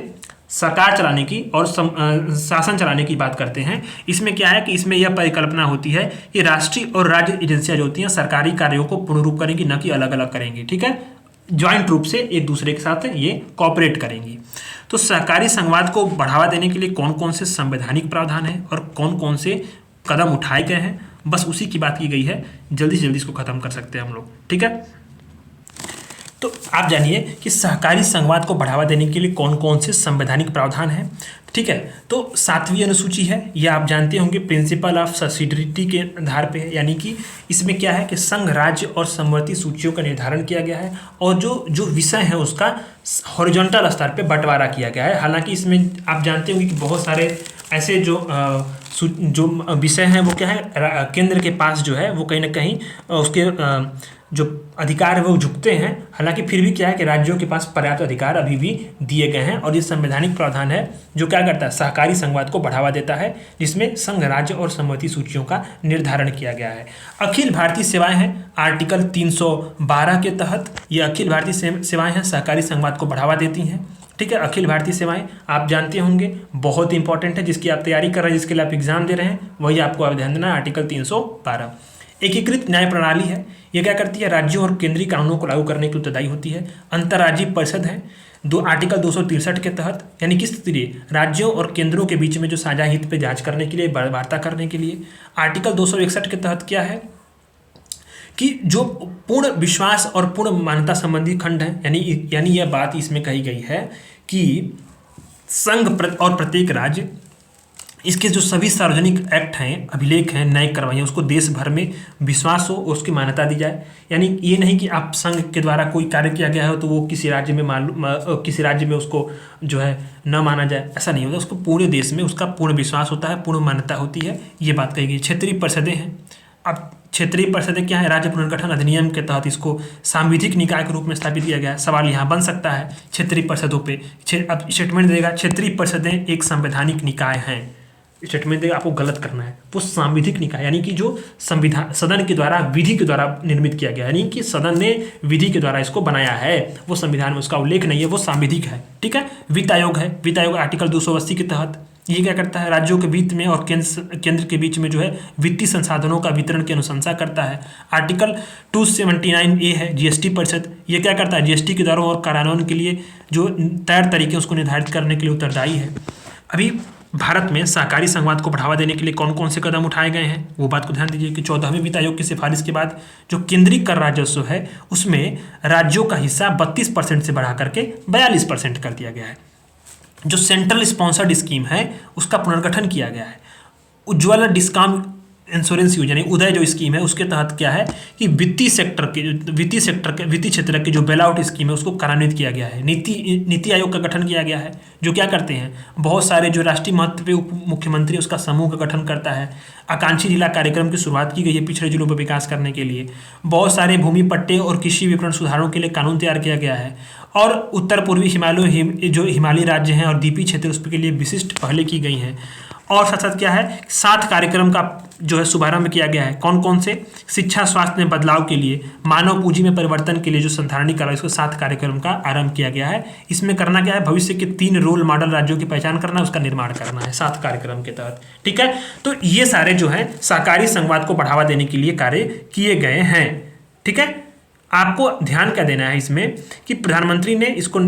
सरकार चलाने की और शासन चलाने की बात करते हैं। इसमें क्या है कि इसमें यह परिकल्पना होती है कि राष्ट्रीय और राज्य एजेंसियां जो होती हैं सरकारी कार्यों को पूर्ण रूप करेंगी, न कि अलग अलग करेंगी। ठीक है, ज्वाइंट रूप से एक दूसरे के साथ ये कॉपरेट करेंगी। तो सहकारी संवाद को बढ़ावा देने के लिए कौन कौन से संवैधानिक प्रावधान है और कौन कौन से कदम उठाए गए हैं, बस उसी की बात की गई है। जल्दी से जल्दी इसको खत्म कर सकते हैं हम लोग। ठीक है, तो आप जानिए कि सहकारी संघवाद को बढ़ावा देने के लिए कौन कौन से संवैधानिक प्रावधान हैं। ठीक है, तो 7वीं अनुसूची है, यह आप जानते होंगे प्रिंसिपल ऑफ सब्सिडियरिटी के आधार पे है। यानी कि इसमें क्या है कि संघ, राज्य और समवर्ती सूचियों का निर्धारण किया गया है और जो विषय है उसका हॉरिजॉन्टल स्तर पे बंटवारा किया गया है। हालांकि इसमें आप जानते होंगे कि बहुत सारे ऐसे जो विषय हैं वो क्या है, केंद्र के पास जो है वो कहीं ना कहीं उसके जो अधिकार है वो झुकते हैं। हालांकि फिर भी क्या है कि राज्यों के पास पर्याप्त अधिकार अभी भी दिए गए हैं और ये संवैधानिक प्रावधान है जो क्या करता है, सहकारी संघवाद को बढ़ावा देता है, जिसमें संघ, राज्य और समवर्ती सूचियों का निर्धारण किया गया है। अखिल भारतीय सेवाएं हैं, आर्टिकल 312 के तहत ये अखिल भारतीय सेवाएं हैं, सहकारी संघवाद को बढ़ावा देती हैं। ठीक है, अखिल भारतीय सेवाएं आप जानते होंगे, बहुत इंपॉर्टेंट है, जिसकी आप तैयारी कर रहे हैं, जिसके लिए आप एग्जाम दे रहे हैं, वही आपको ध्यान देना है। आर्टिकल 312 एकीकृत न्याय प्रणाली है। यह क्या करती है, राज्यों और केंद्रीय कानूनों को लागू करने की उत्तरदायी होती है। अंतर्राज्यीय परिषद है आर्टिकल 263 के तहत, यानी किस लिए राज्यों और केंद्रों के बीच में जो साझा हित पे जांच करने के लिए, वार्ता करने के लिए। आर्टिकल 261 के तहत क्या है कि जो पूर्ण विश्वास और पूर्ण मान्यता संबंधी खंड है, यानी यह बात इसमें कही गई है कि संघ और प्रत्येक राज्य इसके जो सभी सार्वजनिक एक्ट हैं, अभिलेख हैं, न्यायिक कार्रवाई, उसको देश भर में विश्वास हो, उसकी मान्यता दी जाए। यानी ये नहीं कि आप संघ के द्वारा कोई कार्य किया गया हो तो वो किसी राज्य में उसको जो है न माना जाए, ऐसा नहीं होता। उसको पूरे देश में उसका पूर्ण विश्वास होता है, पूर्ण मान्यता होती है, ये बात कही गई। क्षेत्रीय परिषदें हैं। अब क्षेत्रीय परिषदें क्या है, राज्य पुनर्गठन अधिनियम के तहत इसको सांविधिक निकाय के रूप में स्थापित किया गया है। सवाल यहाँ बन सकता है क्षेत्रीय परिषदों पे, अब स्टेटमेंट देगा क्षेत्रीय परिषदें एक संवैधानिक निकाय हैं, स्टेटमेंट देगा, आपको गलत करना है। वो सांविधिक निकाय यानी कि जो संविधान सदन के द्वारा, विधि के द्वारा निर्मित किया गया, यानी कि सदन ने विधि के द्वारा इसको बनाया है, वो संविधान में उसका उल्लेख नहीं है, वो सांविधिक है। ठीक है, वित्त आयोग है। वित्त आयोग आर्टिकल 280 के तहत ये क्या करता है, राज्यों के वित्त में और केंद्र के बीच में जो है वित्तीय संसाधनों का वितरण की अनुशंसा करता है। आर्टिकल 279A है जीएसटी परिषद, ये क्या करता है, जीएसटी के दरों और कार्यान्वयन के लिए जो तय तरीके उसको निर्धारित करने के लिए उत्तरदायी है। अभी भारत में सहकारी संघवाद को बढ़ावा देने के लिए कौन कौन से कदम उठाए गए हैं, वो बात को ध्यान दीजिए कि 14वें वित्त आयोग की सिफारिश के बाद जो केंद्रीय कर राजस्व है उसमें राज्यों का हिस्सा 32% से बढ़ा करके 42% कर दिया गया है। जो सेंट्रल स्पॉन्सर्ड स्कीम है उसका पुनर्गठन किया गया है। उज्ज्वला डिस्काउंट इंश्योरेंस योजना, उदय जो स्कीम है उसके तहत क्या है कि वित्तीय क्षेत्र की जो बेल आउट स्कीम है उसको कार्यान्वित किया गया है। नीति आयोग का गठन किया गया है, जो क्या करते हैं, बहुत सारे जो राष्ट्रीय महत्व पे उप मुख्यमंत्री उसका समूह का गठन करता है। आकांक्षी जिला कार्यक्रम की शुरुआत की गई है पिछड़े जिलों पर विकास करने के लिए। बहुत सारे भूमि पट्टे और कृषि विपणन सुधारों के लिए कानून तैयार किया गया है। और उत्तर पूर्वी जो हिमालयी राज्य हैं और द्वीपीय क्षेत्र उसके लिए विशिष्ट पहले की गई हैं। और साथ साथ क्या है, 7 कार्यक्रम का जो है शुभारंभ किया गया है। कौन कौन से, शिक्षा स्वास्थ्य में बदलाव के लिए, मानव पूंजी में परिवर्तन के लिए जो संधारणी कार्य, इसको 7 कार्यक्रम का आरंभ किया गया है। इसमें करना क्या है, भविष्य के 3 रोल मॉडल राज्यों की पहचान करना, उसका निर्माण करना है 7 कार्यक्रम के तहत। ठीक है, तो ये सारे जो है सहकारी संघवाद को बढ़ावा देने के लिए कार्य किए गए हैं। ठीक है, आपको ध्यान क्या देना है इसमें कि प्रधानमंत्री ने इसको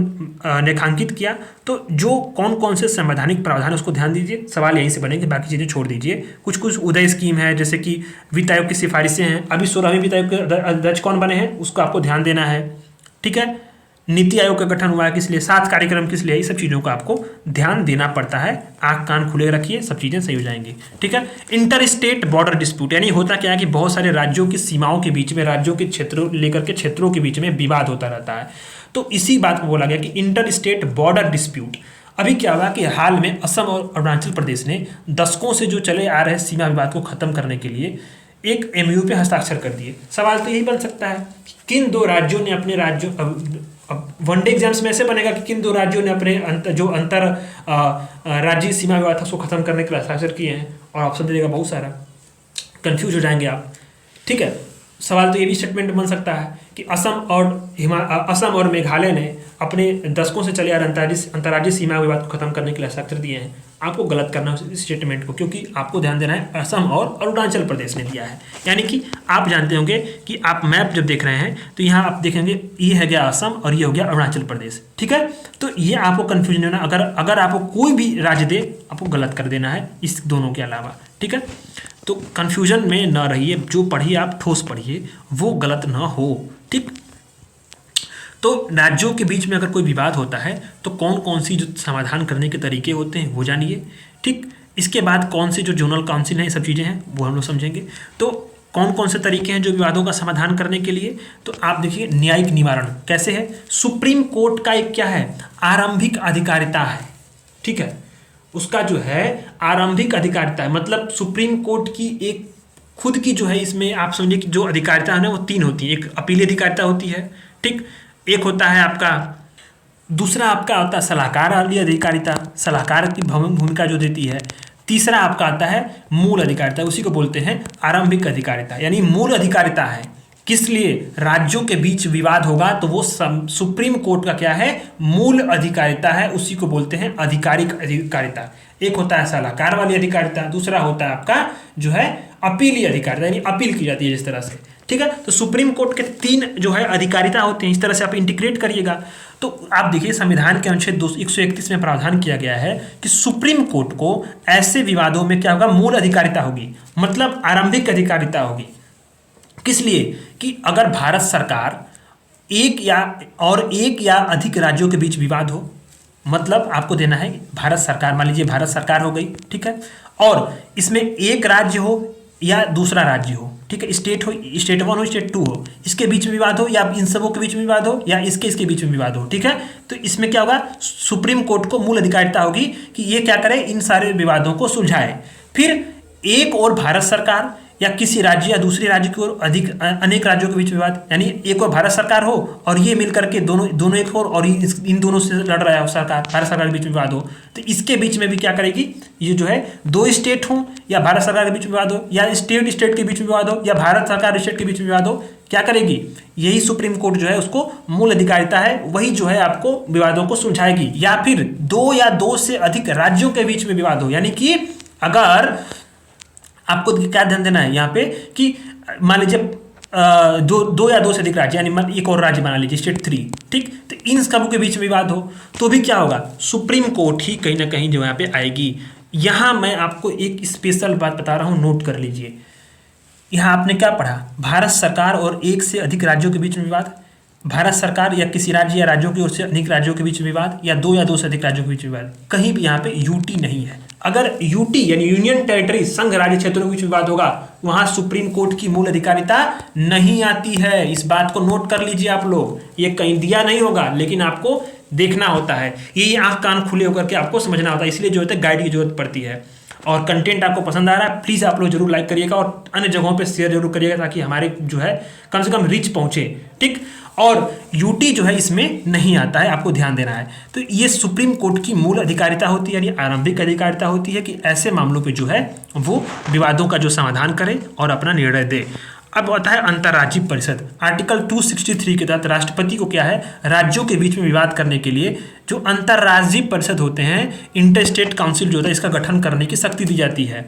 रेखांकित किया, तो जो कौन कौन से संवैधानिक प्रावधान उसको ध्यान दीजिए। सवाल यहीं से बनेंगे, बाकी चीज़ें छोड़ दीजिए। कुछ कुछ उदय स्कीम है, जैसे कि वित्त आयोग की सिफारिशें हैं। अभी 16वें वित्त आयोग के अध्यक्ष कौन बने हैं उसको आपको ध्यान देना है। ठीक है, नीति आयोग का गठन हुआ है किस लिए, 7 कार्यक्रम किस लिए, ये सब चीज़ों का आपको ध्यान देना पड़ता है। आँख कान खुले रखिए, सब चीज़ें सही हो जाएंगी। ठीक है। इंटर स्टेट बॉर्डर डिस्प्यूट, यानी होता क्या है कि बहुत सारे राज्यों की सीमाओं के बीच में, राज्यों के क्षेत्रों लेकर के क्षेत्रों के बीच में विवाद होता रहता है। तो इसी बात को बोला गया कि इंटर स्टेट बॉर्डर डिस्प्यूट। अभी क्या हुआ कि हाल में असम और अरुणाचल प्रदेश ने दशकों से जो चले आ रहे सीमा विवाद को खत्म करने के लिए एक एमयू पे हस्ताक्षर कर दिए। सवाल तो यही बन सकता है कि किन दो राज्यों ने अपने राज्यों, अब वनडे एग्जाम्स में ऐसे बनेगा कि किन दो राज्यों ने अपने अंतर राज्य सीमा विवाद था उसको खत्म करने के लिए हस्ताक्षर किए हैं, और ऑप्शन दे देगा बहुत सारा, कंफ्यूज हो जाएंगे आप। ठीक है। सवाल तो ये भी स्टेटमेंट बन सकता है कि असम और मेघालय ने अपने दशकों से चले आ रहे अंतर्राज्यीय सीमा विवाद को खत्म करने के लिए हस्ताक्षर दिए हैं। आपको गलत करना है इस स्टेटमेंट को, क्योंकि आपको ध्यान देना है असम और अरुणाचल प्रदेश ने दिया है। यानी कि आप जानते होंगे कि आप मैप जब देख रहे हैं तो यहाँ आप देखेंगे ये है गया असम और ये हो गया अरुणाचल प्रदेश। ठीक है। तो ये आपको कन्फ्यूजन होना, अगर आपको कोई भी राज्य दे आपको गलत कर देना है इस दोनों के अलावा। ठीक है। तो कन्फ्यूजन में न रहिए, जो पढ़िए आप ठोस पढ़िए, वो गलत ना हो। ठीक। तो राज्यों के बीच में अगर कोई विवाद होता है तो कौन कौन सी जो समाधान करने के तरीके होते हैं वो जानिए। ठीक। इसके बाद कौन सी जो जोनल काउंसिल हैं, ये सब चीज़ें हैं वो हम लोग समझेंगे। तो कौन कौन से तरीके हैं जो विवादों का समाधान करने के लिए, तो आप देखिए न्यायिक निवारण कैसे है। सुप्रीम कोर्ट का एक क्या है, आरंभिक अधिकारिता है। ठीक है। उसका जो है आरंभिक अधिकारिता है, मतलब सुप्रीम कोर्ट की एक खुद की जो है, इसमें आप समझिए कि जो अधिकारिता है ना वो 3 होती है। एक अपीली अधिकारिता होती है। ठीक। एक होता है आपका, दूसरा आपका होता है सलाहकार वाली अधिकारिता, सलाहकार की भूमिका जो देती है। तीसरा आपका आता है मूल अधिकारिता, उसी को बोलते हैं आरंभिक अधिकारिता। यानी मूल अधिकारिता है किस लिए, राज्यों के बीच विवाद होगा तो वो सुप्रीम कोर्ट का क्या है, मूल अधिकारिता है, उसी को बोलते हैं आधिकारिक अधिकारिता। एक होता है सलाहकार वाली अधिकारिता, दूसरा होता है आपका जो है अपीली अधिकारिता, यानी अपील की जाती है जिस तरह से। ठीक है। तो सुप्रीम कोर्ट के 3 जो है अधिकारिता होते हैं, इस तरह से आप इंटीग्रेट करिएगा। तो आप देखिए संविधान के अनुच्छेद 131 में प्रावधान किया गया है कि सुप्रीम कोर्ट को ऐसे विवादों में क्या होगा, मूल अधिकारिता होगी, मतलब आरंभिक अधिकारिता होगी। किस लिए कि अगर भारत सरकार एक या अधिक राज्यों के बीच विवाद हो, मतलब आपको देना है भारत सरकार, मान लीजिए भारत सरकार हो गई। ठीक है। और इसमें एक राज्य हो या दूसरा राज्य हो। ठीक है। स्टेट 1 हो स्टेट 2 हो, इसके बीच में विवाद हो, या इन सबों के बीच में विवाद हो, या इसके बीच में विवाद हो। ठीक है। तो इसमें क्या होगा, सुप्रीम कोर्ट को मूल अधिकारिता होगी कि ये क्या करे, इन सारे विवादों को सुलझाए। फिर एक और भारत सरकार या किसी राज्य या दूसरे राज्य की ओर अनेक राज्यों के बीच विवाद, यानी एक और भारत सरकार हो और ये मिलकर के दोनों एक और इन दोनों से लड़ रहा है सरकार, भारत सरकार के बीच में विवाद हो, तो इसके बीच में भी क्या करेगी, ये जो है 2 स्टेट हो या भारत सरकार के बीच में विवाद हो, या स्टेट के बीच में विवाद हो, या भारत सरकार स्टेट के बीच में विवाद हो, क्या करेगी, यही सुप्रीम कोर्ट जो है उसको मूल अधिकारिता है, वही जो है आपको विवादों को सुलझाएगी। या फिर 2 या 2 से अधिक राज्यों के बीच में विवाद हो, यानी कि अगर आपको क्या ध्यान देना है यहाँ पे कि मान लीजिए 2 या 2 से अधिक राज्य, यानी एक और राज्य बना लीजिए स्टेट 3। ठीक। तो इन सबों के बीच में विवाद हो तो भी क्या होगा, सुप्रीम कोर्ट ही कहीं ना कहीं जो यहाँ पे आएगी। यहाँ मैं आपको एक स्पेशल बात बता रहा हूँ, नोट कर लीजिए। यहाँ आपने क्या पढ़ा, भारत सरकार और 1 से अधिक राज्यों के बीच में विवाद, भारत सरकार या किसी राज्य या राज्यों की ओर से अधिक राज्यों के बीच में विवाद, या 2 या 2 से अधिक राज्यों के बीच में विवाद, कहीं भी यहाँ पे यूटी नहीं है। अगर यूटी यानी यूनियन टेरिटरी, संघ राज्य क्षेत्रों के बीच विवाद होगा, वहां सुप्रीम कोर्ट की मूल अधिकारिता नहीं आती है। इस बात को नोट कर लीजिए आप लोग, ये कहीं दिया नहीं होगा लेकिन आपको देखना होता है, ये आंख कान खुले होकर के आपको समझना होता है, इसलिए जो होता है गाइड की जरूरत पड़ती है। और कंटेंट आपको पसंद आ रहा है प्लीज़ आप लोग जरूर लाइक करिएगा और अन्य जगहों पे शेयर जरूर करिएगा, ताकि हमारे जो है कम से कम रीच पहुंचे। ठीक। और यूटी जो है इसमें नहीं आता है, आपको ध्यान देना है। तो ये सुप्रीम कोर्ट की मूल अधिकारिता होती है, यानी आरंभिक अधिकारिता होती है कि ऐसे मामलों पे जो है वो विवादों का जो समाधान करे और अपना निर्णय दे। अब आता है अंतर्राज्यीय परिषद। आर्टिकल 263 के तहत राष्ट्रपति को क्या है, राज्यों के बीच में विवाद करने के लिए जो अंतर्राज्यीय परिषद होते हैं, इंटर स्टेट काउंसिल जो होता है, इसका गठन करने की शक्ति दी जाती है।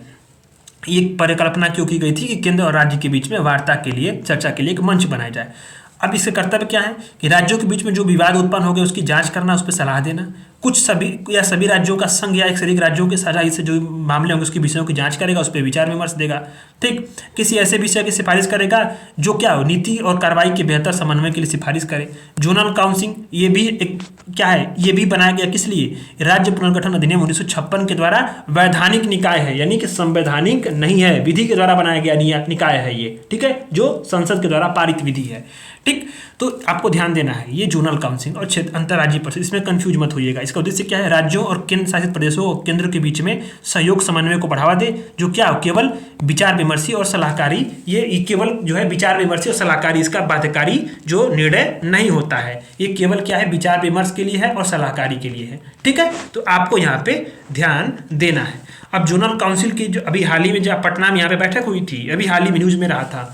ये परिकल्पना क्यों की गई थी कि केंद्र और राज्य के बीच में वार्ता के लिए, चर्चा के लिए एक मंच बनाया जाए। अब इसका कर्तव्य क्या है कि राज्यों के बीच में जो विवाद उत्पन्न हो गए उसकी जांच करना, उस पर सलाह देना, कुछ सभी या सभी राज्यों का संघ या एक से अधिक राज्यों के साझा हित से जो मामले होंगे उसके विषयों की जांच करेगा, उस पर विचार विमर्श देगा। ठीक, किसी ऐसे विषय की सिफारिश करेगा जो क्या हो, नीति और कार्रवाई के बेहतर समन्वय के लिए सिफारिश करे। जोनल काउंसिल ये भी एक क्या है, ये भी बनाया गया किस लिए, राज्य पुनर्गठन अधिनियम 1956 के द्वारा वैधानिक निकाय है, यानी कि संवैधानिक नहीं है, विधि के द्वारा बनाया गया निकाय है ये। ठीक है, जो संसद के द्वारा पारित विधि है। ठीक, तो आपको ध्यान देना है ये जोनल काउंसिल और क्षेत्र अंतर्राज्यीय परिषद, इसमें कंफ्यूज मत होइएगा। इसका उद्देश्य क्या है, राज्यों और केंद्र शासित प्रदेशों और केंद्र के बीच में सहयोग समन्वय को बढ़ावा दे, जो क्या हो, केवल विचार विमर्शी और सलाहकारी, ये केवल जो है विचार विमर्शी और सलाहकारी, इसका बाध्यकारी जो निर्णय नहीं होता है, ये केवल क्या है, विचार विमर्श के लिए है और सलाहकारी के लिए है। ठीक है, तो आपको यहाँ पे ध्यान देना है। अब जोनल काउंसिल की जो अभी हाल ही में जब पटना में यहाँ पे बैठक हुई थी, अभी हाल ही में न्यूज में रहा था।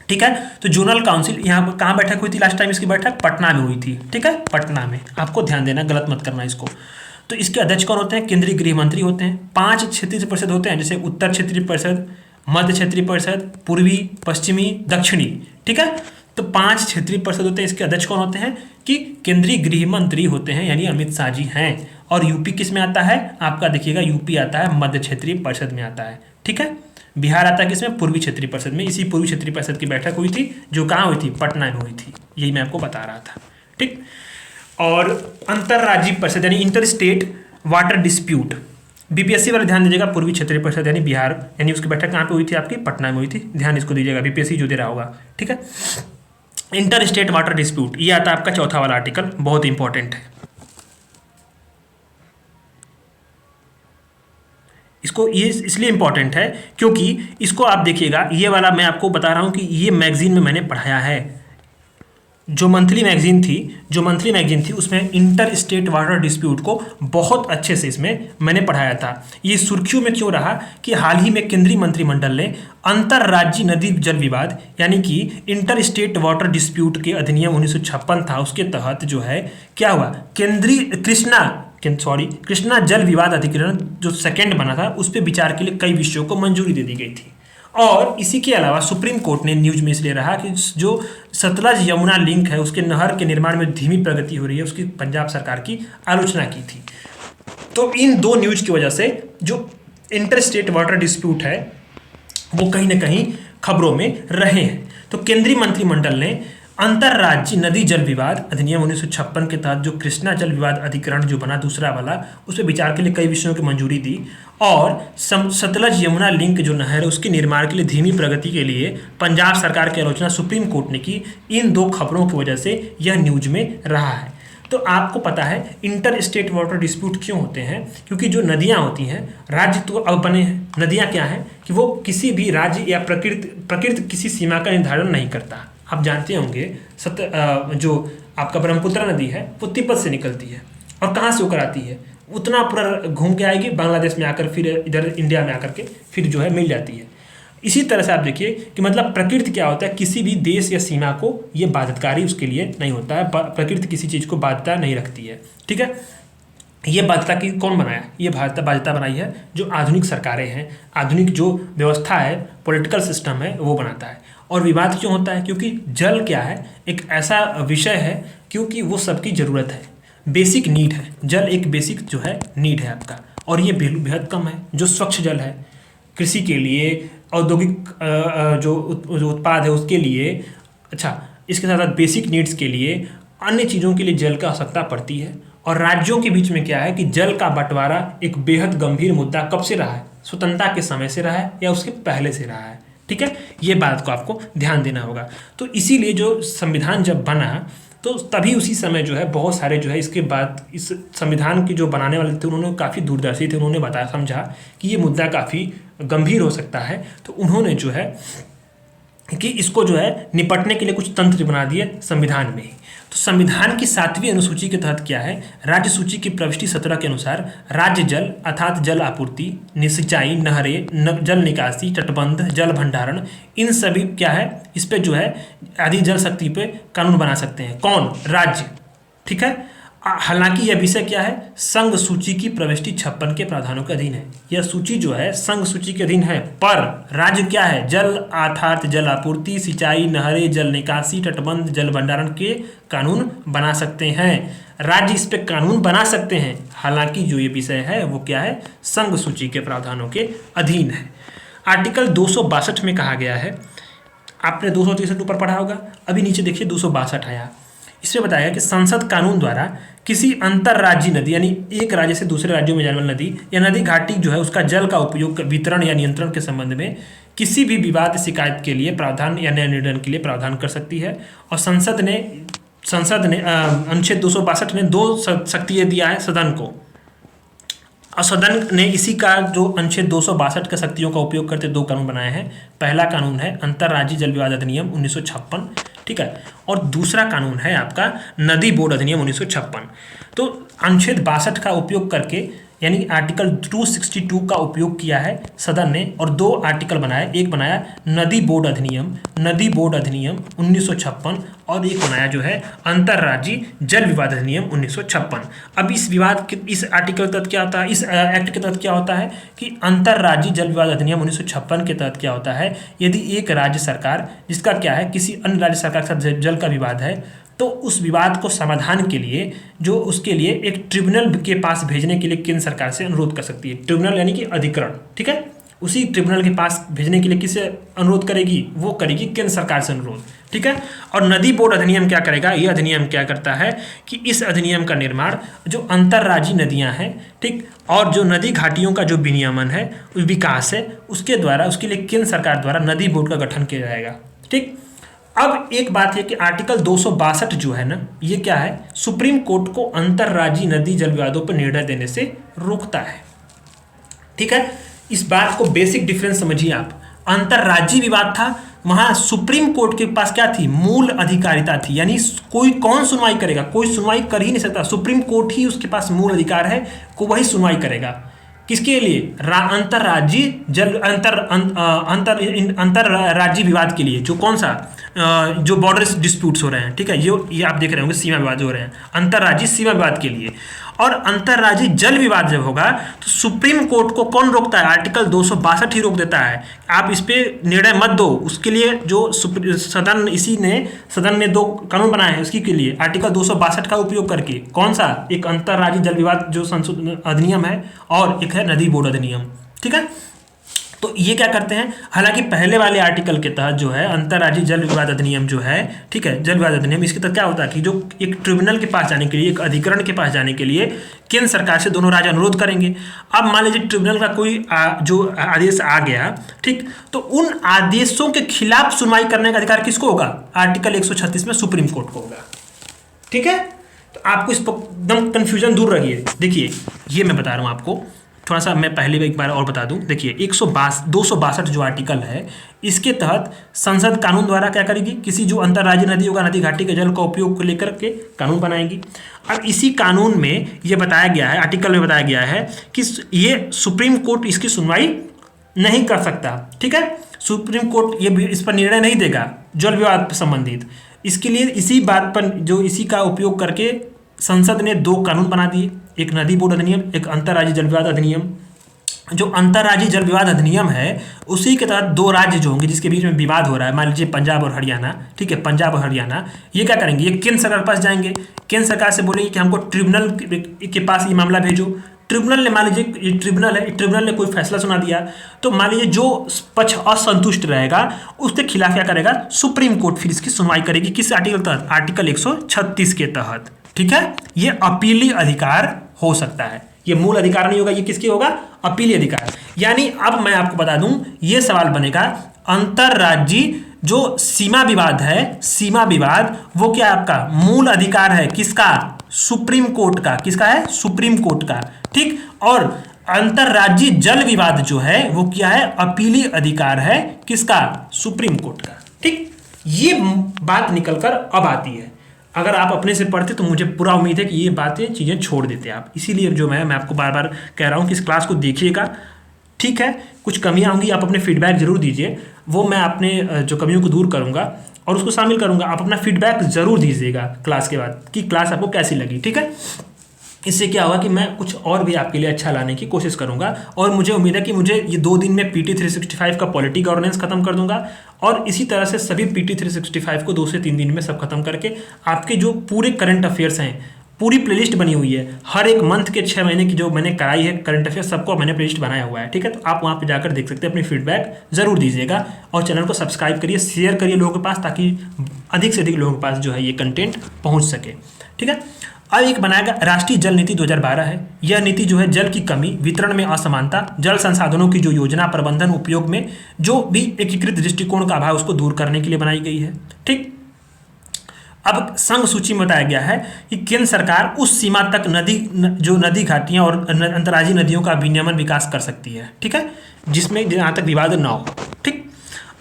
ठीक है, तो जोनल काउंसिल यहाँ पर कहाँ बैठक हुई थी लास्ट टाइम, इसकी बैठक पटना में हुई थी। ठीक है, पटना में, आपको ध्यान देना, गलत मत करना इसको। तो इसके अध्यक्ष कौन होते हैं, केंद्रीय गृह मंत्री होते हैं। 5 क्षेत्रीय परिषद होते हैं, जैसे उत्तर क्षेत्रीय परिषद, मध्य क्षेत्रीय परिषद, पूर्वी, पश्चिमी, दक्षिणी। ठीक है, तो 5 क्षेत्रीय परिषद होते हैं। इसके अध्यक्ष कौन होते हैं कि केंद्रीय गृह मंत्री होते हैं, यानी अमित शाह जी हैं। और यूपी किस में आता है आपका, देखिएगा यूपी आता है मध्य क्षेत्रीय परिषद में आता है। ठीक है, बिहार आता है किसमें, पूर्वी क्षेत्रीय परिषद में। इसी पूर्वी क्षेत्रीय परिषद की बैठक हुई थी, जो कहाँ हुई थी, पटना में हुई थी। यही मैं आपको बता रहा था। ठीक, और अंतर्राज्यीय परिषद यानी inter state water dispute, BPSC वाले ध्यान दीजिएगा, पूर्वी क्षेत्रीय परिषद यानी बिहार, यानी उसकी बैठक कहाँ पे हुई थी आपकी, पटना में हुई थी। ध्यान इसको दीजिएगा, बीपीएससी जो दे रहा होगा। ठीक है, इंटर स्टेट वाटर डिस्प्यूट, ये आता है आपका चौथा वाला आर्टिकल, बहुत इंपॉर्टेंट है। इसको ये इसलिए इम्पॉर्टेंट है क्योंकि इसको आप देखिएगा, ये वाला मैं आपको बता रहा हूँ कि ये मैगजीन में मैंने पढ़ाया है। जो मंथली मैगजीन थी उसमें इंटर स्टेट वाटर डिस्प्यूट को बहुत अच्छे से इसमें मैंने पढ़ाया था। ये सुर्खियों में क्यों रहा कि हाल ही में केंद्रीय मंत्रिमंडल ने अंतर्राज्यीय नदी जल विवाद यानी कि इंटर स्टेट वाटर डिस्प्यूट के अधिनियम 1956 था, उसके तहत जो है क्या हुआ, कृष्णा जल विवाद अधिकरण जो सेकंड बना था, उस पर विचार के लिए कई विषयों को मंजूरी दे दी गई थी। और इसी के अलावा सुप्रीम कोर्ट ने न्यूज में इसलिए रहा कि जो सतलज यमुना लिंक है उसके नहर के निर्माण में धीमी प्रगति हो रही है, उसकी पंजाब सरकार की आलोचना की थी। तो इन दो न्यूज की वजह से जो इंटर स्टेट वाटर डिस्प्यूट है वो कहीं ना कहीं खबरों में रहे हैं। तो केंद्रीय मंत्रिमंडल ने अंतर्राज्यीय नदी जल विवाद अधिनियम 1956 के तहत जो कृष्णा जल विवाद अधिकरण जो बना दूसरा वाला, उस पर विचार के लिए कई विषयों की मंजूरी दी। और सतलज यमुना लिंक जो नहर है उसके निर्माण के लिए धीमी प्रगति के लिए पंजाब सरकार की आलोचना सुप्रीम कोर्ट ने की। इन दो खबरों की वजह से यह न्यूज में रहा है। तो आपको पता है इंटर स्टेट वाटर डिस्प्यूट क्यों होते हैं, क्योंकि जो नदियाँ होती हैं, राज्य तो अब बने हैं, नदियाँ क्या हैं कि वो किसी भी राज्य या प्रकृति किसी सीमा का निर्धारण नहीं करता। आप जानते होंगे जो आपका ब्रह्मपुत्र नदी है वो तिब्बत से निकलती है और कहाँ से होकर आती है, उतना पूरा घूम के आएगी बांग्लादेश में आकर, फिर इधर इंडिया में आकर के फिर जो है मिल जाती है। इसी तरह से आप देखिए कि मतलब प्रकृति क्या होता है, किसी भी देश या सीमा को ये बाध्यकारी उसके लिए नहीं होता है। प्रकृति किसी चीज़ को बाध्यता नहीं रखती है। ठीक है, ये बाध्यता की कौन बनाया, ये बाध्यता बनाई है जो आधुनिक सरकारें हैं, आधुनिक जो व्यवस्था है, पॉलिटिकल सिस्टम है, वो बनाता है। और विवाद क्यों होता है, क्योंकि जल क्या है, एक ऐसा विषय है क्योंकि वो सबकी ज़रूरत है, बेसिक नीड है। जल एक बेसिक जो है नीड है आपका, और ये बेहद कम है। जो स्वच्छ जल है कृषि के लिए, औद्योगिक जो उत्पाद है उसके लिए, अच्छा इसके साथ साथ बेसिक नीड्स के लिए, अन्य चीज़ों के लिए जल की आवश्यकता पड़ती है। और राज्यों के बीच में क्या है कि जल का बंटवारा एक बेहद गंभीर मुद्दा कब से रहा है, स्वतंत्रता के समय से रहा है या उसके पहले से रहा है। ठीक है, ये बात को आपको ध्यान देना होगा। तो इसीलिए जो संविधान जब बना तो तभी उसी समय जो है बहुत सारे जो है इसके बाद इस संविधान की जो बनाने वाले थे उन्होंने काफ़ी दूरदर्शी थे, उन्होंने बताया समझा कि ये मुद्दा काफ़ी गंभीर हो सकता है। तो उन्होंने जो है कि इसको जो है निपटने के लिए कुछ तंत्र बना दिए संविधान में ही। तो संविधान की 7वीं अनुसूची के तहत क्या है, राज्य सूची की प्रविष्टि 17 के अनुसार राज्य जल अर्थात जल आपूर्ति, सिंचाई, नहरें, जल निकासी, तटबंध, जल भंडारण, इन सभी क्या है इस पे जो है आदि जल शक्ति पे कानून बना सकते हैं। कौन, राज्य। ठीक है, हालांकि यह विषय क्या है, संघ सूची की प्रविष्टि 56 के प्रावधानों के अधीन है। यह सूची जो है संघ सूची के अधीन है, पर राज्य क्या है, जल अर्थात जल आपूर्ति, सिंचाई, नहरें, जल निकासी, तटबंध, जल भंडारण के कानून बना सकते हैं। राज्य इस पे कानून बना सकते हैं, हालांकि जो ये विषय है वो क्या है, संघ सूची के प्रावधानों के अधीन है। आर्टिकल 262 में कहा गया है, आपने 263 ऊपर पढ़ा होगा, अभी नीचे देखिए 262 आया। इसमें बताया कि संसद कानून द्वारा किसी अंतर्राज्यीय नदी यानी एक राज्य से दूसरे राज्यों में जाने वाली नदी या नदी घाटी जो है उसका जल का उपयोग वितरण या नियंत्रण के संबंध में किसी भी विवाद शिकायत के लिए प्रावधान या न्याय निर्णय के लिए प्रावधान कर सकती है। और संसद ने अनुच्छेद 262 ने 2 शक्तियाँ दिया है सदन को, और सदन ने इसी का जो अनुच्छेद 262 के शक्तियों का उपयोग करते 2 कानून बनाए हैं। पहला कानून है अंतर्राज्यीय जल विवाद अधिनियम 1956, ठीक है, और दूसरा कानून है आपका नदी बोर्ड अधिनियम 1956। तो अनुच्छेद 62 का उपयोग करके यानी आर्टिकल 262 का उपयोग किया है सदन ने, और 2 आर्टिकल बनाए, एक बनाया नदी बोर्ड अधिनियम 1956 और एक बनाया जो है अंतर्राज्यीय जल विवाद अधिनियम 1956। अब इस विवाद के इस आर्टिकल के तहत क्या होता है, इस एक्ट के तहत क्या होता है कि अंतर्राज्यीय जल विवाद अधिनियम 1956 के तहत क्या होता है, यदि एक राज्य सरकार जिसका क्या है किसी अन्य राज्य सरकार के साथ जल का विवाद है, तो उस विवाद को समाधान के लिए जो उसके लिए एक ट्रिब्यूनल के पास भेजने के लिए केंद्र सरकार से अनुरोध कर सकती है। ट्रिब्यूनल यानी कि अधिकरण, ठीक है, उसी ट्रिब्यूनल के पास भेजने के लिए किससे अनुरोध करेगी, वो करेगी केंद्र सरकार से अनुरोध, ठीक है। और नदी बोर्ड अधिनियम क्या करेगा, ये अधिनियम क्या करता है कि इस अधिनियम का निर्माण जो अंतर्राज्यीय नदियां हैं, ठीक, और जो नदी घाटियों का जो विनियमन है, विकास है, उसके द्वारा उसके लिए केंद्र सरकार द्वारा नदी बोर्ड का गठन किया जाएगा, ठीक। अब एक बात है कि आर्टिकल 262 जो है ना, ये क्या है, सुप्रीम कोर्ट को अंतर्राज्यीय नदी जल विवादों पर निर्णय देने से रोकता है, ठीक है। इस बात को बेसिक डिफरेंस समझिए आप। अंतर्राज्यीय विवाद था, वहां सुप्रीम कोर्ट के पास क्या थी, मूल अधिकारिता थी, यानी कोई कौन सुनवाई करेगा, कोई सुनवाई कर ही नहीं सकता, सुप्रीम कोर्ट ही उसके पास मूल अधिकार है, को वही सुनवाई करेगा। किसके लिए, अंतर्राज्यीय जल अंतर्राज्यीय विवाद के लिए, जो कौन सा जो बॉर्डर डिस्प्यूट्स हो रहे हैं, ठीक है, ये आप देख रहे होंगे सीमा विवाद हो रहे हैं, अंतर्राज्यीय सीमा विवाद के लिए। और अंतर्राज्यीय जल विवाद जब होगा तो सुप्रीम कोर्ट को कौन रोकता है, आर्टिकल 262 ही रोक देता है, आप इस पे निर्णय मत दो। उसके लिए जो सदन ने 2 कानून बनाए हैं उसकी के लिए आर्टिकल 262 का उपयोग करके, कौन सा, एक अंतर्राज्यीय जल विवाद जो अधिनियम है और एक है नदी बोर्ड अधिनियम, ठीक है। तो ये क्या करते हैं, हालांकि पहले वाले आर्टिकल के तहत जो है अंतर्राज्यीय जल विवाद अधिनियम जो है, ठीक है, जल विवाद अधिनियम, इसके तहत क्या होता है कि जो एक ट्रिब्यूनल के पास जाने के लिए, एक अधिकरण के पास जाने के लिए केंद्र सरकार से दोनों राज्य अनुरोध करेंगे। अब मान लीजिए ट्रिब्यूनल का कोई जो आदेश आ गया, ठीक, तो उन आदेशों के खिलाफ सुनवाई करने का अधिकार किसको होगा, आर्टिकल 136 में सुप्रीम कोर्ट को होगा, ठीक है। तो आपको इस पर एकदम कन्फ्यूजन दूर रहिए। देखिए ये मैं बता रहा हूँ आपको, थोड़ा सा मैं पहले एक बार और बता दूं। देखिए 262 जो आर्टिकल है, इसके तहत संसद कानून द्वारा क्या करेगी, किसी जो अंतर्राज्यीय नदी होगा, नदी घाटी के जल का उपयोग को लेकर के कानून बनाएगी। अब इसी कानून में ये बताया गया है, आर्टिकल में बताया गया है कि ये सुप्रीम कोर्ट इसकी सुनवाई नहीं कर सकता, ठीक है, सुप्रीम कोर्ट ये इस पर निर्णय नहीं देगा जल विवाद से संबंधित। इसके लिए इसी बात पर जो इसी का उपयोग करके संसद ने 2 कानून बना दिए, एक नदी बोर्ड अधिनियम, एक अंतर्राज्यीय जल विवाद अधिनियम। जो अंतर्राज्यीय जल विवाद अधिनियम है उसी के तहत 2 राज्य जो होंगे जिसके बीच में विवाद हो रहा है, मान लीजिए पंजाब और हरियाणा, ठीक है, पंजाब और हरियाणा, ये क्या करेंगे, ये केंद्र सरकार के पास जाएंगे, केंद्र सरकार से बोलेंगे कि हमको ट्रिब्यूनल के पास ये मामला भेजो। ट्रिब्यूनल ने, मान लीजिए ये ट्रिब्यूनल है, ट्रिब्यूनल ने कोई फैसला सुना दिया, तो मान लीजिए जो पक्ष असंतुष्ट रहेगा उसके खिलाफ क्या करेगा, सुप्रीम कोर्ट फिर इसकी सुनवाई करेगी। किस आर्टिकल तहत, आर्टिकल 136 के तहत, ठीक है। ये अपीली अधिकार हो सकता है, ये मूल अधिकार नहीं होगा, ये किसकी होगा, अपीली अधिकार। यानी अब मैं आपको बता दूं, ये सवाल बनेगा अंतर्राज्यीय जो सीमा विवाद है, सीमा विवाद वो क्या आपका मूल अधिकार है, किसका, सुप्रीम कोर्ट का, किसका है, सुप्रीम कोर्ट का, ठीक। और अंतर्राज्यीय जल विवाद जो है वो क्या है, अपीली अधिकार है, किसका, सुप्रीम कोर्ट का, ठीक। ये बात निकलकर अब आती है, अगर आप अपने से पढ़ते तो मुझे पूरा उम्मीद है कि ये बातें चीज़ें छोड़ देते आप। इसीलिए जो मैं आपको बार बार कह रहा हूँ कि इस क्लास को देखिएगा, ठीक है। कुछ कमियां होंगी, आप अपने फीडबैक जरूर दीजिए, वो मैं अपने जो कमियों को दूर करूँगा। और उसको शामिल करूँगा। आप अपना फीडबैक ज़रूर दीजिएगा क्लास के बाद कि क्लास आपको कैसी लगी, ठीक है। इससे क्या होगा कि मैं कुछ और भी आपके लिए अच्छा लाने की कोशिश करूंगा, और मुझे उम्मीद है कि मुझे ये 2 दिन में PT 365 का पॉलिटी गवर्नेंस खत्म कर दूंगा, और इसी तरह से सभी PT 365 को 2 से 3 दिन में सब खत्म करके आपके जो पूरे करंट अफेयर्स हैं, पूरी प्लेलिस्ट बनी हुई है, हर एक मंथ के 6 महीने की जो मैंने कराई है करंट अफेयर सबको मैंने प्लेलिस्ट बनाया हुआ है, ठीक है। तो आप वहाँ पे जाकर देख सकते हैं, अपनी फीडबैक जरूर दीजिएगा, और चैनल को सब्सक्राइब करिए, शेयर करिए लोगों के पास, ताकि अधिक से अधिक लोगों के पास जो है ये कंटेंट पहुँच सके, ठीक है। अब एक बनाएगा राष्ट्रीय जल नीति 2012 है। यह नीति जो है जल की कमी, वितरण में असमानता, जल संसाधनों की जो योजना, प्रबंधन, उपयोग में जो भी एकीकृत दृष्टिकोण का अभाव उसको दूर करने के लिए बनाई गई है, ठीक। अब संघ सूची में बताया गया है कि केंद्र सरकार उस सीमा तक जो नदी घाटियां और अंतर्राज्यीय नदियों का विनियमन विकास कर सकती है, ठीक है, जिसमें जहाँ तक विवाद न हो, ठीक।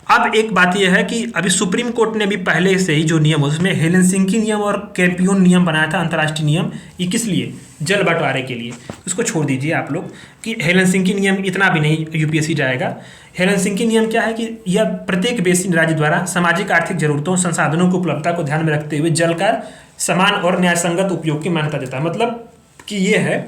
अब एक बात यह है कि अभी सुप्रीम कोर्ट ने भी पहले से ही जो नियम उसमें हेलसिंकी नियम और कैपियोन नियम बनाया था, अंतर्राष्ट्रीय नियम, ये किस लिए, जल बंटवारे के लिए। उसको छोड़ दीजिए आप लोग कि हेलसिंकी नियम इतना भी नहीं UPSC जाएगा। हेलसिंकी नियम क्या है कि यह प्रत्येक बेसिन राज्य द्वारा सामाजिक आर्थिक जरूरतों, संसाधनों की उपलब्धता को ध्यान में रखते हुए जल का समान और न्यायसंगत उपयोग की मान्यता देता है। मतलब कि ये है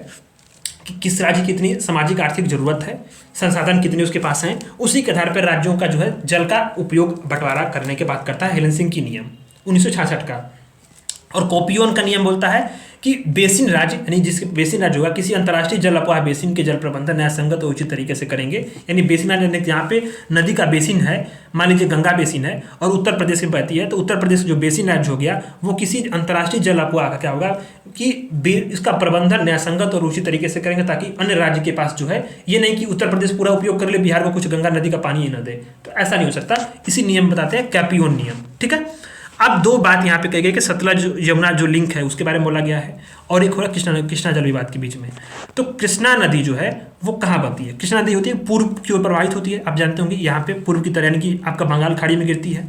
कि किस राज्य की कितनी सामाजिक आर्थिक जरूरत है, संसाधन कितने उसके पास हैं, उसी के आधार पर राज्यों का जो है जल का उपयोग बंटवारा करने की बात करता है हेलसिंकी नियम 1966 का। और कोपियोन का नियम बोलता है कि बेसिन राज्य, यानी जिसके बेसिन राज्य होगा, किसी अंतर्राष्ट्रीय जल अपवाह बेसिन के जल प्रबंधन न्यायसंगत और उचित तरीके से करेंगे। यानी बेसिन राज्य यहाँ पे नदी का बेसिन है, मान लीजिए गंगा बेसिन है और उत्तर प्रदेश में बहती है, तो उत्तर प्रदेश जो बेसिन राज्य हो गया वो किसी अंतर्राष्ट्रीय जल अपवाह का क्या होगा कि इसका प्रबंधन न्यायसंगत और उचित तरीके से करेंगे, ताकि अन्य राज्य के पास जो है ये नहीं कि उत्तर प्रदेश पूरा उपयोग कर ले, बिहार को कुछ गंगा नदी का पानी ही न दे, तो ऐसा नहीं हो सकता। इसी नियम बताते हैं कैपियोन नियम, ठीक है। अब 2 बात यहाँ पे कही गई कि सतलज यमुना जो लिंक है उसके बारे में बोला गया है, और एक हो रहा कृष्णा जल विवाद के बीच में। तो कृष्णा नदी जो है वो कहाँ बनती है, कृष्णा नदी होती है पूर्व की ओर प्रवाहित होती है, आप जानते होंगे यहाँ पे पूर्व की तरह, यानी कि आपका बंगाल खाड़ी में गिरती है।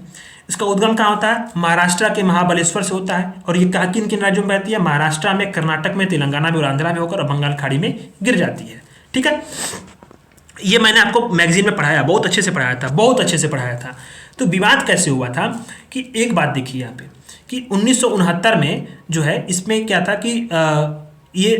इसका उद्गम कहाँ होता है, महाराष्ट्र के महाबलेश्वर से होता है, और ये कहाँ किन किन राज्यों में बहती है, महाराष्ट्र में, कर्नाटक में, तेलंगाना में और आंध्रा में होकर और बंगाल खाड़ी में गिर जाती है, ठीक है। ये मैंने आपको मैगजीन में पढ़ाया, बहुत अच्छे से पढ़ाया था, बहुत अच्छे से पढ़ाया था। तो विवाद कैसे हुआ था कि एक बात देखिए यहाँ पे कि 1969 में जो है इसमें क्या था कि ये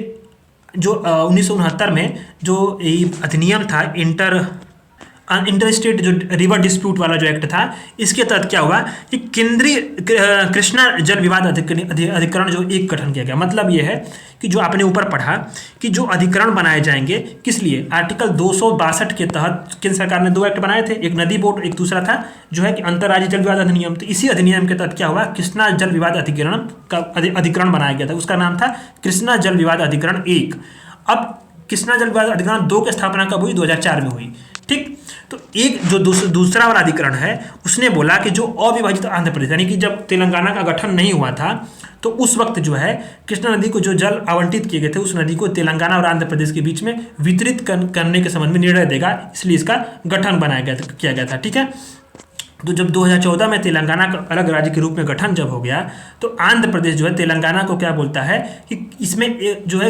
जो 1969 में जो ये अधिनियम था इंटर स्टेट जो रिवर डिस्प्यूट वाला जो एक्ट था, इसके तहत क्या हुआ कि केंद्रीय कृष्णा जल विवाद अधिकरण जो एक गठन किया गया। मतलब ये है कि जो आपने ऊपर पढ़ा कि जो अधिकरण बनाए जाएंगे किस लिए, आर्टिकल 262 के तहत केंद्र सरकार ने 2 एक्ट बनाए थे, एक नदी बोर्ड, एक दूसरा था जो है कि अंतर्राज्यीय जल विवाद अधिनियम। तो इसी अधिनियम के तहत क्या हुआ, कृष्णा जल विवाद अधिकरण का अधिकरण बनाया गया था, उसका नाम था कृष्णा जल विवाद अधिकरण 1। अब कृष्णा जल विवाद अधिकरण 2 की स्थापना कब हुई, 2004 में हुई, ठीक। तो एक जो दूसरा वाला अधिकरण है उसने बोला कि जो अविभाजित आंध्र प्रदेश, यानी कि जब तेलंगाना का गठन नहीं हुआ था तो उस वक्त जो है कृष्णा नदी को जो जल आवंटित किए गए थे उस नदी को तेलंगाना और आंध्र प्रदेश के बीच में वितरित करने के संबंध में निर्णय देगा, इसलिए इसका गठन किया गया था, ठीक है। तो जब 2014 में तेलंगाना का अलग राज्य के रूप में गठन जब हो गया तो आंध्र प्रदेश जो है तेलंगाना को क्या बोलता है कि इसमें जो है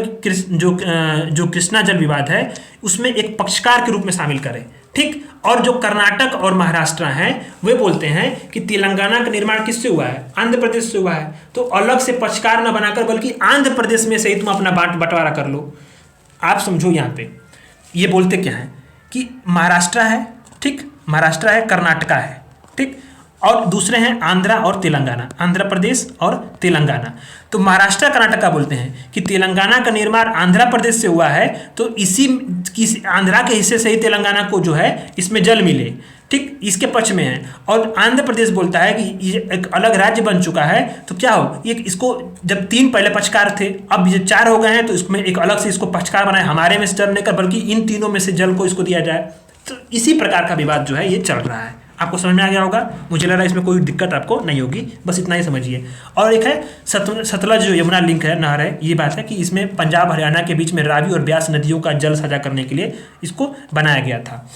जो कृष्णा जल विवाद है उसमें एक पक्षकार के रूप में शामिल करें, ठीक। और जो कर्नाटक और महाराष्ट्र हैं वे बोलते हैं कि तेलंगाना का निर्माण किससे हुआ है, आंध्र प्रदेश से हुआ है, तो अलग से पक्षकार न बनाकर बल्कि आंध्र प्रदेश में से ही तुम अपना बंटवारा कर लो। आप समझो यहाँ पे ये बोलते क्या है कि महाराष्ट्र है, ठीक, महाराष्ट्र है, कर्नाटका है, ठीक, और दूसरे हैं आंध्रा और तेलंगाना, आंध्र प्रदेश और तेलंगाना। तो महाराष्ट्र कर्नाटका बोलते हैं कि तेलंगाना का निर्माण आंध्र प्रदेश से हुआ है, तो इसी आंध्रा के हिस्से से ही तेलंगाना को जो है इसमें जल मिले, ठीक, इसके पक्ष में है। और आंध्र प्रदेश बोलता है कि ये एक अलग राज्य बन चुका है, तो क्या हो ये इसको जब 3 पहले पक्षकार थे अब ये 4 हो गए हैं, तो इसमें एक अलग से इसको पक्षकार बनाए, हमारे में से जल लेकर बल्कि इन तीनों में से जल को इसको दिया जाए। तो इसी प्रकार का विवाद जो है ये चल रहा है। आपको समझ में आ गया होगा, मुझे लग रहा है इसमें कोई दिक्कत आपको नहीं होगी, बस इतना ही समझिए। और एक है सतलज जो यमुना लिंक है, नहर है, ये बात है कि इसमें पंजाब हरियाणा के बीच में रावी और ब्यास नदियों का जल साझा करने के लिए इसको बनाया गया था,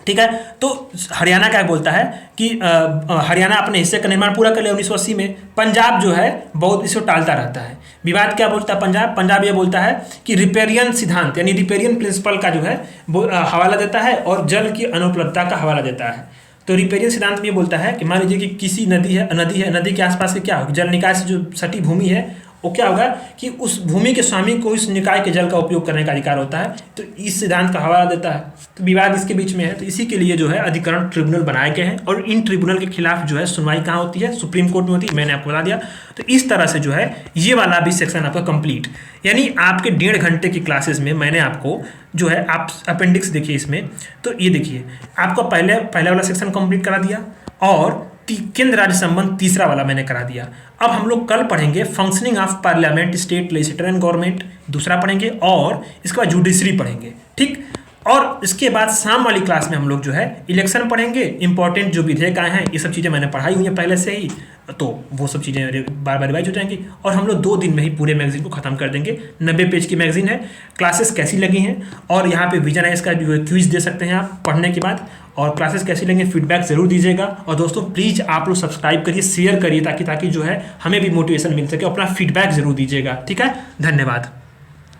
ठीक है। तो हरियाणा क्या बोलता है कि हरियाणा अपने हिस्से का निर्माण पूरा कर लिया 1980 में, पंजाब जो है बहुत इसको टालता रहता है। विवाद क्या बोलता है पंजाब ये बोलता है कि रिपेरियन सिद्धांत यानी रिपेरियन प्रिंसिपल का जो है वो हवाला देता है और जल की अनुपलब्धता का हवाला देता है। तो रिपेरियन सिद्धांत में ये बोलता है कि मान लीजिए कि किसी नदी है, नदी के आसपास के क्या होगा, जल निकाय से जो सटी भूमि है वो क्या होगा कि उस भूमि के स्वामी को इस निकाय के जल का उपयोग करने का अधिकार होता है। तो इस सिद्धांत का हवाला देता है। तो विवाद इसके बीच में है, तो इसी के लिए जो है अधिकरण ट्रिब्यूनल बनाए गए हैं और इन ट्रिब्यूनल के खिलाफ जो है सुनवाई कहाँ होती है, सुप्रीम कोर्ट में होती है, मैंने आपको बता दिया। तो इस तरह से जो है ये वाला भी सेक्शन आपका कंप्लीट, यानी आपके 1.5 घंटे की क्लासेस में मैंने आपको जो है, आप अपेंडिक्स देखिए इसमें, तो ये देखिए आपको पहले वाला सेक्शन कंप्लीट करा दिया और केंद्र राज्य संबंध तीसरा वाला मैंने करा दिया। अब हम लोग कल पढ़ेंगे functioning of parliament, state legislature and government, दूसरा पढ़ेंगे और इसके बाद जुडिशरी पढ़ेंगे, ठीक। और इसके बाद शाम वाली क्लास में हम लोग जो है इलेक्शन पढ़ेंगे, इंपॉर्टेंट जो विधेयक आए हैं, ये सब चीज़ें मैंने पढ़ाई हुई हैं पहले से ही, तो वो सब चीज़ें बार बार रिवाइज हो जाएंगी और हम लोग 2 दिन में ही पूरे मैगजीन को ख़त्म कर देंगे। 90 पेज की मैगजीन है। क्लासेस कैसी लगी हैं और यहाँ पे विजन आइस का जो है क्विज दे सकते हैं आप पढ़ने के बाद, और क्लासेस कैसी लगे फीडबैक ज़रूर दीजिएगा। और दोस्तों प्लीज़ आप लोग सब्सक्राइब करिए, शेयर करिए, ताकि जो है हमें भी मोटिवेशन मिल सके। अपना फीडबैक ज़रूर दीजिएगा, ठीक है। धन्यवाद।